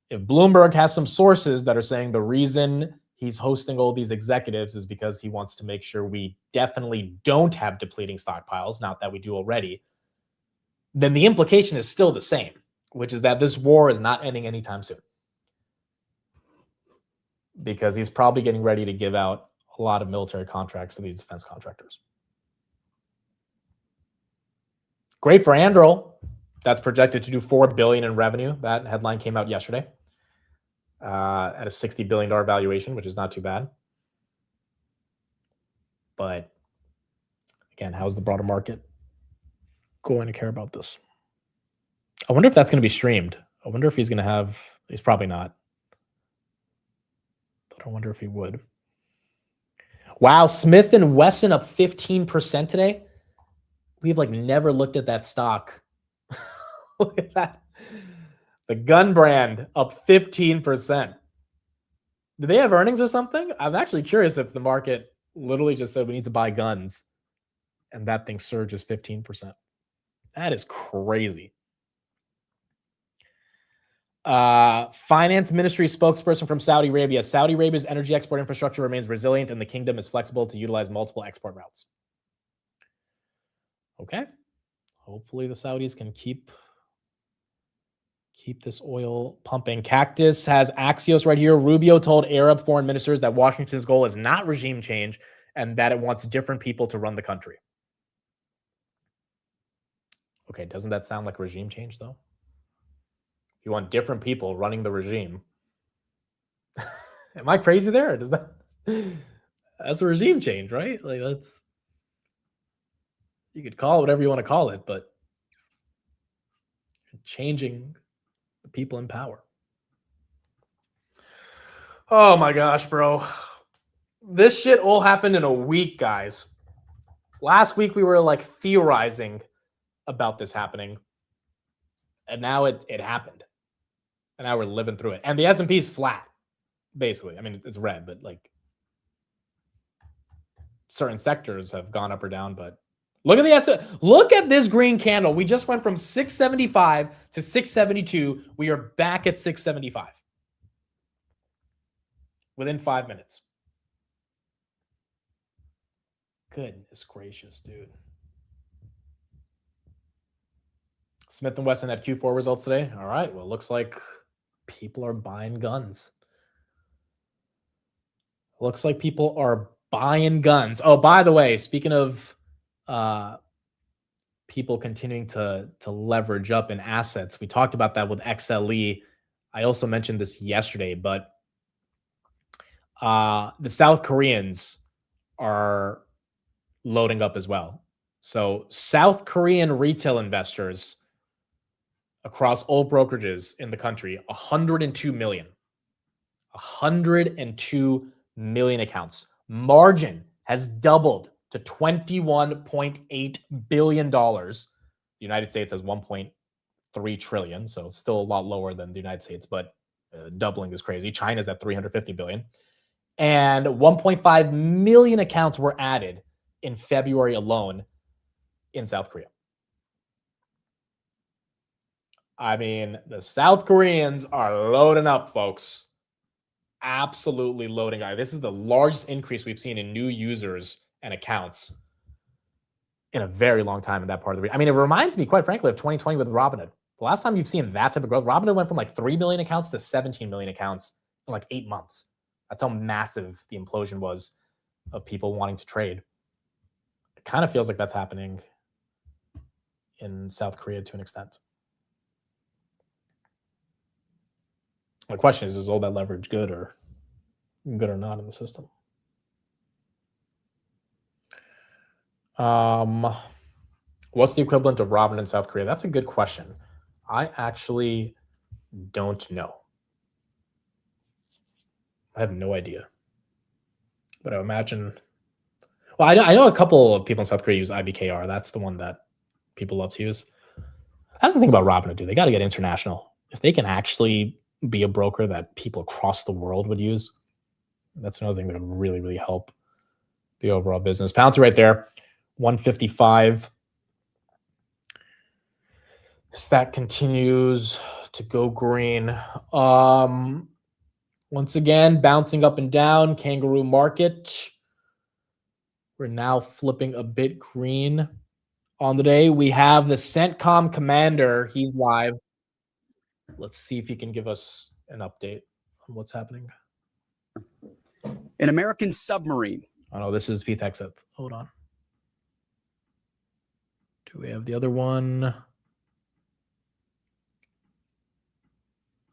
if Bloomberg has some sources that are saying the reason he's hosting all these executives is because he wants to make sure we definitely don't have depleting stockpiles, not that we do already, then the implication is still the same, which is that this war is not ending anytime soon. Because he's probably getting ready to give out a lot of military contracts to these defense contractors. Great for Anduril. That's projected to do $4 billion in revenue. That headline came out yesterday at a $60 billion valuation, which is not too bad. But again, how's the broader market going to care about this? I wonder if that's going to be streamed. I wonder if he's going to have, he's probably not. But I wonder if he would. Wow, Smith & Wesson up 15% today. We've like never looked at that stock. Look at that. The gun brand up 15%. Do they have earnings or something? I'm actually curious if the market literally just said we need to buy guns and that thing surges 15%. That is crazy. Finance Ministry spokesperson from Saudi Arabia. Saudi Arabia's energy export infrastructure remains resilient and the kingdom is flexible to utilize multiple export routes. Okay. Hopefully the Saudis can keep this oil pumping. Cactus has Axios right here. Rubio told Arab foreign ministers that Washington's goal is not regime change and that it wants different people to run the country. Okay, doesn't that sound like regime change though? You want different people running the regime. Am I crazy there? Does that's a regime change, right? Like that's, you could call it whatever you want to call it, but changing the people in power. Oh my gosh, bro. This shit all happened in a week, guys. Last week we were like theorizing about this happening. And now it happened. And now we're living through it. And the S&P is flat, basically. I mean, it's red, but like certain sectors have gone up or down, but look at look at this green candle. We just went from 675 to 672. We are back at 675 within 5 minutes. Goodness gracious, dude. Smith & Wesson had Q4 results today. All right, well, looks like people are buying guns. Looks like people are buying guns. Oh, by the way, speaking of people continuing to leverage up in assets. We talked about that with XLE. I also mentioned this yesterday, but the South Koreans are loading up as well. So South Korean retail investors across all brokerages in the country, 102 million. 102 million accounts. Margin has doubled to $21.8 billion. The United States has 1.3 trillion, so still a lot lower than the United States, but doubling is crazy. China's at 350 billion. And 1.5 million accounts were added in February alone in South Korea. I mean, the South Koreans are loading up, folks. Absolutely loading up. This is the largest increase we've seen in new users and accounts in a very long time in that part of the region. I mean, it reminds me, quite frankly, of 2020 with Robinhood. The last time you've seen that type of growth, Robinhood went from like 3 million accounts to 17 million accounts in like 8 months. That's how massive the implosion was of people wanting to trade. It kind of feels like that's happening in South Korea to an extent. The question is all that leverage good or not in the system? What's the equivalent of Robin in South Korea? That's a good question. I actually don't know. I have no idea. But I imagine... Well, I know a couple of people in South Korea use IBKR. That's the one that people love to use. That's the thing about Robinhood, dude. They got to get international. If they can actually be a broker that people across the world would use, that's another thing that would really, really help the overall business. Palantir right there, 155. That continues to go green. Once again, bouncing up and down, kangaroo market. We're now flipping a bit green on the day. We have the CENTCOM commander. He's live. Let's see if he can give us an update on what's happening. An American submarine. Oh, no, this is Pete Hexeth. Hold on. Do we have the other one?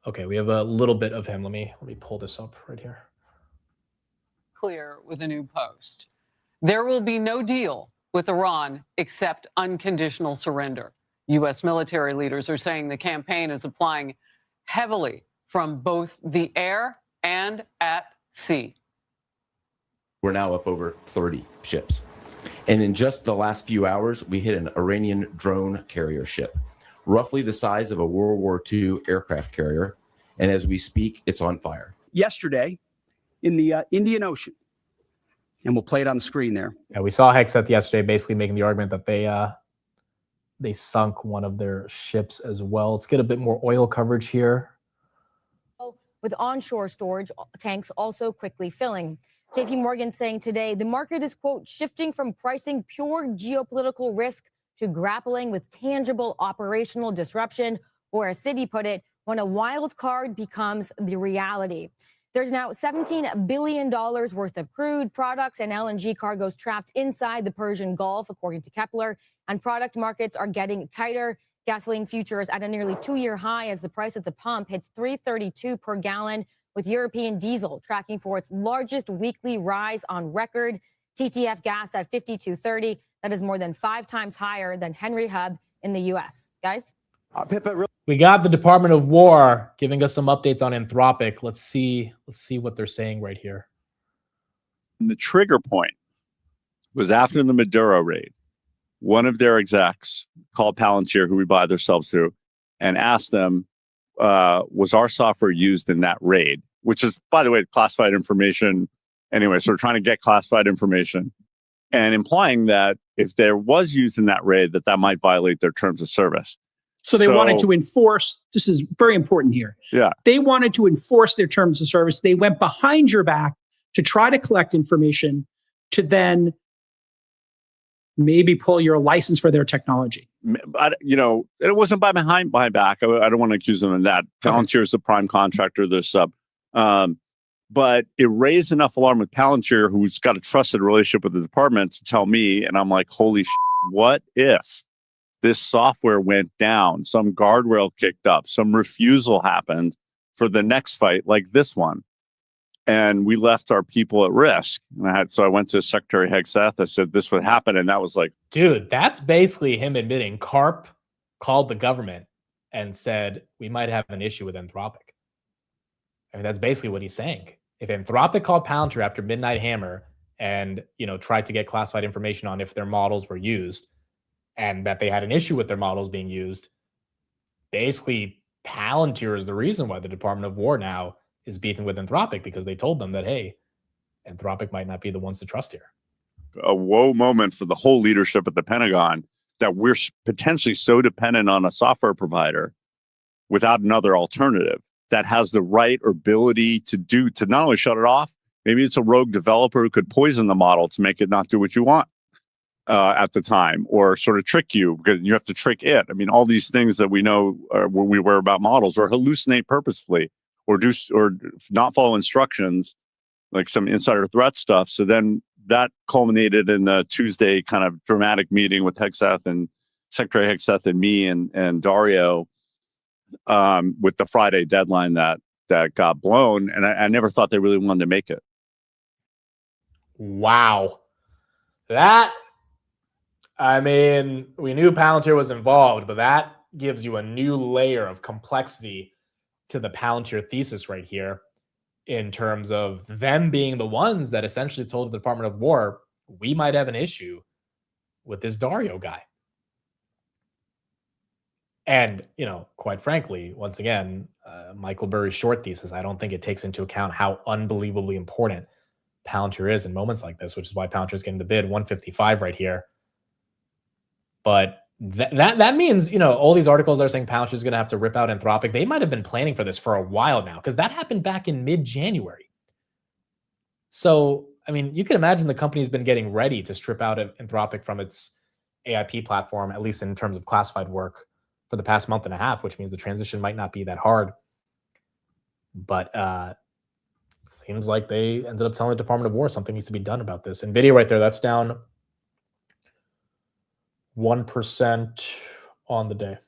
Okay, we have a little bit of him. Let me pull this up right here. Clear with a new post. There will be no deal with Iran except unconditional surrender. U.S. military leaders are saying the campaign is applying heavily from both the air and at sea. We're now up over 30 ships. And in just the last few hours, we hit an Iranian drone carrier ship, roughly the size of a World War II aircraft carrier. And as we speak, it's on fire. Yesterday in the Indian Ocean, and we'll play it on the screen there. Yeah, we saw Hexeth yesterday basically making the argument that they sunk one of their ships as well. Let's get a bit more oil coverage here. With onshore storage tanks also quickly filling. JP Morgan saying today the market is, quote, shifting from pricing pure geopolitical risk to grappling with tangible operational disruption, or as Citi put it, when a wild card becomes the reality. There's now $17 billion worth of crude products and LNG cargoes trapped inside the Persian Gulf, according to Kepler, and product markets are getting tighter. Gasoline futures at a nearly 2-year high as the price at the pump hits $3.32 per gallon, with European diesel tracking for its largest weekly rise on record. TTF gas at $52.30. That is more than 5 times higher than Henry Hub in the U.S. Guys? We got the Department of War giving us some updates on Anthropic. Let's see what they're saying right here. And the trigger point was after the Maduro raid. One of their execs called Palantir, who we buy themselves through, and asked them, was our software used in that raid? Which is, by the way, classified information. Anyway, so we're trying to get classified information and implying that if there was used in that raid, that might violate their terms of service. So they wanted to enforce, this is very important here. Yeah. They wanted to enforce their terms of service. They went behind your back to try to collect information to then maybe pull your license for their technology. It wasn't behind my back. I don't want to accuse them of that. Palantir is the prime contractor, their sub. But it raised enough alarm with Palantir, who's got a trusted relationship with the department, to tell me, and I'm like, holy shit, what if this software went down, some guardrail kicked up, some refusal happened for the next fight like this one, and we left our people at risk? And so I went to Secretary Hexeth. I said this would happen, and that was like, dude, that's basically him admitting Karp called the government and said we might have an issue with Anthropic. I mean, that's basically what he's saying. If Anthropic called Palantir after Midnight Hammer and tried to get classified information on if their models were used, and that they had an issue with their models being used, basically Palantir is the reason why the Department of War now is beefing with Anthropic, because they told them that, hey, Anthropic might not be the ones to trust here. A woe moment for the whole leadership at the Pentagon, that we're potentially so dependent on a software provider without another alternative that has the right or ability to not only shut it off, maybe it's a rogue developer who could poison the model to make it not do what you want at the time, or sort of trick you because you have to trick it. I mean, all these things that we know when we wear about models, or hallucinate purposefully, or not follow instructions like some insider threat stuff. So then that culminated in the Tuesday kind of dramatic meeting with Hegseth and Secretary Hegseth and me and Dario, with the Friday deadline that got blown. And I never thought they really wanted to make it. Wow. That, I mean, we knew Palantir was involved, but that gives you a new layer of complexity to the Palantir thesis right here, in terms of them being the ones that essentially told the Department of War, we might have an issue with this Dario guy. And, you know, quite frankly, once again, Michael Burry's short thesis, I don't think it takes into account how unbelievably important Palantir is in moments like this, which is why Palantir is getting the bid 155 right here. But that means, you know, all these articles that are saying Palantir is going to have to rip out Anthropic, they might have been planning for this for a while now, because that happened back in mid-January. So, I mean, you can imagine the company's been getting ready to strip out Anthropic from its AIP platform, at least in terms of classified work, for the past month and a half, which means the transition might not be that hard. But it seems like they ended up telling the Department of War something needs to be done about this. NVIDIA right there, that's down 1% on the day.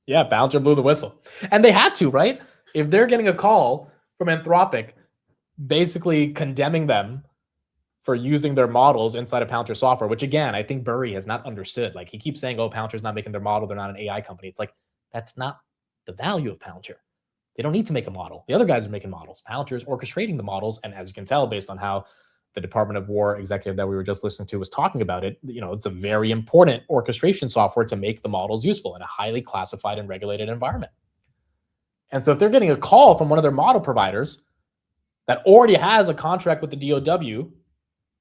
Yeah, Palantir blew the whistle. And they had to, right? If they're getting a call from Anthropic basically condemning them for using their models inside of Palantir software, which again, I think Burry has not understood. Like, he keeps saying, oh, Palantir's not making their model, they're not an AI company. It's like, that's not the value of Palantir. They don't need to make a model. The other guys are making models. Palantir is orchestrating the models. And as you can tell, based on how the Department of War executive that we were just listening to was talking about it, you know, it's a very important orchestration software to make the models useful in a highly classified and regulated environment. And so if they're getting a call from one of their model providers that already has a contract with the DOW,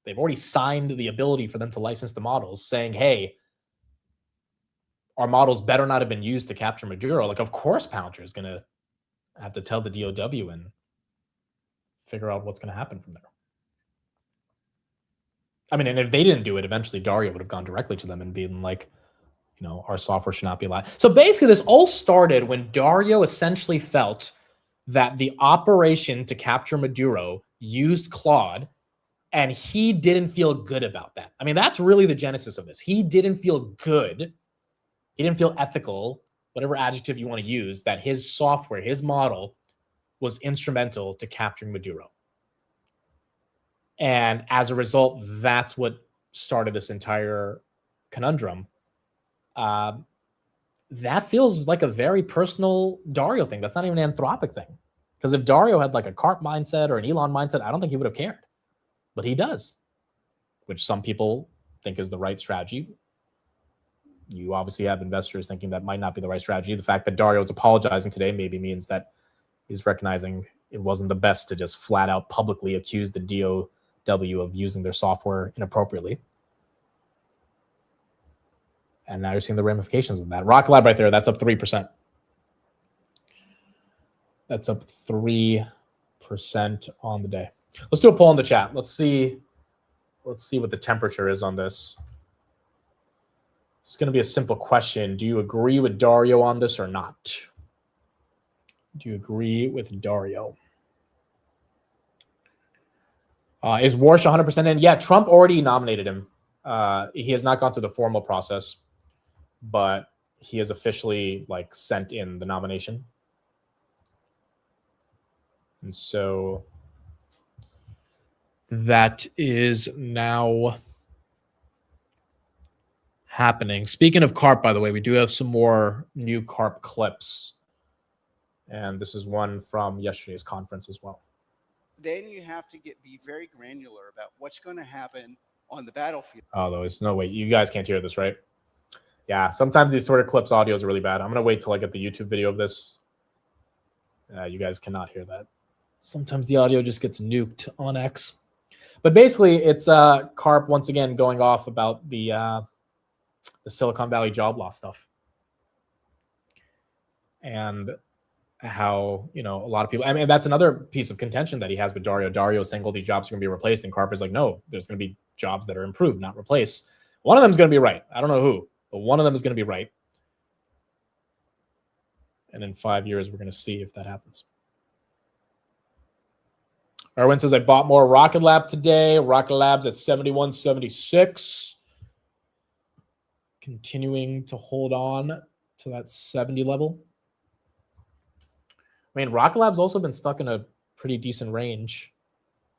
they've already signed the ability for them to license the models, saying, hey, our models better not have been used to capture Maduro. Like, of course, Palantir is going to have to tell the DOW and figure out what's going to happen from there. I mean, and if they didn't do it, eventually Dario would have gone directly to them and been like, you know, our software should not be allowed. So basically, this all started when Dario essentially felt that the operation to capture Maduro used Claude, and he didn't feel good about that. I mean, that's really the genesis of this. He didn't feel good. He didn't feel ethical, whatever adjective you want to use, that his software, his model, was instrumental to capturing Maduro. And as a result, that's what started this entire conundrum. That feels like a very personal Dario thing. That's not even an Anthropic thing. Because if Dario had like a Karp mindset or an Elon mindset, I don't think he would have cared. But he does, which some people think is the right strategy. You obviously have investors thinking that might not be the right strategy. The fact that Dario is apologizing today maybe means that he's recognizing it wasn't the best to just flat out publicly accuse the DOW of using their software inappropriately. And now you're seeing the ramifications of that. Rocket Lab right there, that's up 3%. That's up 3% on the day. Let's do a poll in the chat. Let's see what the temperature is on this. It's going to be a simple question. Do you agree with Dario on this or not? Do you agree with Dario? Is Warsh 100% in? Yeah, Trump already nominated him. He has not gone through the formal process, but he has officially like sent in the nomination. And so that is now happening. Speaking of Karp, by the way, we do have some more new Karp clips. And this is one from yesterday's conference as well. Then you have to be very granular about what's going to happen on the battlefield. Oh, there's no way. You guys can't hear this, right? Yeah, sometimes these sort of clips audios are really bad. I'm going to wait till I get the YouTube video of this. You guys cannot hear that. Sometimes the audio just gets nuked on X. But basically, it's Karp once again going off about the Silicon Valley job loss stuff. And how, you know, a lot of people, I mean, that's another piece of contention that he has with Dario. Dario is saying all these jobs are going to be replaced, and Karp is like, no, there's going to be jobs that are improved, not replaced. One of them is going to be right. I don't know who, but one of them is going to be right. And in 5 years, we're going to see if that happens. Erwin says, I bought more Rocket Lab today. Rocket Lab's at 71.76. Continuing to hold on to that 70 level. I mean, Rocket Lab's also been stuck in a pretty decent range,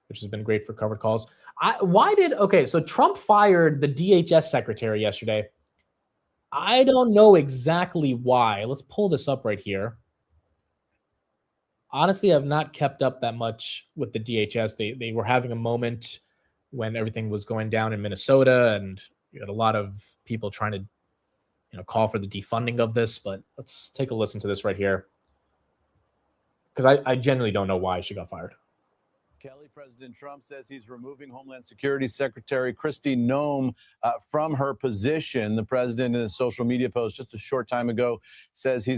which has been great for covered calls. So Trump fired the DHS secretary yesterday. I don't know exactly why. Let's pull this up right here. Honestly, I've not kept up that much with the DHS. They were having a moment when everything was going down in Minnesota, and you had a lot of people trying to, call for the defunding of this. But let's take a listen to this right here, because I genuinely don't know why she got fired. Kelly, President Trump says he's removing Homeland Security Secretary Kristi Noem from her position. The president, in a social media post just a short time ago, says he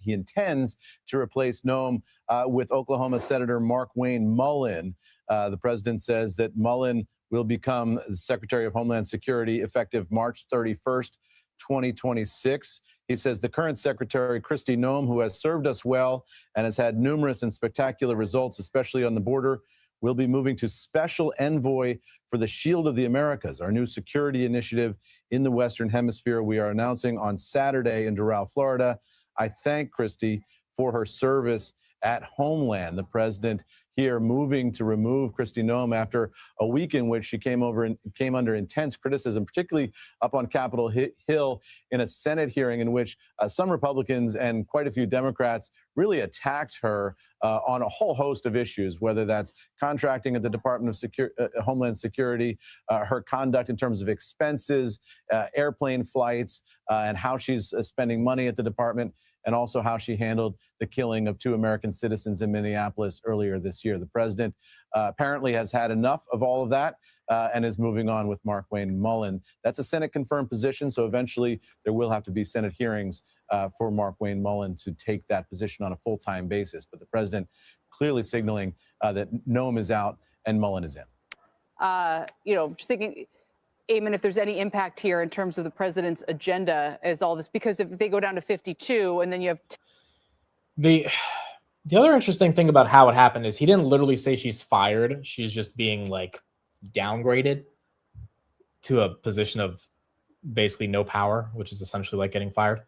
intends to replace Noem with Oklahoma Senator Markwayne Mullin. The president says that Mullin will become the Secretary of Homeland Security effective March 31st, 2026. He says the current secretary, Kristi Noem, who has served us well and has had numerous and spectacular results, especially on the border, will be moving to Special Envoy for the Shield of the Americas, our new security initiative in the Western Hemisphere we are announcing on Saturday in Doral, Florida. I thank Kristi for her service at Homeland. The president here moving to remove Kristi Noem after a week in which she came under intense criticism, particularly up on Capitol Hill in a Senate hearing in which some Republicans and quite a few Democrats really attacked her on a whole host of issues, whether that's contracting at the Department of Homeland Security, her conduct in terms of expenses, airplane flights, and how she's spending money at the department, and also how she handled the killing of 2 American citizens in Minneapolis earlier this year. The president apparently has had enough of all of that and is moving on with Markwayne Mullin. That's a Senate-confirmed position, so eventually there will have to be Senate hearings for Markwayne Mullin to take that position on a full-time basis. But the president clearly signaling that Noem is out and Mullin is in. Just thinking, Eamon, if there's any impact here in terms of the president's agenda as all this, because if they go down to 52 and then you have... The other interesting thing about how it happened is he didn't literally say she's fired. She's just being downgraded to a position of basically no power, which is essentially like getting fired.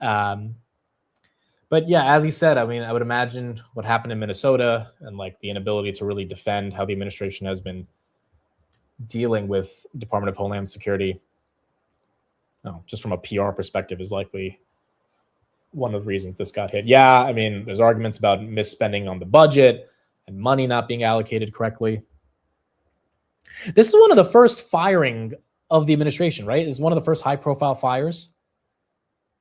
But yeah, as he said, I mean, I would imagine what happened in Minnesota and the inability to really defend how the administration has been dealing with Department of Homeland Security, just from a PR perspective, is likely one of the reasons this got hit. Yeah, I mean, there's arguments about misspending on the budget and money not being allocated correctly. This is one of the first firing of the administration, right? It's one of the first high-profile fires.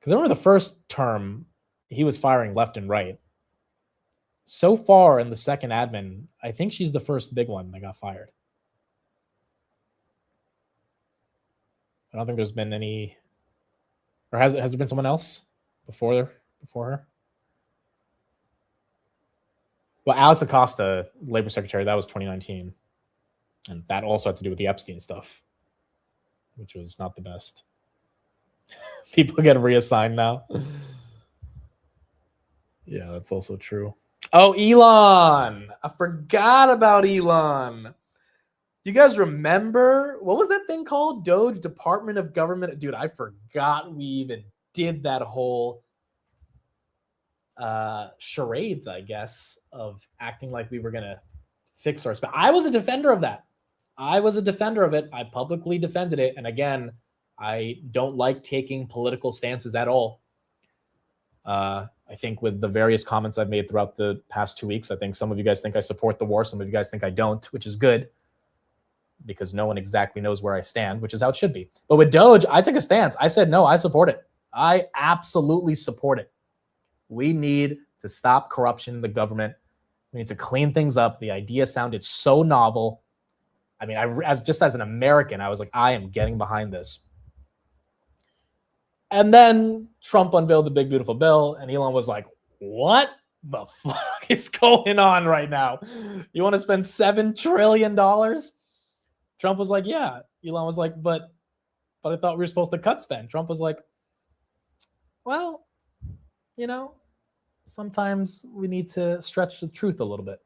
Because I remember the first term, he was firing left and right. So far in the second admin, I think she's the first big one that got fired. I don't think there's been any, or has there been someone else before her? Well, Alex Acosta, Labor Secretary, that was 2019. And that also had to do with the Epstein stuff, which was not the best. People get reassigned now. Yeah, that's also true. Oh, Elon. I forgot about Elon. Do you guys remember, what was that thing called? Doge, Department of Government. Dude, I forgot we even did that whole charades, I guess, of acting like we were going to fix our spend. I was a defender of that. I was a defender of it. I publicly defended it. And again, I don't like taking political stances at all. I think with the various comments I've made throughout the past 2 weeks, I think some of you guys think I support the war. Some of you guys think I don't, which is good, because no one exactly knows where I stand, which is how it should be. But with Doge, I took a stance. I said, no, I support it. I absolutely support it. We need to stop corruption in the government. We need to clean things up. The idea sounded so novel. I mean, as an American, I was like, I am getting behind this. And then Trump unveiled the big, beautiful bill, and Elon was like, what the fuck is going on right now? You want to spend $7 trillion? Trump was like, yeah. Elon was like, but I thought we were supposed to cut spend. Trump was like, well, sometimes we need to stretch the truth a little bit.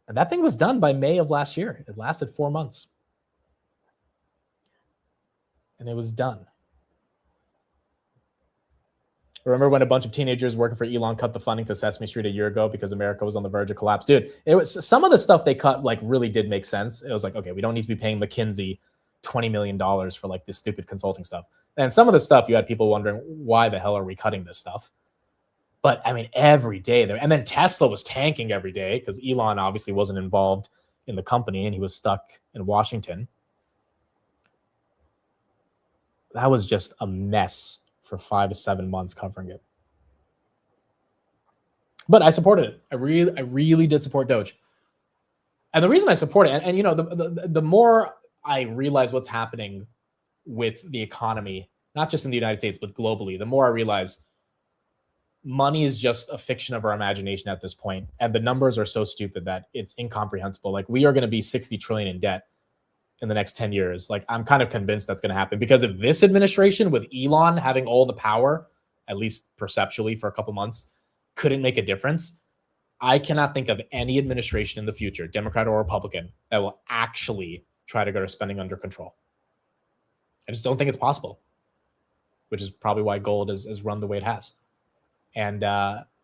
And that thing was done by May of last year. It lasted 4 months. And it was done. Remember when a bunch of teenagers working for Elon cut the funding to Sesame Street a year ago because America was on the verge of collapse? Dude, it was some of the stuff they cut like really did make sense. It was like, okay, we don't need to be paying McKinsey $20 million for like this stupid consulting stuff. And some of the stuff you had people wondering, why the hell are we cutting this stuff? But I mean, every day there, and then Tesla was tanking every day because Elon obviously wasn't involved in the company and he was stuck in Washington. That was just a mess for 5 to 7 months covering it. But I supported it. I really did support Doge. And the reason I support it, and you know, the more I realize what's happening with the economy, not just in the United States, but globally, the more I realize money is just a fiction of our imagination at this point. And the numbers are so stupid that it's incomprehensible. Like, we are going to be 60 trillion in debt in the next 10 years. Like, I'm kind of convinced that's going to happen because of this administration with Elon having all the power, at least perceptually for a couple months, couldn't make a difference. I cannot think of any administration in the future, Democrat or Republican, that will actually try to get our spending under control. I just don't think it's possible, which is probably why gold has run the way it has. And,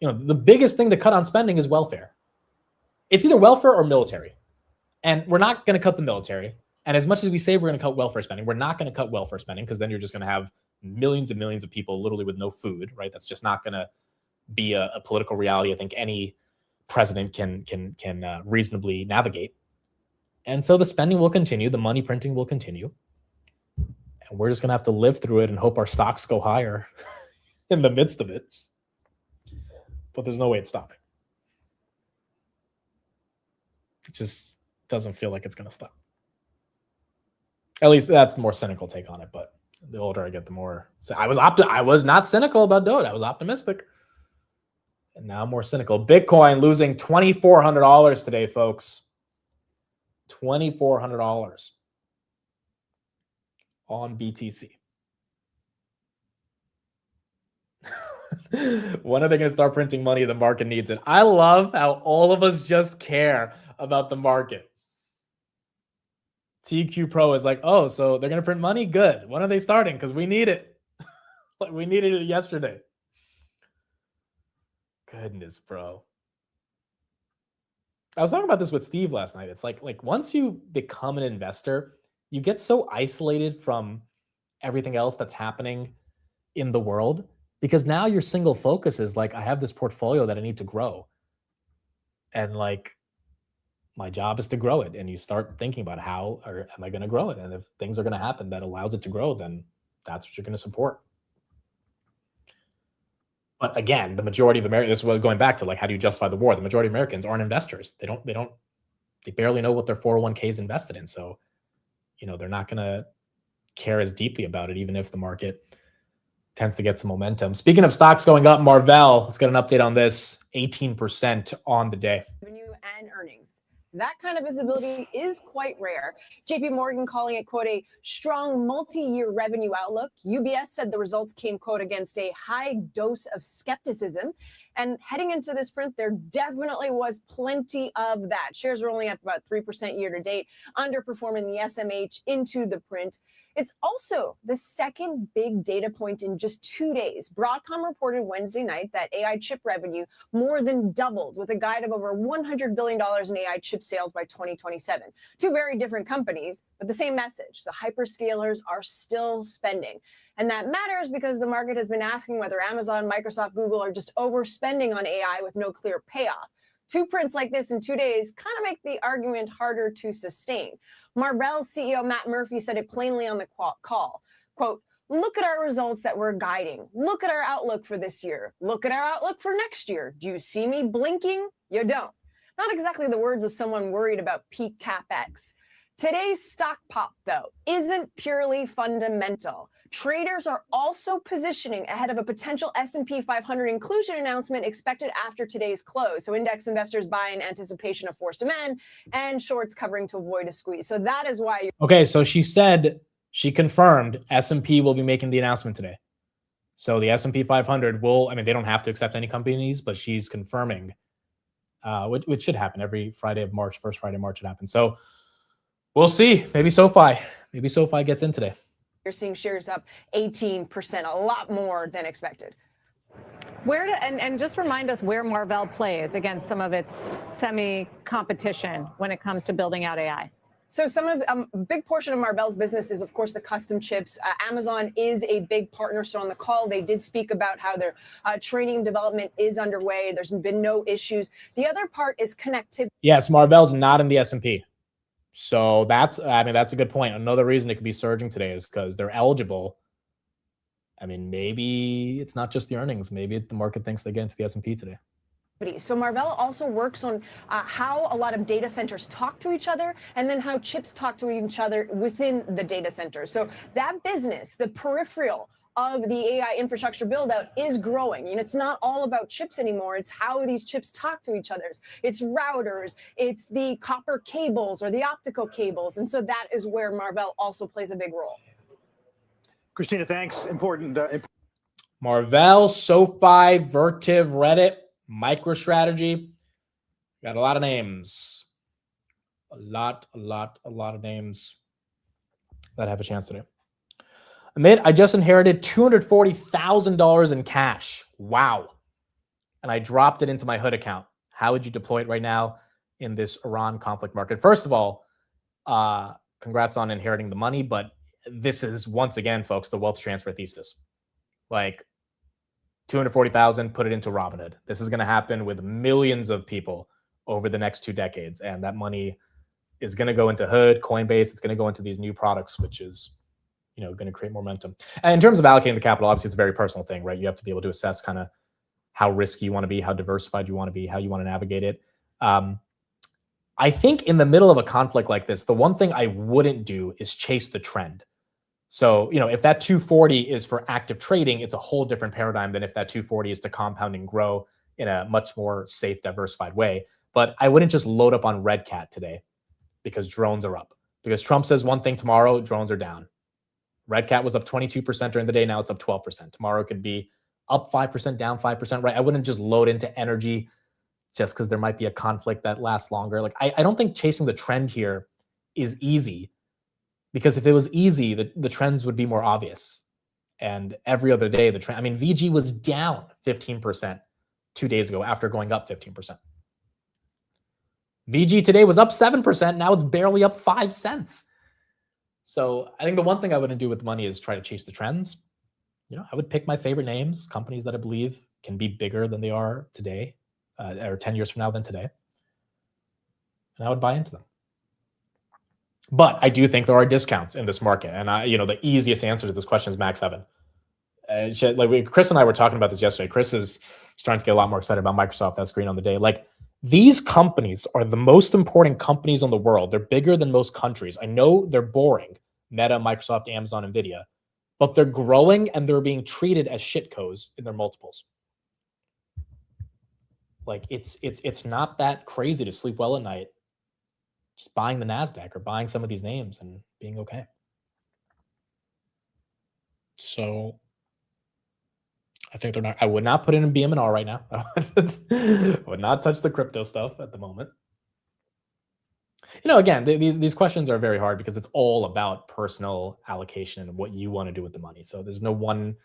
you know, the biggest thing to cut on spending is welfare. It's either welfare or military. And we're not going to cut the military. And as much as we say we're going to cut welfare spending, we're not going to cut welfare spending because then you're just going to have millions and millions of people literally with no food, right? That's just not going to be a political reality I think any president can reasonably navigate. And so the spending will continue. The money printing will continue. And we're just going to have to live through it and hope our stocks go higher in the midst of it. But there's no way it's stopping. It just doesn't feel like it's going to stop. At least that's the more cynical take on it. But the older I get, the more I was not cynical about Doge. I was optimistic. And now I'm more cynical. Bitcoin losing $2,400 today, folks. $2,400 on BTC. When are they going to start printing money? The market needs it. I love how all of us just care about the market. TQ Pro is like, oh, so they're going to print money? Good. When are they starting? Because we need it. Like, we needed it yesterday. Goodness, bro. I was talking about this with Steve last night. It's like once you become an investor, you get so isolated from everything else that's happening in the world because now your single focus is like, I have this portfolio that I need to grow. And like, my job is to grow it. And you start thinking about how am I going to grow it? And if things are going to happen that allows it to grow, then that's what you're going to support. But again, the majority of Americans, this is what going back to like, how do you justify the war? The majority of Americans aren't investors. They barely know what their 401k is invested in. So, you know, they're not going to care as deeply about it, even if the market tends to get some momentum. Speaking of stocks going up, Marvell, let's get an update on this. 18% on the day. Revenue and earnings. That kind of visibility is quite rare. JP Morgan calling it, quote, a strong multi-year revenue outlook. UBS said the results came, quote, against a high dose of skepticism. And heading into this print, there definitely was plenty of that. Shares were only up about 3% year to date, underperforming the SMH into the print. It's also the second big data point in just 2 days. Broadcom reported Wednesday night that AI chip revenue more than doubled with a guide of over $100 billion in AI chip sales by 2027. Two very different companies, but the same message. The hyperscalers are still spending. And that matters because the market has been asking whether Amazon, Microsoft, Google are just overspending on AI with no clear payoff. Two prints like this in 2 days kind of make the argument harder to sustain. Marvell's CEO Matt Murphy said it plainly on the call, quote, look at our results that we're guiding. Look at our outlook for this year. Look at our outlook for next year. Do you see me blinking? You don't. Not exactly the words of someone worried about peak CapEx. Today's stock pop, though, isn't purely fundamental. Traders are also positioning ahead of a potential S&P 500 inclusion announcement expected after today's close. So index investors buy in anticipation of forced demand and shorts covering to avoid a squeeze. So that is why Okay, so she confirmed S&P will be making the announcement today. So the S&P 500 will, I mean, they don't have to accept any companies, but she's confirming which should happen every Friday of March. First Friday of March it happens. So we'll see. Maybe SoFi gets in today. You're seeing shares up 18%, a lot more than expected. And just remind us where Marvell plays against some of its semi-competition when it comes to building out AI. So some of a big portion of Marvell's business is, of course, the custom chips. Amazon is a big partner. So on the call, they did speak about how their training and development is underway. There's been no issues. The other part is connectivity. Yes, Marvell's not in the S&P. So that's a good point. Another reason it could be surging today is because they're eligible. I mean, maybe it's not just the earnings. Maybe the market thinks they get into the S&P today. So Marvell also works on how a lot of data centers talk to each other and then how chips talk to each other within the data center. So that business, the peripheral of the AI infrastructure build out, is growing. And it's not all about chips anymore. It's how these chips talk to each other. It's routers, it's the copper cables or the optical cables. And so that is where Marvell also plays a big role. Christina, thanks. Important. Marvell, SoFi, Vertiv, Reddit, MicroStrategy. Got a lot of names. A lot of names that have a chance today. Amit, I just inherited $240,000 in cash. Wow. And I dropped it into my Hood account. How would you deploy it right now in this Iran conflict market? First of all, congrats on inheriting the money, but this is, once again, folks, the wealth transfer thesis. Like, 240,000, put it into Robinhood. This is going to happen with millions of people over the next 2 decades. And that money is going to go into Hood, Coinbase. It's going to go into these new products, which is, going to create momentum. And in terms of allocating the capital, obviously it's a very personal thing, right? You have to be able to assess kind of how risky you want to be, how diversified you want to be, how you want to navigate it. I think in the middle of a conflict like this, the one thing I wouldn't do is chase the trend. So, if that 240 is for active trading, it's a whole different paradigm than if that 240 is to compound and grow in a much more safe, diversified way. But I wouldn't just load up on Red Cat today because drones are up. Because Trump says one thing tomorrow, drones are down. Red Cat was up 22% during the day. Now it's up 12%. Tomorrow it could be up 5%, down 5%, right? I wouldn't just load into energy just because there might be a conflict that lasts longer. Like, I don't think chasing the trend here is easy. Because if it was easy, the trends would be more obvious. And every other day, the trend, VG was down 15% 2 days ago after going up 15%. VG today was up 7%. Now it's barely up 5 cents. So I think the one thing I wouldn't do with money is try to chase the trends. I would pick my favorite names, companies that I believe can be bigger than they are today, or 10 years from now than today. And I would buy into them. But I do think there are discounts in this market. And the easiest answer to this question is Max 7. Chris and I were talking about this yesterday. Chris is starting to get a lot more excited about Microsoft. That's green on the day. Like, these companies are the most important companies in the world. They're bigger than most countries. I know they're boring. Meta, Microsoft, Amazon, Nvidia. But they're growing and they're being treated as shitcos in their multiples. Like, it's not that crazy to sleep well at night just buying the NASDAQ or buying some of these names and being okay. So I think they're not. I would not put it in BM&R right now. I would not touch the crypto stuff at the moment. Again, these questions are very hard because it's all about personal allocation and what you want to do with the money. So there's no one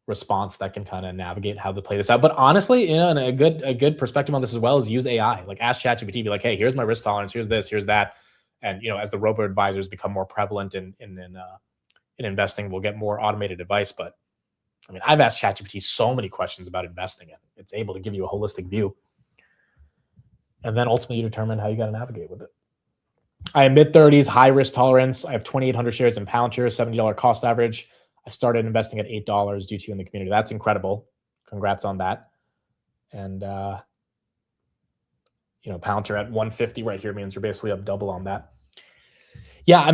response that can kind of navigate how to play this out. But honestly, and a good perspective on this as well is use AI. Like, ask ChatGPT, be like, hey, here's my risk tolerance, here's this, here's that. And as the robo advisors become more prevalent in investing, we'll get more automated advice. But I've asked ChatGPT so many questions about investing, and it's able to give you a holistic view. And then ultimately you determine how you got to navigate with it. I am mid-30s, high risk tolerance. I have 2,800 shares in Palantir, $70 cost average. I started investing at $8 due to you in the community. That's incredible. Congrats on that. And, Palantir at 150 right here means you're basically up double on that. Yeah,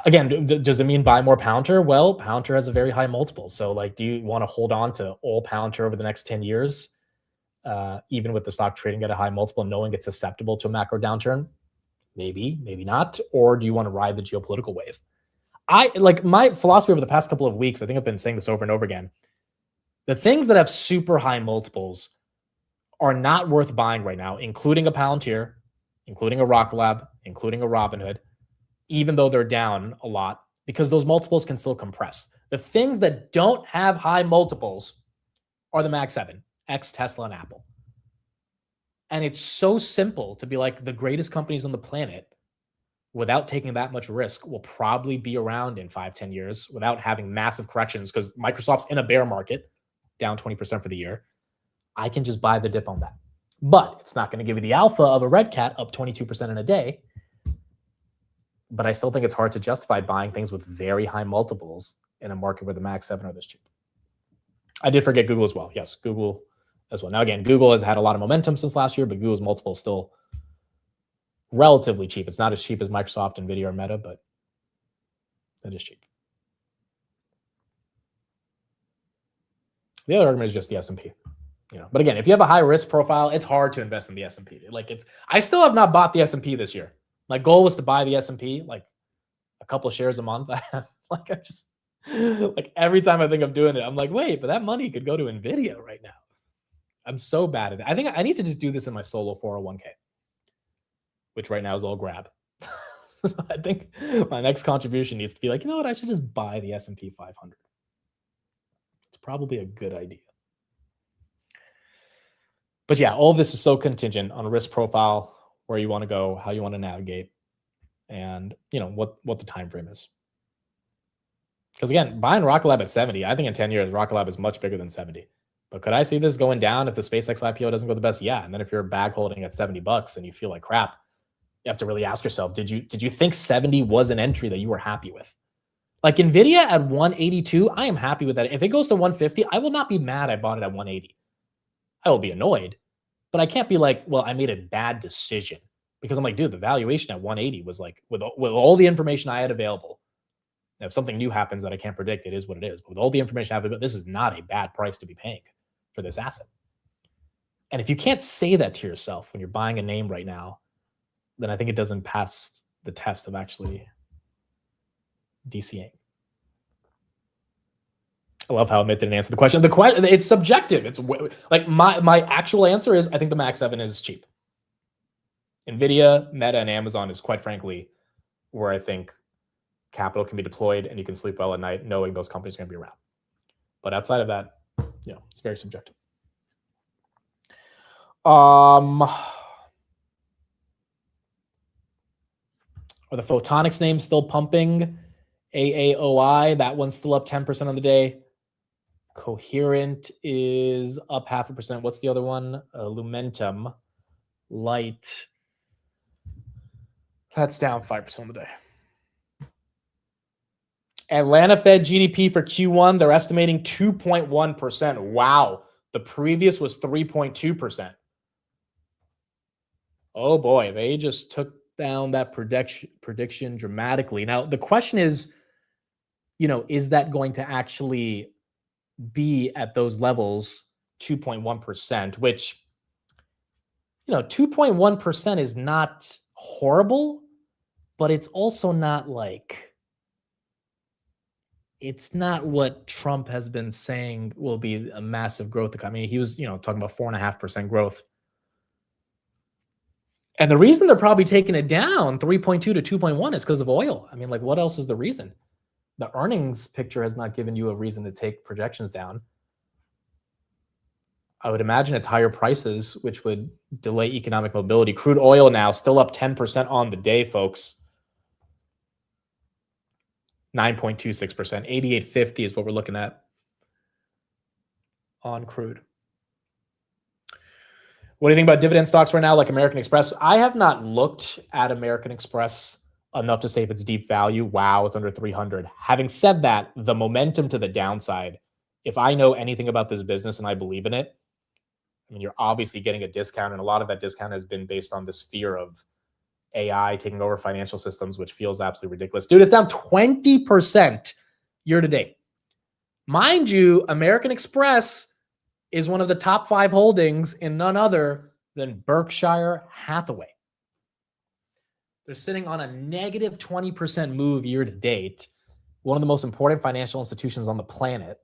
again, does it mean buy more Palantir? Well, Palantir has a very high multiple. So, do you want to hold on to all Palantir over the next 10 years, even with the stock trading at a high multiple, knowing it's susceptible to a macro downturn? Maybe, maybe not. Or do you want to ride the geopolitical wave? My philosophy over the past couple of weeks, I think I've been saying this over and over again. The things that have super high multiples are not worth buying right now, including a Palantir, including a Rocklab, including a Robinhood, even though they're down a lot, because those multiples can still compress. The things that don't have high multiples are the Mag 7, X, Tesla, and Apple. And it's so simple to be like, the greatest companies on the planet, without taking that much risk, will probably be around in 5-10 years without having massive corrections, because Microsoft's in a bear market, down 20% for the year. I can just buy the dip on that. But it's not going to give you the alpha of a red cat up 22% in a day. But I still think it's hard to justify buying things with very high multiples in a market where the Mag 7 are this cheap. I did forget Google as well. Yes, Google as well. Now, again, Google has had a lot of momentum since last year, but Google's multiple is still relatively cheap. It's not as cheap as Microsoft, Nvidia, or Meta, but it is cheap. The other argument is just the S&P. But again, if you have a high risk profile, it's hard to invest in the S&P. I still have not bought the S&P this year. My goal was to buy the S&P, like a couple of shares a month. Every time I think of doing it, I'm like, wait, but that money could go to Nvidia right now. I'm so bad at it. I think I need to just do this in my solo 401k, which right now is all grab. So I think my next contribution needs to be like, you know what? I should just buy the S&P 500. It's probably a good idea. But yeah, all of this is so contingent on a risk profile, where you want to go, how you want to navigate, and what the time frame is. Because again, buying Rocket Lab at 70, I think in 10 years, Rocket Lab is much bigger than 70. But could I see this going down if the SpaceX IPO doesn't go the best? Yeah. And then if you're bag holding at $70 and you feel like crap, you have to really ask yourself, did you think 70 was an entry that you were happy with? Like Nvidia at 182, I am happy with that. If it goes to 150, I will not be mad I bought it at 180. I will be annoyed, but I can't be like, well, I made a bad decision, because I'm like, dude, the valuation at 180 was like, with all the information I had available. Now, if something new happens that I can't predict, it is what it is. But with all the information I have available, this is not a bad price to be paying for this asset. And if you can't say that to yourself when you're buying a name right now, then I think it doesn't pass the test of actually DCing. I love how Amit didn't answer the question. The question, it's subjective. It's like my actual answer is, I think the Mag 7 is cheap. Nvidia, Meta, and Amazon is, quite frankly, where I think capital can be deployed and you can sleep well at night knowing those companies are going to be around. But outside of that, it's very subjective. Are the photonics names still pumping? AAOI, that one's still up 10% on the day. Coherent is up 0.5%. What's the other one? Lumentum. Light. That's down 5% on the day. Atlanta Fed GDP for Q1, they're estimating 2.1%. Wow. The previous was 3.2%. Oh boy, they just took down that prediction dramatically. Now, the question is, is that going to actually be at those levels, 2.1%, which, 2.1% is not horrible, but it's also not like, it's not what Trump has been saying will be a massive growth economy. He was, talking about 4.5% growth. And the reason they're probably taking it down 3.2 to 2.1 is because of oil. I mean, like, what else is the reason? The earnings picture has not given you a reason to take projections down. I would imagine it's higher prices, which would delay economic mobility. Crude oil now still up 10% on the day, folks. 9.26%. 88.50 is what we're looking at on crude. What do you think about dividend stocks right now, like American Express? I have not looked at American Express enough to say if it's deep value. Wow, it's under 300. Having said that, the momentum to the downside, if I know anything about this business and I believe in it, I mean, you're obviously getting a discount, and a lot of that discount has been based on this fear of AI taking over financial systems, which feels absolutely ridiculous. Dude, it's down 20% year to date. Mind you, American Express is one of the top 5 holdings in none other than Berkshire Hathaway. They're sitting on a negative 20% move year to date, one of the most important financial institutions on the planet.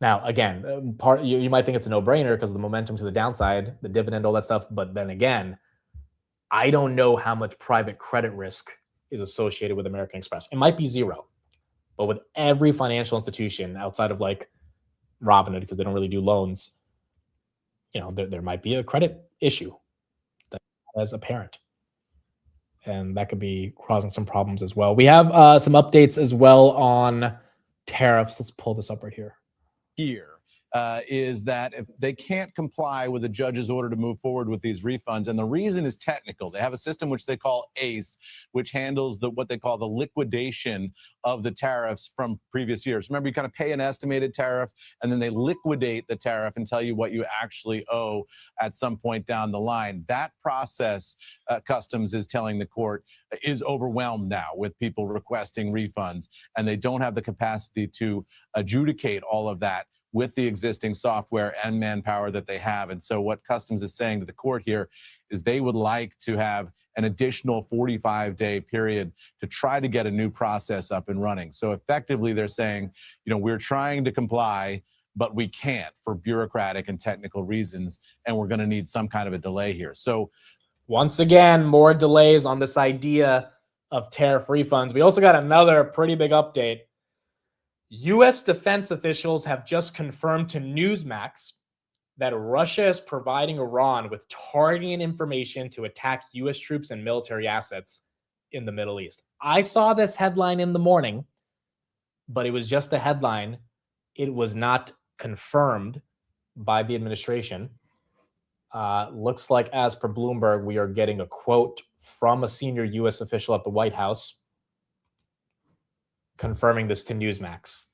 Now, again, you might think it's a no-brainer because of the momentum to the downside, the dividend, all that stuff. But then again, I don't know how much private credit risk is associated with American Express. It might be zero, but with every financial institution outside of like Robinhood, because they don't really do loans, there might be a credit issue that is apparent. And that could be causing some problems as well. We have some updates as well on tariffs. Let's pull this up right here. Is that if they can't comply with the judge's order to move forward with these refunds, and the reason is technical. They have a system which they call ACE, which handles what they call the liquidation of the tariffs from previous years. Remember, you kind of pay an estimated tariff, and then they liquidate the tariff and tell you what you actually owe at some point down the line. That process, Customs is telling the court, is overwhelmed now with people requesting refunds, and they don't have the capacity to adjudicate all of that with the existing software and manpower that they have. And so what Customs is saying to the court here is they would like to have an additional 45-day period to try to get a new process up and running. So effectively, they're saying, we're trying to comply, but we can't for bureaucratic and technical reasons, and we're going to need some kind of a delay here. So once again, more delays on this idea of tariff refunds. We also got another pretty big update. U.S. defense officials have just confirmed to Newsmax that Russia is providing Iran with targeting information to attack U.S. troops and military assets in the Middle East. I saw this headline in the morning, but it was just a headline. It was not confirmed by the administration. Looks like, as per Bloomberg, we are getting a quote from a senior U.S. official at the White House confirming this to Newsmax.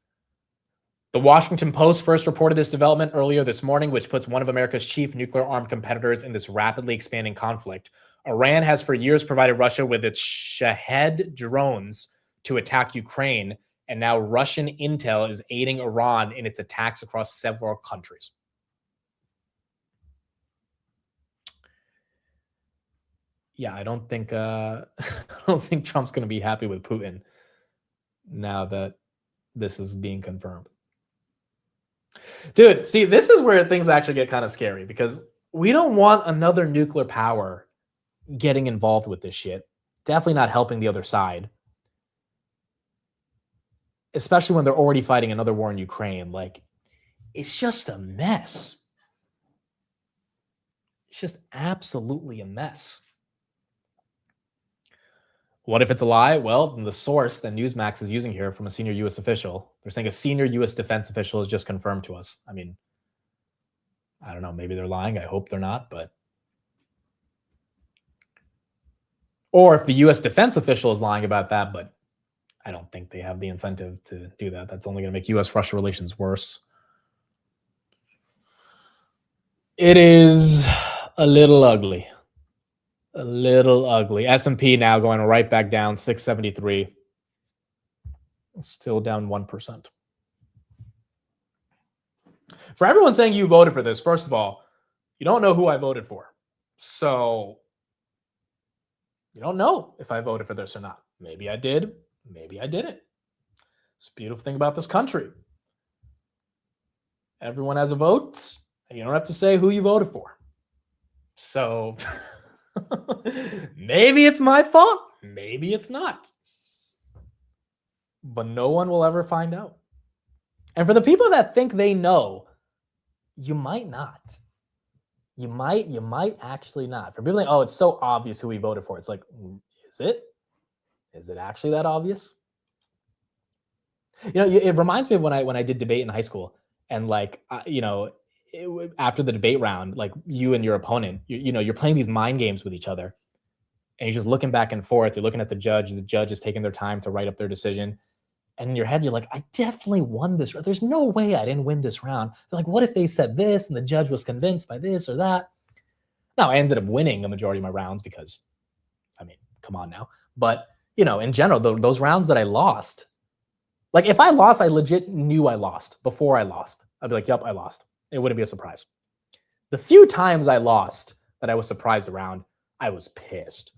The Washington Post first reported this development earlier this morning, which puts one of America's chief nuclear-armed competitors in this rapidly expanding conflict. Iran has for years provided Russia with its Shahed drones to attack Ukraine, and now Russian intel is aiding Iran in its attacks across several countries. Yeah, I don't think Trump's going to be happy with Putin now that this is being confirmed. Dude, see, this is where things actually get kind of scary, because we don't want another nuclear power getting involved with this shit. Definitely not helping the other side, especially when they're already fighting another war in Ukraine. Like, it's just a mess. It's just absolutely a mess. What if it's a lie? Well, the source that Newsmax is using here from a senior U.S. official, they're saying a senior U.S. defense official has just confirmed to us. I mean, I don't know. Maybe they're lying. I hope they're not. But or if the U.S. defense official is lying about that, but I don't think they have the incentive to do that. That's only going to make U.S.-Russia relations worse. It is a little ugly. A little ugly. S&P now going right back down, 673. Still down 1%. For everyone saying you voted for this, first of all, you don't know who I voted for. So you don't know if I voted for this or not. Maybe I did. Maybe I didn't. It's the beautiful thing about this country. Everyone has a vote, and you don't have to say who you voted for. So maybe it's my fault. Maybe it's not. But no one will ever find out. And for the people that think they know, you might not. You might actually not. For people like, oh, it's so obvious who we voted for. It's like, is it? Is it actually that obvious? You know, it reminds me of when I did debate in high school, and like, after the debate round, like you and your opponent, you're playing these mind games with each other, and you're just looking back and forth. You're looking at the judge. The judge is taking their time to write up their decision. And in your head, you're like, I definitely won this. There's no way I didn't win this round. They're like, what if they said this and the judge was convinced by this or that? Now, I ended up winning a majority of my rounds because, I mean, come on now. But, in general, those rounds that I lost, like if I lost, I legit knew I lost before I lost. I'd be like, yep, I lost. It wouldn't be a surprise. The few times I lost that I was surprised around, I was pissed.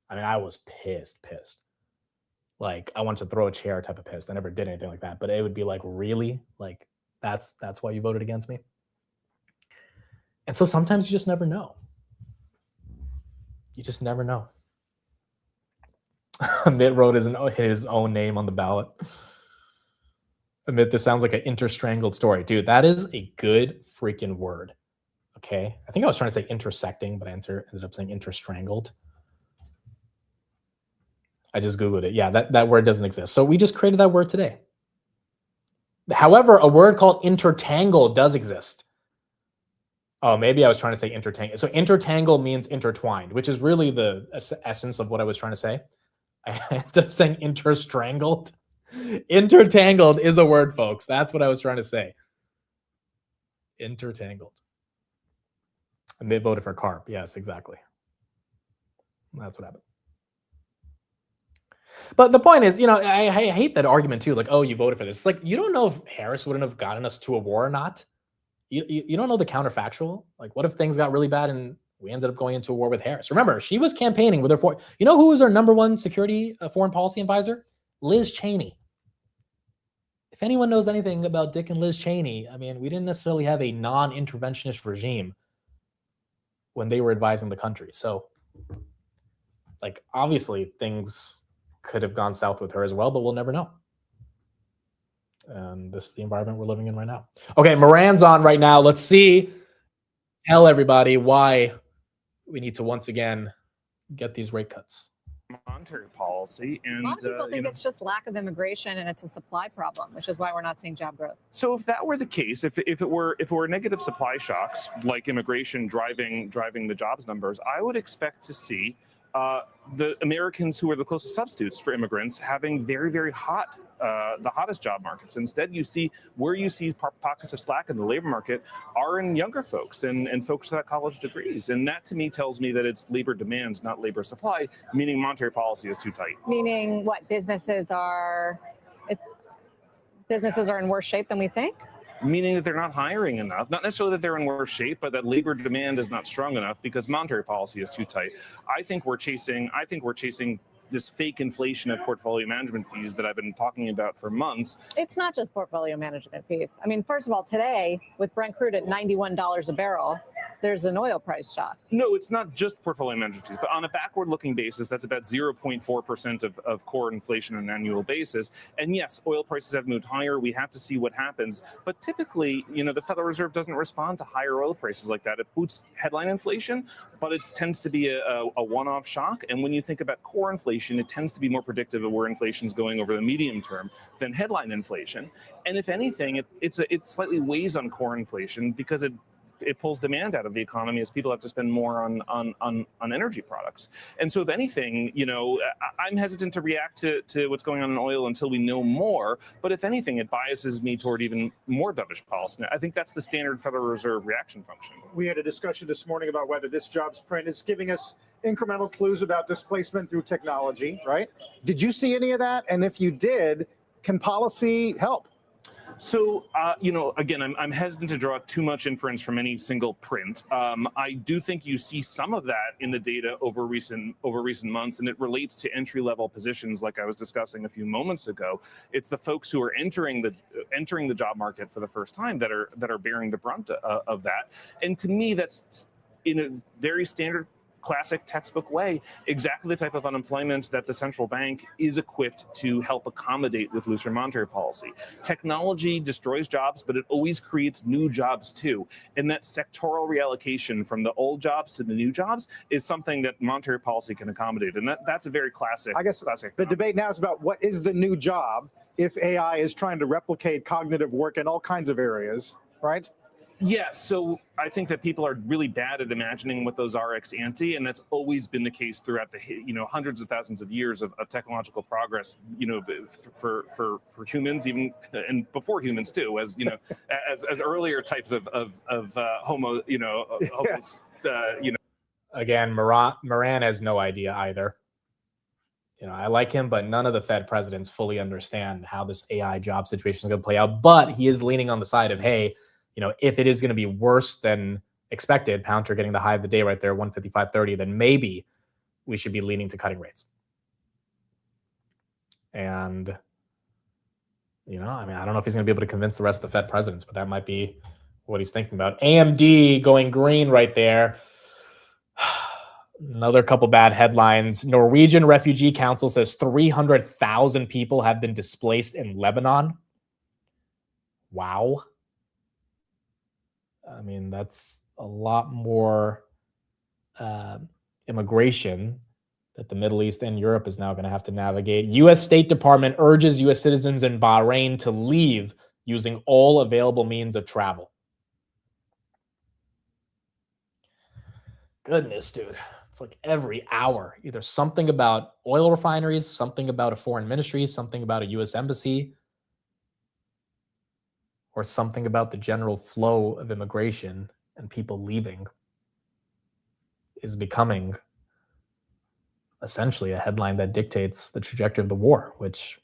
I mean, I was pissed. Like, I wanted to throw a chair type of pissed. I never did anything like that. But it would be like, really? Like, That's why you voted against me. And so sometimes you just never know. You just never know. Mitt wrote his own name on the ballot. Admit this sounds like an interstrangled story. Dude, that is a good freaking word. Okay. I think I was trying to say intersecting, but I ended up saying interstrangled. I just Googled it. Yeah, that word doesn't exist. So we just created that word today. However, a word called intertangle does exist. Oh, maybe I was trying to say intertangle. So intertangle means intertwined, which is really the essence of what I was trying to say. I ended up saying interstrangled. Intertangled is a word, folks. That's what I was trying to say. Intertangled. And they voted for CARP. Yes, exactly. That's what happened. But the point is, I hate that argument too. Like, oh, you voted for this. It's like, you don't know if Harris wouldn't have gotten us to a war or not. You don't know the counterfactual. Like, what if things got really bad and we ended up going into a war with Harris? Remember, she was campaigning with her you know who was her number one security foreign policy advisor? Liz Cheney. If anyone knows anything about Dick and Liz Cheney, I mean, we didn't necessarily have a non-interventionist regime when they were advising the country. So, like, obviously things could have gone south with her as well, but we'll never know. And this is the environment we're living in right now. Okay, Moran's on right now. Let's see. Tell everybody why we need to once again get these rate cuts. Monetary policy, and a lot of people think it's just lack of immigration and it's a supply problem, which is why we're not seeing job growth. So if that were the case, if it were negative supply shocks like immigration driving the jobs numbers, I would expect to see the Americans who are the closest substitutes for immigrants having very, very hot, the hottest job markets. Instead, you see pockets of slack in the labor market are in younger folks and folks without college degrees. And that to me tells me that it's labor demand, not labor supply, meaning monetary policy is too tight. Meaning what? Businesses are in worse shape than we think? Meaning that they're not hiring enough, not necessarily that they're in worse shape, but that labor demand is not strong enough because monetary policy is too tight. I think we're chasing this fake inflation of portfolio management fees that I've been talking about for months. It's not just portfolio management fees. I mean, first of all, today with Brent crude at $91 a barrel, there's an oil price shock. No, it's not just portfolio management fees, but on a backward-looking basis, that's about 0.4% of core inflation on an annual basis. And yes, oil prices have moved higher. We have to see what happens. But typically, the Federal Reserve doesn't respond to higher oil prices like that. It boosts headline inflation, but it tends to be a one-off shock. And when you think about core inflation, it tends to be more predictive of where inflation is going over the medium term than headline inflation. And if anything, it slightly weighs on core inflation because it pulls demand out of the economy as people have to spend more on energy products. And so if anything, I'm hesitant to react to what's going on in oil until we know more. But if anything, it biases me toward even more dovish policy. I think that's the standard Federal Reserve reaction function. We had a discussion this morning about whether this jobs print is giving us incremental clues about displacement through technology, right? Did you see any of that? And if you did, can policy help? So, again, I'm hesitant to draw too much inference from any single print. I do think you see some of that in the data over recent months, and it relates to entry-level positions, like I was discussing a few moments ago. It's the folks who are entering the job market for the first time that are bearing the brunt of that. And to me, that's in a very standard, classic textbook way, exactly the type of unemployment that the central bank is equipped to help accommodate with looser monetary policy. Technology destroys jobs, but it always creates new jobs too. And that sectoral reallocation from the old jobs to the new jobs is something that monetary policy can accommodate. And that's a very classic. I guess the debate now is about what is the new job if AI is trying to replicate cognitive work in all kinds of areas, right? Yeah, so I think that people are really bad at imagining what those are ex ante, and that's always been the case throughout the hundreds of thousands of years of technological progress. For humans, even and before humans too, as as earlier types of homo, Again, Moran has no idea either. I like him, but none of the Fed presidents fully understand how this AI job situation is going to play out. But he is leaning on the side of, hey, if it is going to be worse than expected, Palantir getting the high of the day right there, 155.30, then maybe we should be leaning to cutting rates. And You know, I mean, I don't know if he's going to be able to convince the rest of the Fed presidents, but that might be what he's thinking about. AMD going green right there. Another couple bad headlines. Norwegian Refugee Council says 300,000 people have been displaced in Lebanon. Wow. I mean, that's a lot more immigration that the Middle East and Europe is now going to have to navigate. U.S. State Department urges U.S. citizens in Bahrain to leave using all available means of travel. Goodness, dude. It's like every hour, either something about oil refineries, something about a foreign ministry, something about a U.S. embassy, or something about the general flow of immigration and people leaving is becoming essentially a headline that dictates the trajectory of the war, which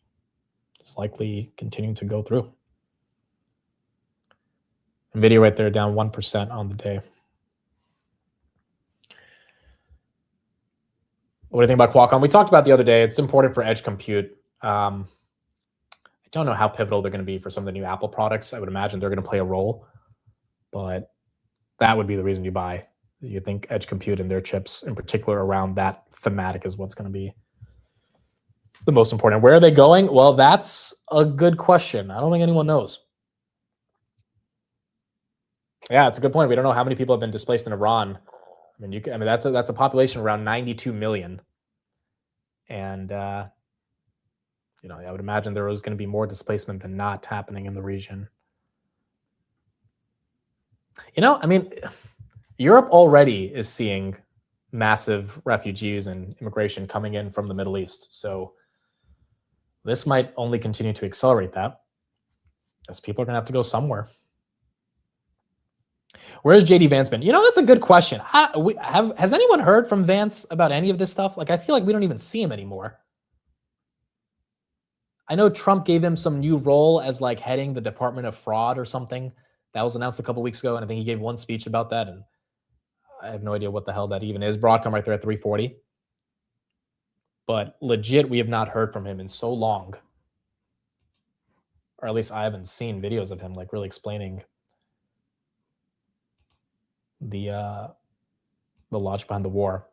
is likely continuing to go through. NVIDIA right there down 1% on the day. What do you think about Qualcomm? We talked about the other day. It's important for edge compute. I don't know how pivotal they're going to be for some of the new Apple products. I would imagine they're going to play a role, but that would be the reason you buy. You think edge compute and their chips in particular around that thematic is what's going to be the most important. Where are they going? Well, that's a good question. I don't think anyone knows. Yeah, it's a good point. We don't know how many people have been displaced in Iran. I mean, that's a population around 92 million. And, I would imagine there was going to be more displacement than not happening in the region. Europe already is seeing massive refugees and immigration coming in from the Middle East. So this might only continue to accelerate that, as people are going to have to go somewhere. Where's JD Vance been? That's a good question. Has anyone heard from Vance about any of this stuff? Like, I feel like we don't even see him anymore. I know Trump gave him some new role as like heading the Department of Fraud or something. That was announced a couple weeks ago, and I think he gave one speech about that, and I have no idea what the hell that even is. Broadcom right there at 340. But legit, we have not heard from him in so long. Or at least I haven't seen videos of him like really explaining the logic behind the war.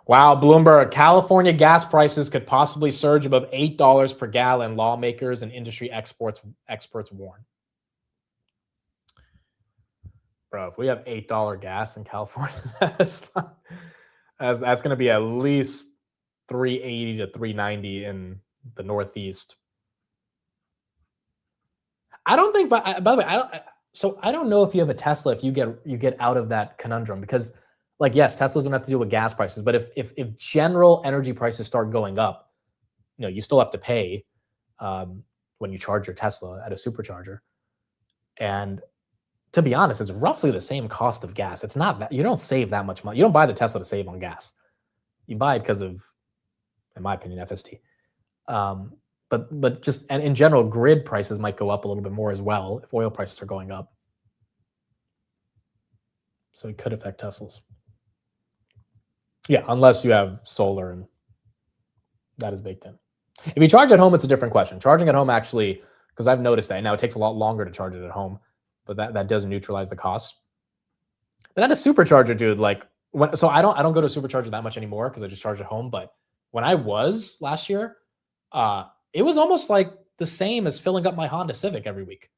Wow, Bloomberg, California gas prices could possibly surge above $8 per gallon, lawmakers and industry experts warn. Bro, if we have $8 gas in California, that's going to be at least $3.80 to $3.90 in the Northeast. I don't think, by the way, I don't know if you have a Tesla, if you get out of that conundrum, because like, yes, Teslas don't have to deal with gas prices, but if general energy prices start going up, you still have to pay when you charge your Tesla at a supercharger. And to be honest, it's roughly the same cost of gas. It's not that you don't save that much money. You don't buy the Tesla to save on gas. You buy it because of, in my opinion, FSD. But just, and in general, grid prices might go up a little bit more as well if oil prices are going up. So it could affect Teslas. Yeah, unless you have solar and that is baked in. If you charge at home, it's a different question. Charging at home actually, because I've noticed that now it takes a lot longer to charge it at home, but that does neutralize the cost. But at a supercharger, dude, so I don't go to a supercharger that much anymore because I just charge at home. But when I was last year, it was almost like the same as filling up my Honda Civic every week.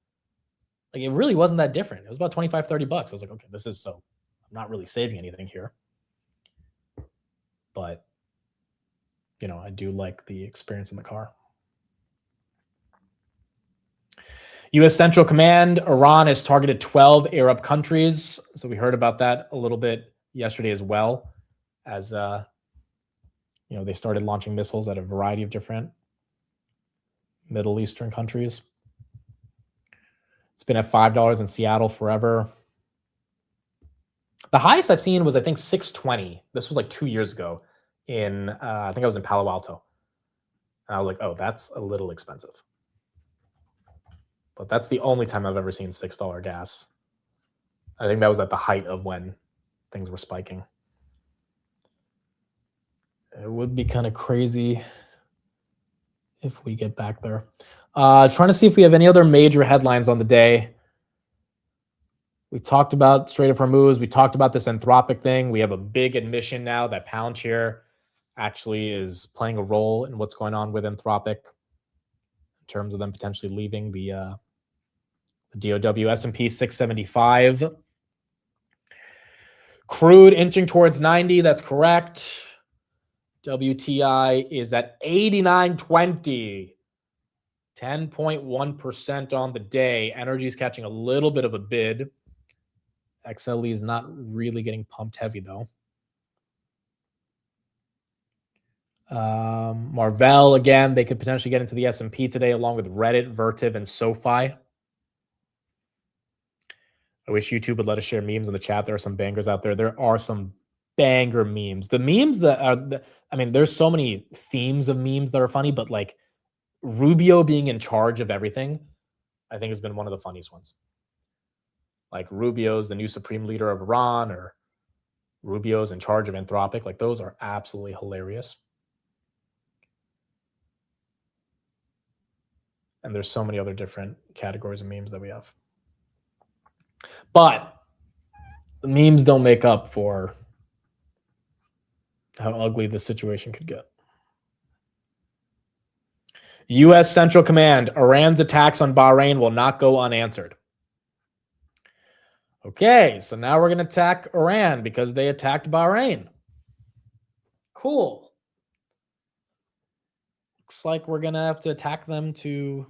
Like, it really wasn't that different. It was about $25, $30. I was like, okay, I'm not really saving anything here. But, I do like the experience in the car. U.S. Central Command, Iran has targeted 12 Arab countries. So we heard about that a little bit yesterday as well, as, they started launching missiles at a variety of different Middle Eastern countries. It's been at $5 in Seattle forever. The highest I've seen was, I think, $6.20. This was like 2 years ago I think I was in Palo Alto. And I was like, oh, that's a little expensive. But that's the only time I've ever seen $6 gas. I think that was at the height of when things were spiking. It would be kind of crazy if we get back there. Trying to see if we have any other major headlines on the day. We talked about Strait of Hormuz. We talked about this Anthropic thing. We have a big admission now that Palantir actually is playing a role in what's going on with Anthropic in terms of them potentially leaving the DOW. S&P 675. Crude inching towards 90. That's correct. WTI is at 89.20. 10.1% on the day. Energy is catching a little bit of a bid. XLE is not really getting pumped heavy, though. Marvell, again, they could potentially get into the S&P today, along with Reddit, Vertiv, and SoFi. I wish YouTube would let us share memes in the chat. There are some bangers out there. There are some banger memes. The memes that are, I mean, there's so many themes of memes that are funny, but like Rubio being in charge of everything, I think has been one of the funniest ones. Like Rubio's the new supreme leader of Iran, or Rubio's in charge of Anthropic. Like those are absolutely hilarious. And there's so many other different categories of memes that we have. But the memes don't make up for how ugly this situation could get. U.S. Central Command, Iran's attacks on Bahrain will not go unanswered. Okay, so now we're going to attack Iran because they attacked Bahrain. Cool. Looks like we're going to have to attack them to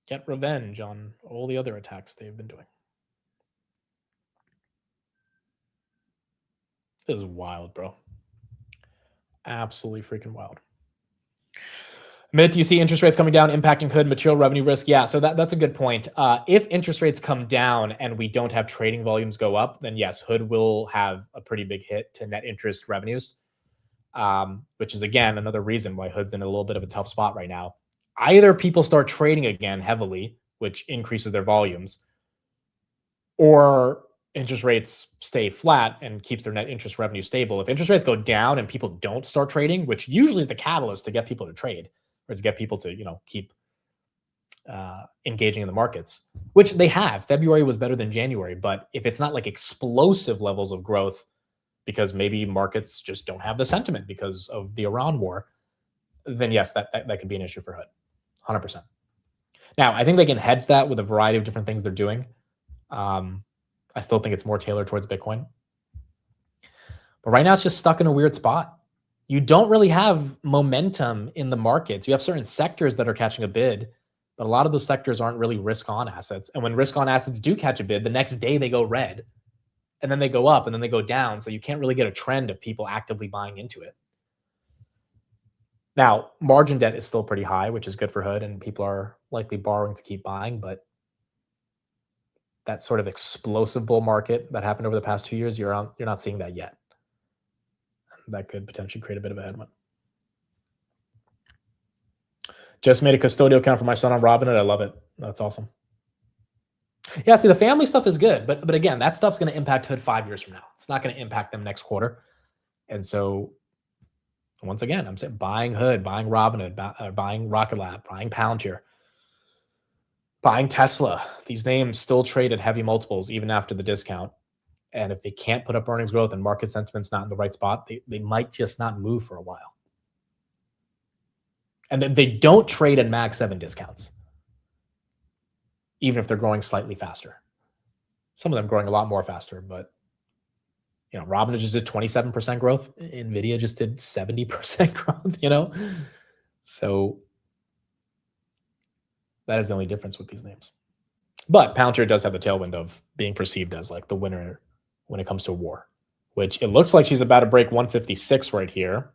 get revenge on all the other attacks they've been doing. This is wild, bro. Absolutely freaking wild. Mitt, do you see interest rates coming down impacting Hood material revenue risk? Yeah, so that's a good point. If interest rates come down and we don't have trading volumes go up, then yes, Hood will have a pretty big hit to net interest revenues, which is, again, another reason why Hood's in a little bit of a tough spot right now. Either people start trading again heavily, which increases their volumes, or interest rates stay flat and keeps their net interest revenue stable. If interest rates go down and people don't start trading, which usually is the catalyst to get people to trade, or to get people to, keep engaging in the markets, which they have. February was better than January, but if it's not like explosive levels of growth because maybe markets just don't have the sentiment because of the Iran war, then yes, that could be an issue for Hood, 100%. Now, I think they can hedge that with a variety of different things they're doing. I still think it's more tailored towards Bitcoin. But right now it's just stuck in a weird spot. You don't really have momentum in the markets. You have certain sectors that are catching a bid, but a lot of those sectors aren't really risk-on assets. And when risk-on assets do catch a bid, the next day they go red, and then they go up, and then they go down. So you can't really get a trend of people actively buying into it. Now, margin debt is still pretty high, which is good for Hood, and people are likely borrowing to keep buying, but that sort of explosive bull market that happened over the past 2 years, you're not seeing that yet. That could potentially create a bit of a headwind. Just made a custodial account for my son on Robinhood. I love it. That's awesome. Yeah, see, the family stuff is good, but again, that stuff's going to impact Hood 5 years from now. It's not going to impact them next quarter. And so, once again, I'm saying buying Hood, buying Robinhood, buying Rocket Lab, buying Palantir, buying Tesla. These names still trade at heavy multiples even after the discount. And if they can't put up earnings growth and market sentiment's not in the right spot, they might just not move for a while. And then they don't trade at Mag 7 discounts, even if they're growing slightly faster. Some of them growing a lot more faster, but Robinhood just did 27% growth. NVIDIA just did 70% growth, So that is the only difference with these names. But Palantir does have the tailwind of being perceived as like the winner when it comes to war, which it looks like she's about to break 156 right here,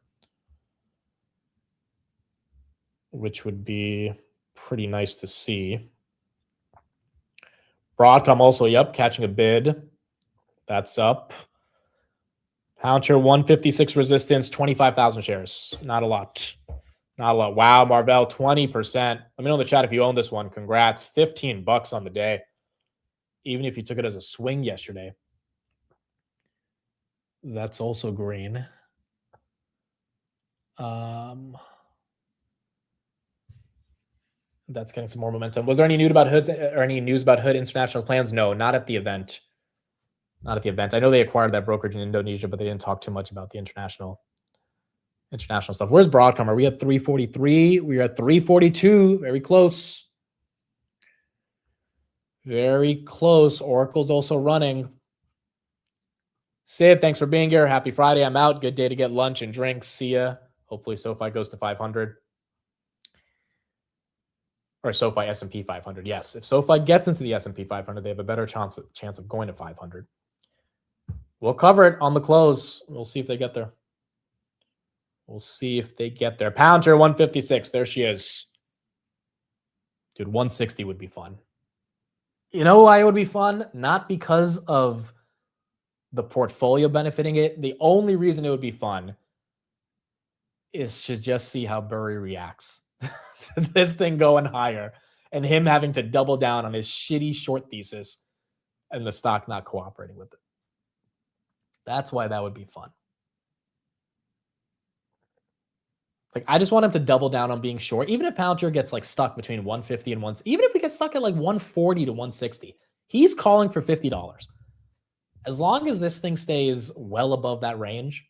which would be pretty nice to see. Broadcom also, catching a bid. That's up. Palantir 156 resistance, 25,000 shares. Not a lot. Not a lot. Wow, Marvell, 20%. Let me know in the chat if you own this one. Congrats. $15 on the day. Even if you took it as a swing yesterday. That's also green. That's getting some more momentum. Was there any news about Hood's or any news about Hood international plans? No, not at the event. Not at the event. I know they acquired that brokerage in Indonesia, but they didn't talk too much about the international stuff. Where's Broadcom? Are we at 343? We're at 342. Very close. Very close. Oracle's also running. Sid, thanks for being here. Happy Friday. I'm out. Good day to get lunch and drinks. See ya. Hopefully SoFi goes to 500. Or SoFi S&P 500. Yes, if SoFi gets into the S&P 500, they have a better chance of going to 500. We'll cover it on the close. We'll see if they get there. We'll see if they get there. Palantir 156. There she is. Dude, 160 would be fun. You know why it would be fun? Not because of the portfolio benefiting it. The only reason it would be fun is to just see how Burry reacts to this thing going higher and him having to double down on his shitty short thesis and the stock not cooperating with it. That's why that would be fun. Like, I just want him to double down on being short. Even if Palantir gets like stuck between 150 and 1, even if we get stuck at like 140 to 160, he's calling for $50. As long as this thing stays well above that range,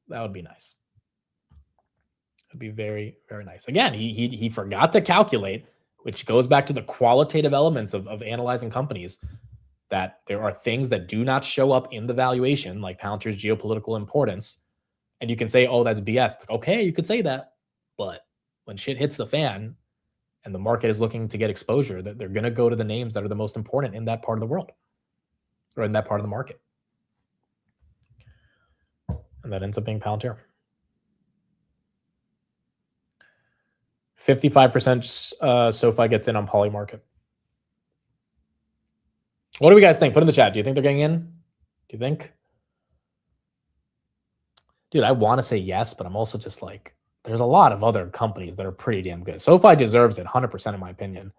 that would be nice. It'd be very, very nice. Again, he forgot to calculate, which goes back to the qualitative elements of analyzing companies, that there are things that do not show up in the valuation, like Palantir's geopolitical importance. And you can say, oh, that's BS. It's like, okay, you could say that. But when shit hits the fan and the market is looking to get exposure, that they're going to go to the names that are the most important in that part of the world or in that part of the market. And that ends up being Palantir. 55% SoFi gets in on Polymarket. What do we guys think? Put in the chat. Do you think they're getting in? Do you think? Dude, I want to say yes, but I'm also just like, there's a lot of other companies that are pretty damn good. SoFi deserves it 100% in my opinion.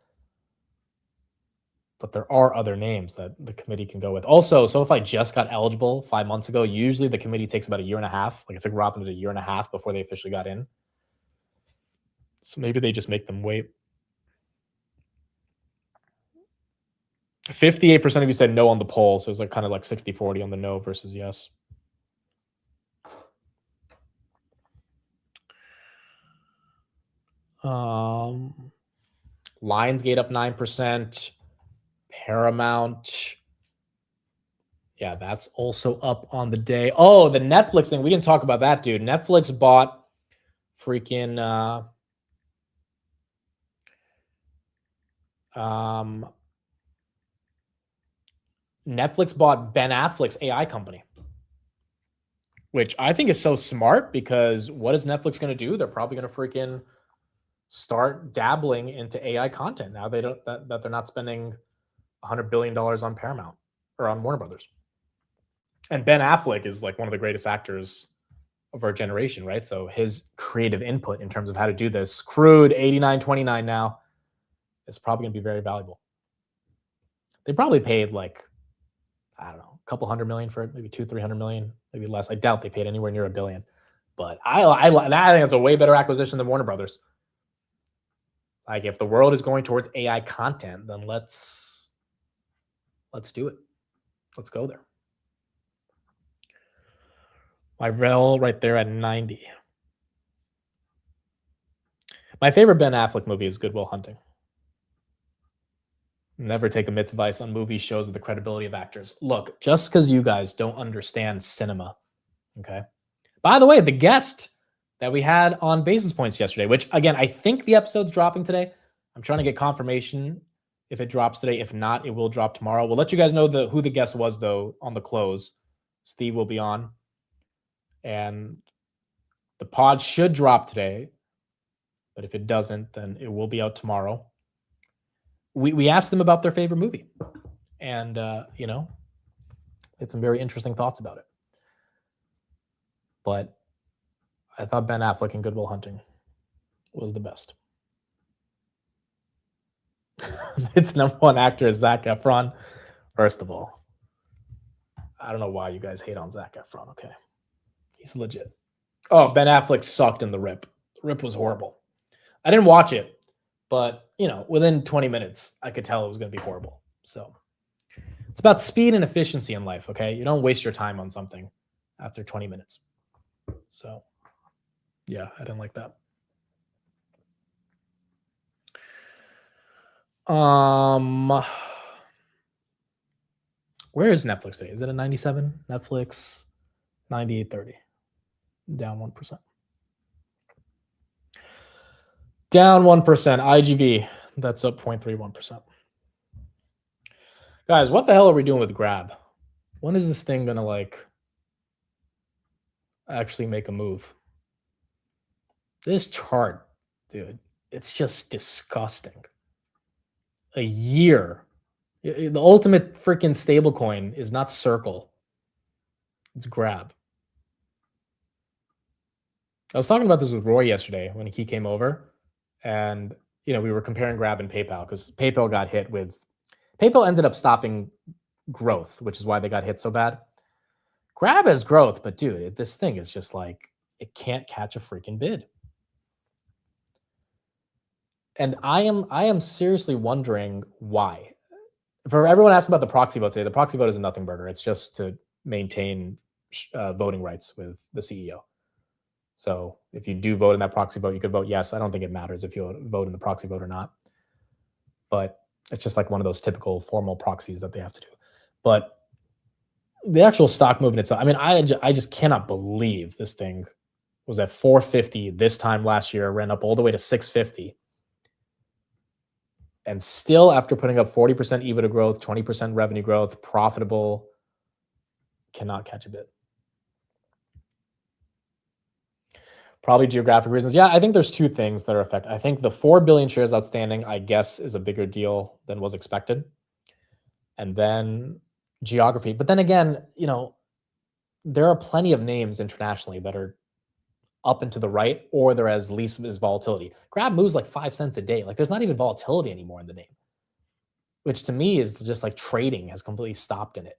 But there are other names that the committee can go with. Also, SoFi just got eligible 5 months ago. Usually the committee takes about a year and a half. Like, it took Robinhood a year and a half before they officially got in. So maybe they just make them wait. 58% of you said no on the poll. So it's like kind of like 60-40 on the no versus yes. Lionsgate up 9%. Paramount. Yeah, that's also up on the day. Oh, the Netflix thing. We didn't talk about that, dude. Netflix bought freaking Netflix bought Ben Affleck's AI company, which I think is so smart, because what is Netflix going to do? They're probably going to freaking start dabbling into AI content now. They don't that they're not spending $100 billion on Paramount or on Warner Brothers. And Ben Affleck is like one of the greatest actors of our generation, right? So his creative input in terms of how to do this, crude 89.29 now, is probably going to be very valuable. They probably paid like, I don't know, a couple $100 million for it, maybe $200-300 million, maybe less. I doubt they paid anywhere near $1 billion. But I think it's a way better acquisition than Warner Brothers. Like, if the world is going towards AI content, then let's do it. Let's go there. My rel right there at 90. My favorite Ben Affleck movie is Good Will Hunting. Never take a Mitt's advice on movie shows with the credibility of actors. Look, just because you guys don't understand cinema, okay? By the way, the guest that we had on Basis Points yesterday, which, again, I think the episode's dropping today. I'm trying to get confirmation if it drops today. If not, it will drop tomorrow. We'll let you guys know who the guest was, though, on the close. Steve will be on. And the pod should drop today. But if it doesn't, then it will be out tomorrow. We asked them about their favorite movie. And, had some very interesting thoughts about it. But I thought Ben Affleck in Good Will Hunting was the best. Its number one actor is Zac Efron. First of all, I don't know why you guys hate on Zac Efron, okay? He's legit. Oh, Ben Affleck sucked in The Rip. The Rip was horrible. I didn't watch it, but within 20 minutes, I could tell it was going to be horrible. So it's about speed and efficiency in life. Okay, you don't waste your time on something after 20 minutes. So yeah, I didn't like that. Where is Netflix today? Is it a 97? Netflix 98.30, down 1%. Down 1%. IGV, that's up 0.31%. Guys, what the hell are we doing with Grab? When is this thing gonna actually make a move? This chart, dude, it's just disgusting. A year. The ultimate freaking stable coin is not Circle. It's Grab. I was talking about this with Roy yesterday when he came over, and we were comparing Grab and PayPal because PayPal got hit with. PayPal ended up stopping growth, which is why they got hit so bad. Grab has growth, but dude, this thing is just it can't catch a freaking bid. And I am seriously wondering why. For everyone asking about the proxy vote today, the proxy vote is a nothing burger. It's just to maintain voting rights with the CEO. So if you do vote in that proxy vote, you could vote yes. I don't think it matters if you vote in the proxy vote or not. But it's just like one of those typical formal proxies that they have to do. But the actual stock movement itself, I mean, I just cannot believe this thing was at 450 this time last year, ran up all the way to 650. And still, after putting up 40% EBITDA growth, 20% revenue growth, profitable, cannot catch a bid. Probably geographic reasons. Yeah, I think there's two things that are affected. I think the 4 billion shares outstanding, I guess, is a bigger deal than was expected. And then geography. But then again, there are plenty of names internationally that are up and to the right, or there has least is volatility. Grab moves like 5 cents a day. There's not even volatility anymore in the name, which to me is just trading has completely stopped in it.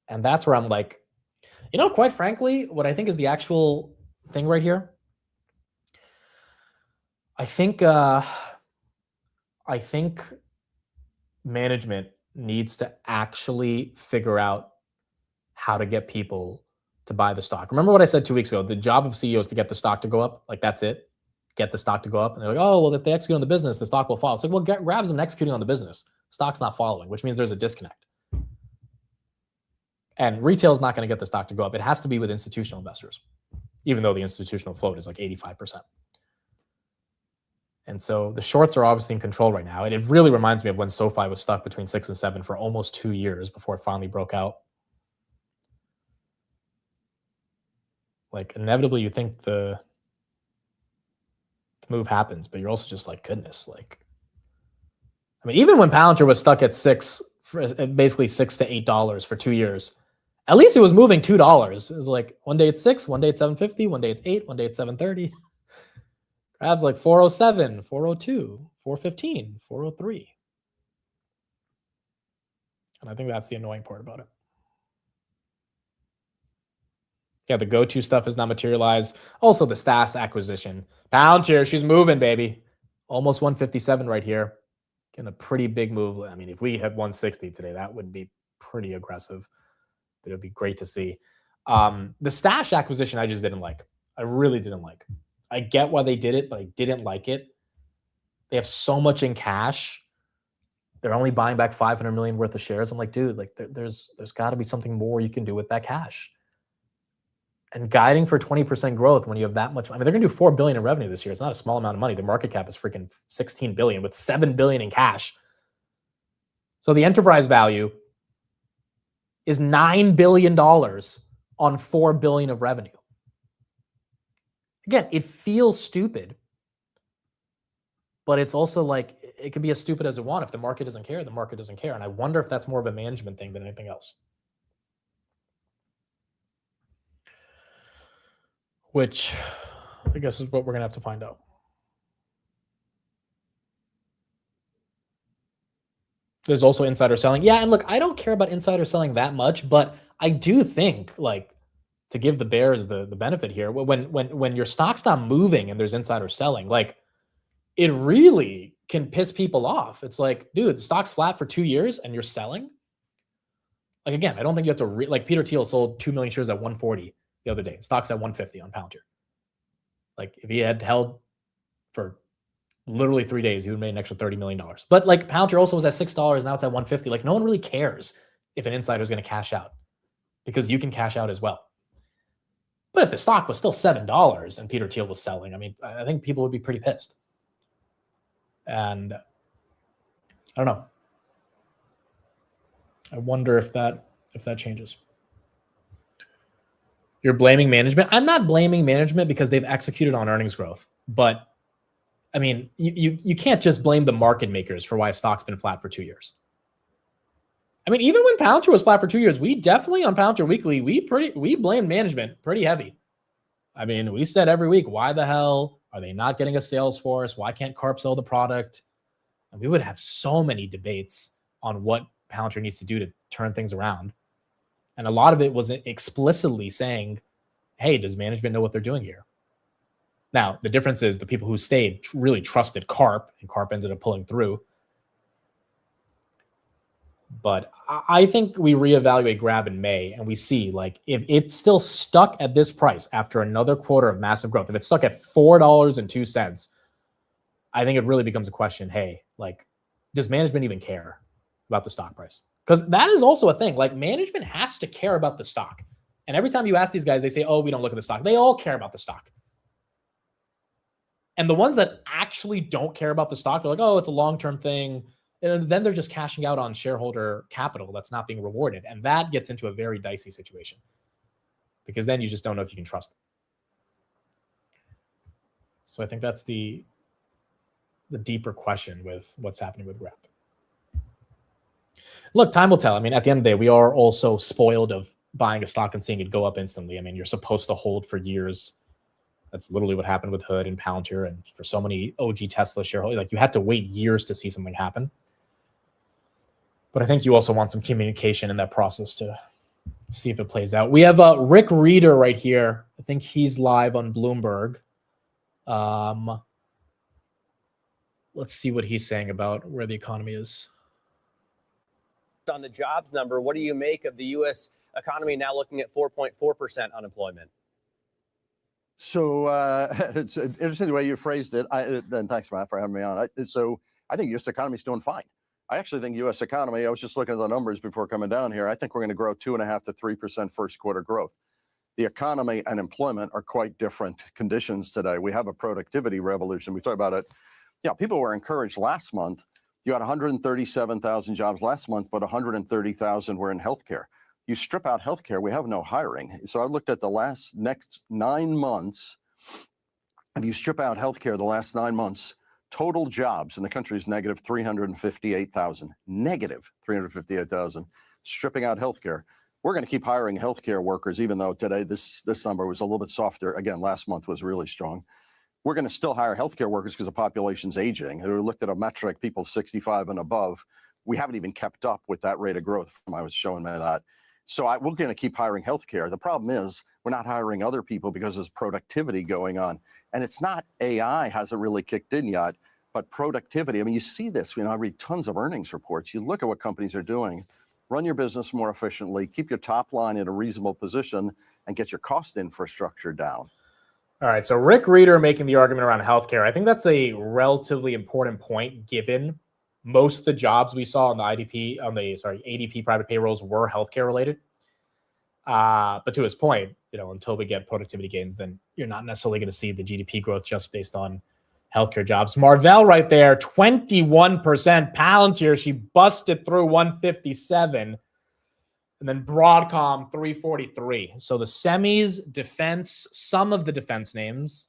And that's where I'm quite frankly, what I think is the actual thing right here. I think management needs to actually figure out how to get people to buy the stock. Remember what I said 2 weeks ago? The job of CEO is to get the stock to go up. That's it. Get the stock to go up. And they're like, oh, well, if they execute on the business, the stock will fall. It's like, well, Grab's them executing on the business. Stock's not following, which means there's a disconnect. And retail is not going to get the stock to go up. It has to be with institutional investors, even though the institutional float is 85%. And so the shorts are obviously in control right now. And it really reminds me of when SoFi was stuck between 6 and 7 for almost 2 years before it finally broke out. Inevitably, you think the move happens, but you're also just goodness. I mean, even when Palantir was stuck at basically $6 to $8 for 2 years, at least it was moving $2. It was one day it's 6, one day it's 750, one day it's 8, one day it's 730. Grab's 407, 402, 415, 403. And I think that's the annoying part about it. Yeah, the go-to stuff is not materialized. Also, the Stas acquisition. Palantir, she's moving, baby. Almost 157 right here. Getting a pretty big move. I mean, if we hit 160 today, that would be pretty aggressive. But it would be great to see. The Stash acquisition, I just didn't like. I really didn't like. I get why they did it, but I didn't like it. They have so much in cash. They're only buying back 500 million worth of shares. I'm like, dude, there's got to be something more you can do with that cash. And guiding for 20% growth when you have that much, I mean, they're going to do $4 billion in revenue this year. It's not a small amount of money. The market cap is freaking 16 billion with 7 billion in cash. So the enterprise value is $9 billion on 4 billion of revenue. Again, it feels stupid, but it's also it could be as stupid as it wants. If the market doesn't care, the market doesn't care. And I wonder if that's more of a management thing than anything else. Which I guess is what we're going to have to find out. There's also insider selling. Yeah, and look, I don't care about insider selling that much, but I do think to give the bears the benefit here, when your stock's not moving and there's insider selling, it really can piss people off. It's like, dude, the stock's flat for 2 years and you're selling. Like, again, I don't think you have to like Peter Thiel sold 2 million shares at 140 the other day. Stock's at 150 on Palantir. Like, if he had held for literally 3 days, he would have made an extra $30 million. But like Palantir also was at $6. Now it's at 150. Like, no one really cares if an insider is going to cash out, because you can cash out as well. But if the stock was still $7 and Peter Thiel was selling, I mean, I think people would be pretty pissed. And I don't know. I wonder if that changes. You're blaming management. I'm not blaming management because they've executed on earnings growth. But I mean, you can't just blame the market makers for why stock's been flat for 2 years. I mean, even when Palantir was flat for 2 years, we definitely on Palantir Weekly, we blamed management pretty heavy. I mean, we said every week, why the hell are they not getting a sales force? Why can't Carp sell the product? And we would have so many debates on what Palantir needs to do to turn things around. And a lot of it was explicitly saying, hey, does management know what they're doing here? Now, the difference is the people who stayed really trusted Carp, and Carp ended up pulling through. But I think we reevaluate Grab in May and we see, like, if it's still stuck at this price after another quarter of massive growth, if it's stuck at $4.02, I think it really becomes a question, hey, like, does management even care about the stock price? Because that is also a thing. Like, management has to care about the stock. And every time you ask these guys, they say, oh, we don't look at the stock. They all care about the stock. And the ones that actually don't care about the stock, they're like, oh, it's a long-term thing. And then they're just cashing out on shareholder capital that's not being rewarded. And that gets into a very dicey situation, because then you just don't know if you can trust them. So I think that's the deeper question with what's happening with Grab. Look, time will tell. I mean, at the end of the day, we are also spoiled of buying a stock and seeing it go up instantly. I mean, you're supposed to hold for years. That's literally what happened with Hood and Palantir, and for so many OG Tesla shareholders. Like, you had to wait years to see something happen. But I think you also want some communication in that process to see if it plays out. We have Rick Reeder right here. I think he's live on Bloomberg. Let's see what he's saying about where the economy is. On the jobs number, what do you make of the U.S. economy now looking at 4.4% unemployment? So it's interesting the way you phrased it. And thanks, Matt, for having me on. So I think U.S. economy is doing fine. I actually think U.S. economy, I was just looking at the numbers before coming down here. I think we're going to grow 2.5% to 3% first quarter growth. The economy and employment are quite different conditions today. We have a productivity revolution. We talk about it. Yeah, people were encouraged last month. You had 137,000 jobs last month, but 130,000 were in healthcare. You strip out healthcare, we have no hiring. So I looked at the next 9 months. If you strip out healthcare, the last 9 months, total jobs in the country is negative 358,000. Negative 358,000. Stripping out healthcare. We're going to keep hiring healthcare workers, even though today this number was a little bit softer. Again, last month was really strong. We're going to still hire healthcare workers because the population's aging. We looked at a metric, people 65 and above. We haven't even kept up with that rate of growth. I was showing me that. So we're going to keep hiring healthcare. The problem is we're not hiring other people because there's productivity going on. And it's not AI hasn't really kicked in yet, but productivity. I mean, you see this, I read tons of earnings reports. You look at what companies are doing, run your business more efficiently, keep your top line in a reasonable position, and get your cost infrastructure down. All right, so Rick Reeder making the argument around healthcare. I think that's a relatively important point, given most of the jobs we saw on the ADP private payrolls were healthcare related. But to his point, until we get productivity gains, then you're not necessarily going to see the GDP growth just based on healthcare jobs. Marvell right there, 21%. Palantir, she busted through 157. And then Broadcom, 343. So the semis, defense, some of the defense names,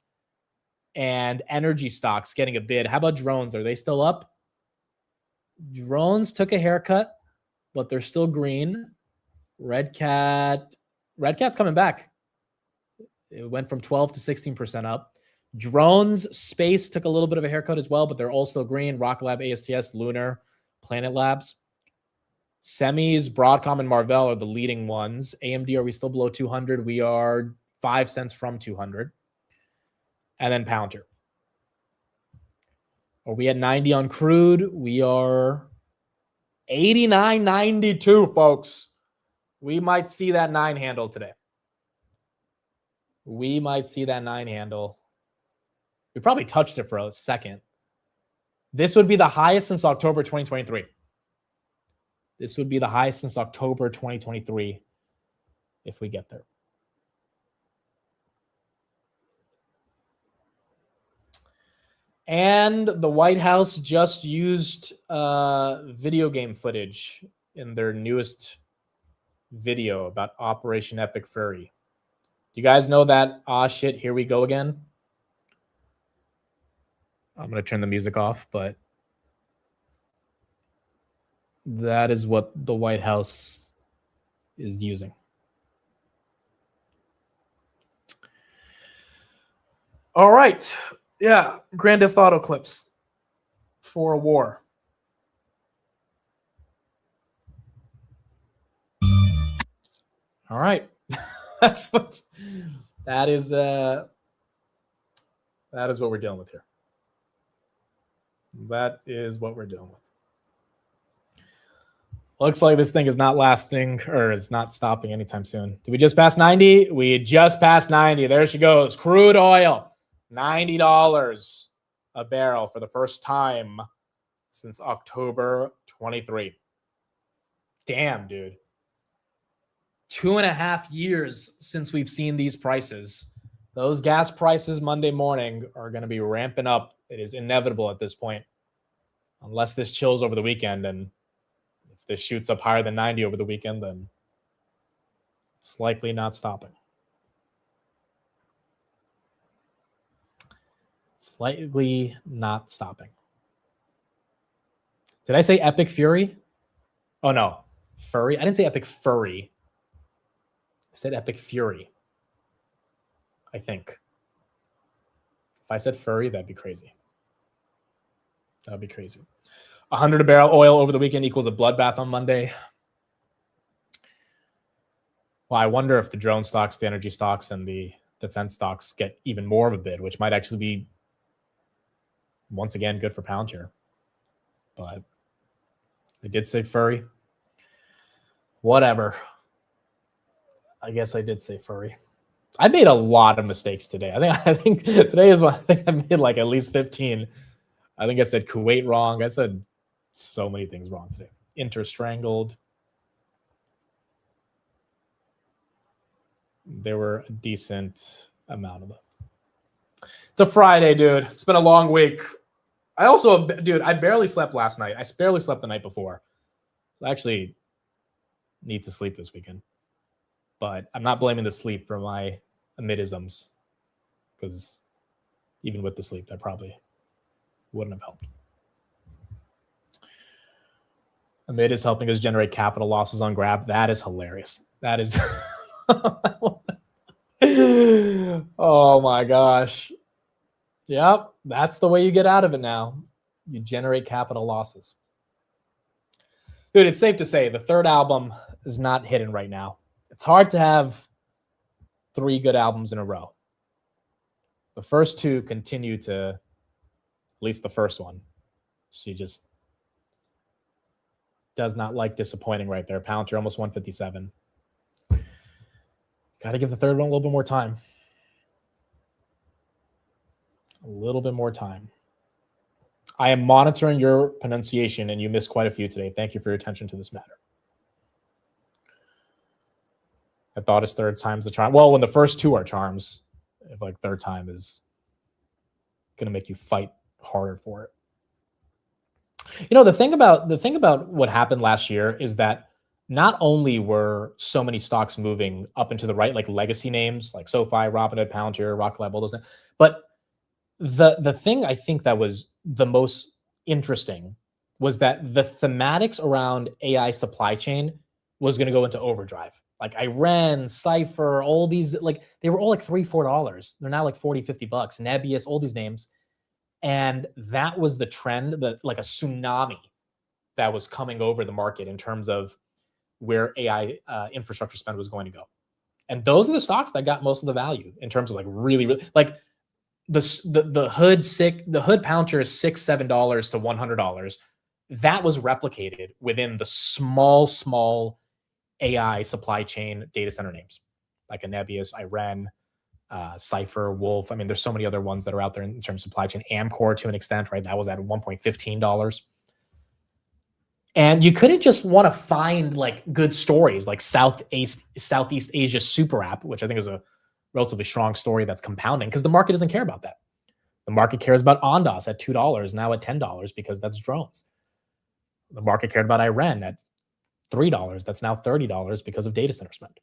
and energy stocks getting a bid. How about drones? Are they still up? Drones took a haircut, but they're still green. Red Cat's coming back. It went from 12 to 16% up. Drones, space took a little bit of a haircut as well, but they're all still green. Rocket Lab, ASTS, Lunar, Planet Labs. Semis, Broadcom, and Marvell are the leading ones. AMD, are we still below 200? We are 5 cents from 200. And then Palantir. Are we at 90 on crude? We are 89.92, folks. We might see that 9 handle today. We might see that 9 handle. We probably touched it for a second. This would be the highest since October 2023. This would be the highest since October 2023 if we get there. And the White House just used video game footage in their newest video about Operation Epic Fury. Do you guys know that? Ah, shit, here we go again. I'm going to turn the music off, but that is what the White House is using. All right. Yeah, Grand Theft Auto clips for a war. All right. That is what we're dealing with here. That is what we're dealing with. Looks like this thing is not lasting, or is not stopping anytime soon. Did we just pass 90? We just passed 90. There she goes. Crude oil, $90 a barrel for the first time since October 23. Damn, dude. 2.5 years since we've seen these prices. Those gas prices Monday morning are going to be ramping up. It is inevitable at this point, unless this chills over the weekend. And if this shoots up higher than 90 over the weekend, then it's likely not stopping. It's likely not stopping. Did I say Epic Fury? Oh, no. Furry? I didn't say Epic Furry. I said Epic Fury. I think. If I said furry, that'd be crazy. That would be crazy. 100 a barrel oil over the weekend equals a bloodbath on Monday. Well, I wonder if the drone stocks, the energy stocks, and the defense stocks get even more of a bid, which might actually be, once again, good for Palantir. But I did say furry. Whatever. I guess I did say furry. I made a lot of mistakes today. I think today is what I think I made like at least 15. I think I said Kuwait wrong. I said so many things wrong today. Interstrangled. There were a decent amount of them. It's a Friday, dude. It's been a long week. I barely slept last night. I barely slept the night before. I actually need to sleep this weekend. But I'm not blaming the sleep for my amidisms, because even with the sleep, that probably wouldn't have helped. Amid is helping us generate capital losses on Grab. That is hilarious. That is... Oh my gosh. Yep, that's the way you get out of it now. You generate capital losses. Dude, it's safe to say the third album is not hidden right now. It's hard to have 3 good albums in a row. The first 2 continue to, at least the first one, she just does not like disappointing right there. Palantir almost 157. Got to give the third one a little bit more time. A little bit more time. I am monitoring your pronunciation, and you missed quite a few today. Thank you for your attention to this matter. I thought his third time's the charm. Well, when the first 2 are charms, if like third time is going to make you fight harder for it. You know, the thing about what happened last year is that not only were so many stocks moving up and to the right, like legacy names like SoFi, Robinhood, Palantir, Rocklab, all those things, but the thing I think that was the most interesting was that the thematics around AI supply chain was going to go into overdrive. Like Iran, Cypher, all these, like they were all like $3, $4. They're now like $40, $50. Nebius, all these names. And that was the trend, that like a tsunami that was coming over the market in terms of where AI infrastructure spend was going to go. And those are the stocks that got most of the value in terms of like really, like the hood Palantir is $6-7 to $100. That was replicated within the small AI supply chain data center names like Anebius, Iren, Cypher, Wolf. I mean, there's so many other ones that are out there in terms of supply chain. Amcor to an extent, right? That was at $1.15. And you couldn't just want to find like good stories like Southeast Asia Super App, which I think is a relatively strong story that's compounding because the market doesn't care about that. The market cares about Ondas at $2, now at $10 because that's drones. The market cared about Iren at $3. That's now $30 because of data center spend.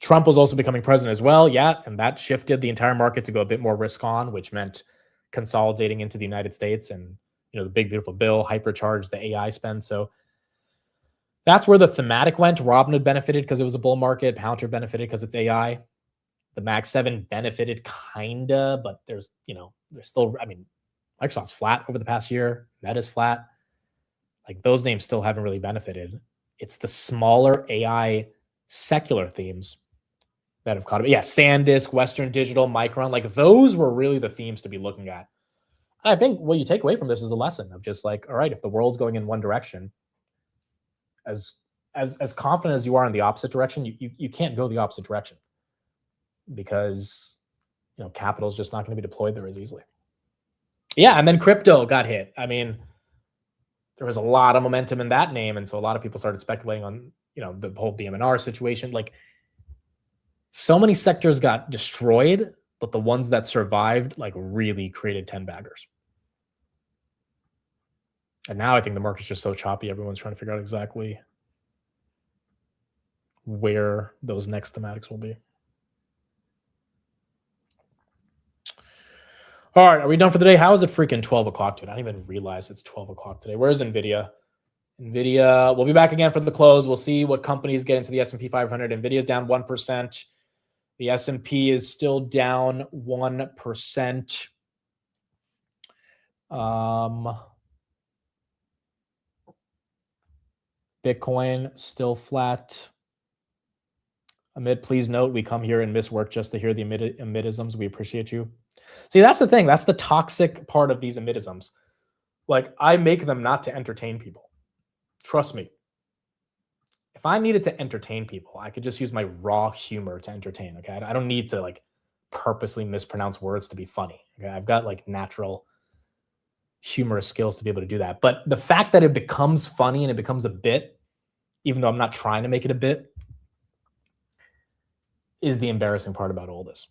Trump was also becoming president as well. Yeah, and that shifted the entire market to go a bit more risk on, which meant consolidating into the United States and the big beautiful bill hypercharged the AI spend. So that's where the thematic went. Robinhood benefited because it was a bull market. Palantir benefited because it's AI. The Mag 7 benefited kinda, but there's still, I mean, Microsoft's flat over the past year. Meta's flat. Like those names still haven't really benefited. It's the smaller AI secular themes that have caught up. Yeah, SanDisk, Western Digital, Micron, like those were really the themes to be looking at. And I think what you take away from this is a lesson of just like, all right, if the world's going in one direction, as confident as you are in the opposite direction, you can't go the opposite direction because capital is just not going to be deployed there as easily. Yeah, and then crypto got hit. I mean, there was a lot of momentum in that name, and so a lot of people started speculating on the whole BMNR situation. Like, so many sectors got destroyed, but the ones that survived like really created 10 baggers. And now I think the market's just so choppy. Everyone's trying to figure out exactly where those next thematics will be. All right, are we done for the day? How is it freaking 12 o'clock, dude? I didn't even realize it's 12 o'clock today. Where's NVIDIA? NVIDIA, we'll be back again for the close. We'll see what companies get into the S&P 500. NVIDIA's down 1%. The S&P is still down 1%. Bitcoin still flat. Amit, please note we come here and miss work just to hear the amitisms. We appreciate you. See, that's the thing. That's the toxic part of these amitisms. Like, I make them not to entertain people. Trust me. If I needed to entertain people, I could just use my raw humor to entertain, okay? I don't need to, like, purposely mispronounce words to be funny, okay? I've got, like, natural humorous skills to be able to do that. But the fact that it becomes funny and it becomes a bit, even though I'm not trying to make it a bit, is the embarrassing part about all this.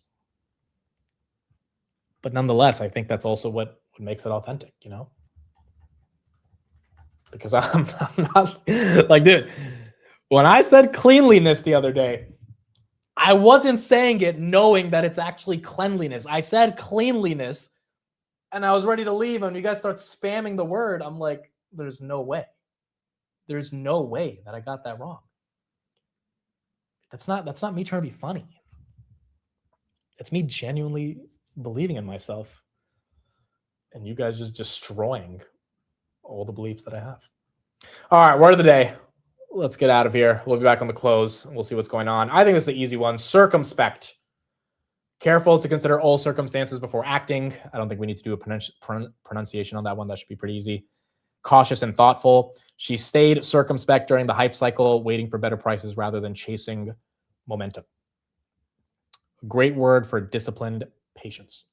But nonetheless, I think that's also what makes it authentic, Because I'm not like, dude, when I said cleanliness the other day, I wasn't saying it knowing that it's actually cleanliness. I said cleanliness and I was ready to leave. And you guys start spamming the word. I'm like, there's no way. There's no way that I got that wrong. That's not me trying to be funny. It's me genuinely believing in myself and you guys just destroying all the beliefs that I have. All right, word of the day. Let's get out of here. We'll be back on the close. We'll see what's going on. I think this is an easy one. Circumspect. Careful to consider all circumstances before acting. I don't think we need to do a pronunciation on that one. That should be pretty easy. Cautious and thoughtful. She stayed circumspect during the hype cycle, waiting for better prices rather than chasing momentum. Great word for disciplined patience.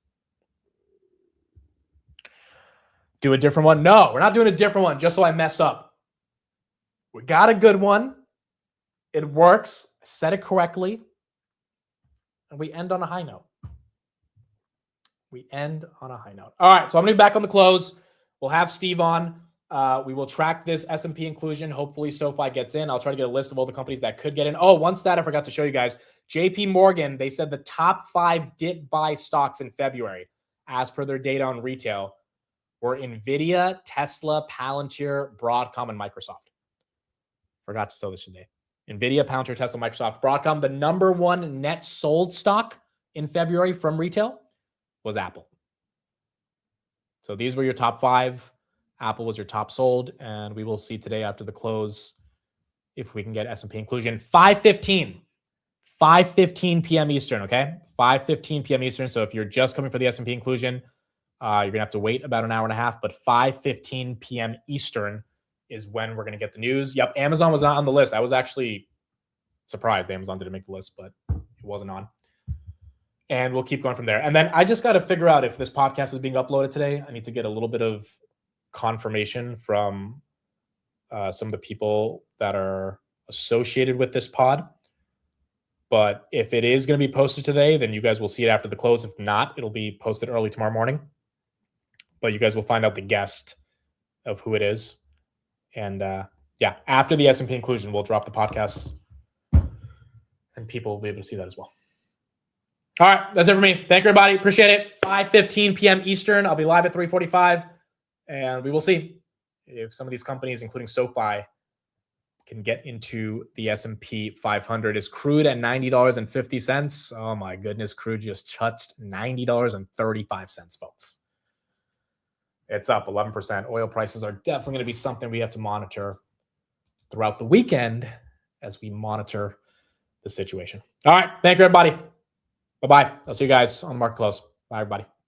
Do a different one? No, we're not doing a different one just so I mess up. We got a good one. It works. I said it correctly. And we end on a high note. We end on a high note. All right, so I'm going to be back on the close. We'll have Steve on. We will track this S&P inclusion. Hopefully SoFi gets in. I'll try to get a list of all the companies that could get in. Oh, one stat I forgot to show you guys. JP Morgan, they said the top 5 dip buy stocks in February, as per their data on retail, were NVIDIA, Tesla, Palantir, Broadcom, and Microsoft. Forgot to show this today. NVIDIA, Palantir, Tesla, Microsoft, Broadcom. The number 1 net sold stock in February from retail was Apple. So these were your top 5. Apple was your top sold, and we will see today after the close if we can get S&P inclusion. 5:15 p.m. Eastern, okay? 5:15 p.m. Eastern. So if you're just coming for the S&P inclusion, you're going to have to wait about an hour and a half. But 5:15 p.m. Eastern is when we're going to get the news. Yep, Amazon was not on the list. I was actually surprised Amazon didn't make the list, but it wasn't on. And we'll keep going from there. And then I just got to figure out if this podcast is being uploaded today. I need to get a little bit of confirmation from some of the people that are associated with this pod. But if it is going to be posted today, then you guys will see it after the close. If not, it'll be posted early tomorrow morning. But you guys will find out the guest of who it is. And yeah, after the S&P inclusion, we'll drop the podcast. And people will be able to see that as well. All right, that's it for me. Thank you, everybody. Appreciate it. 5:15 p.m. Eastern. I'll be live at 3:45. And we will see if some of these companies, including SoFi, can get into the S&P 500. Is crude at $90.50? Oh my goodness, crude just touched $90.35, folks. It's up 11%. Oil prices are definitely going to be something we have to monitor throughout the weekend as we monitor the situation. All right, thank you, everybody. Bye-bye. I'll see you guys on Market Close. Bye, everybody.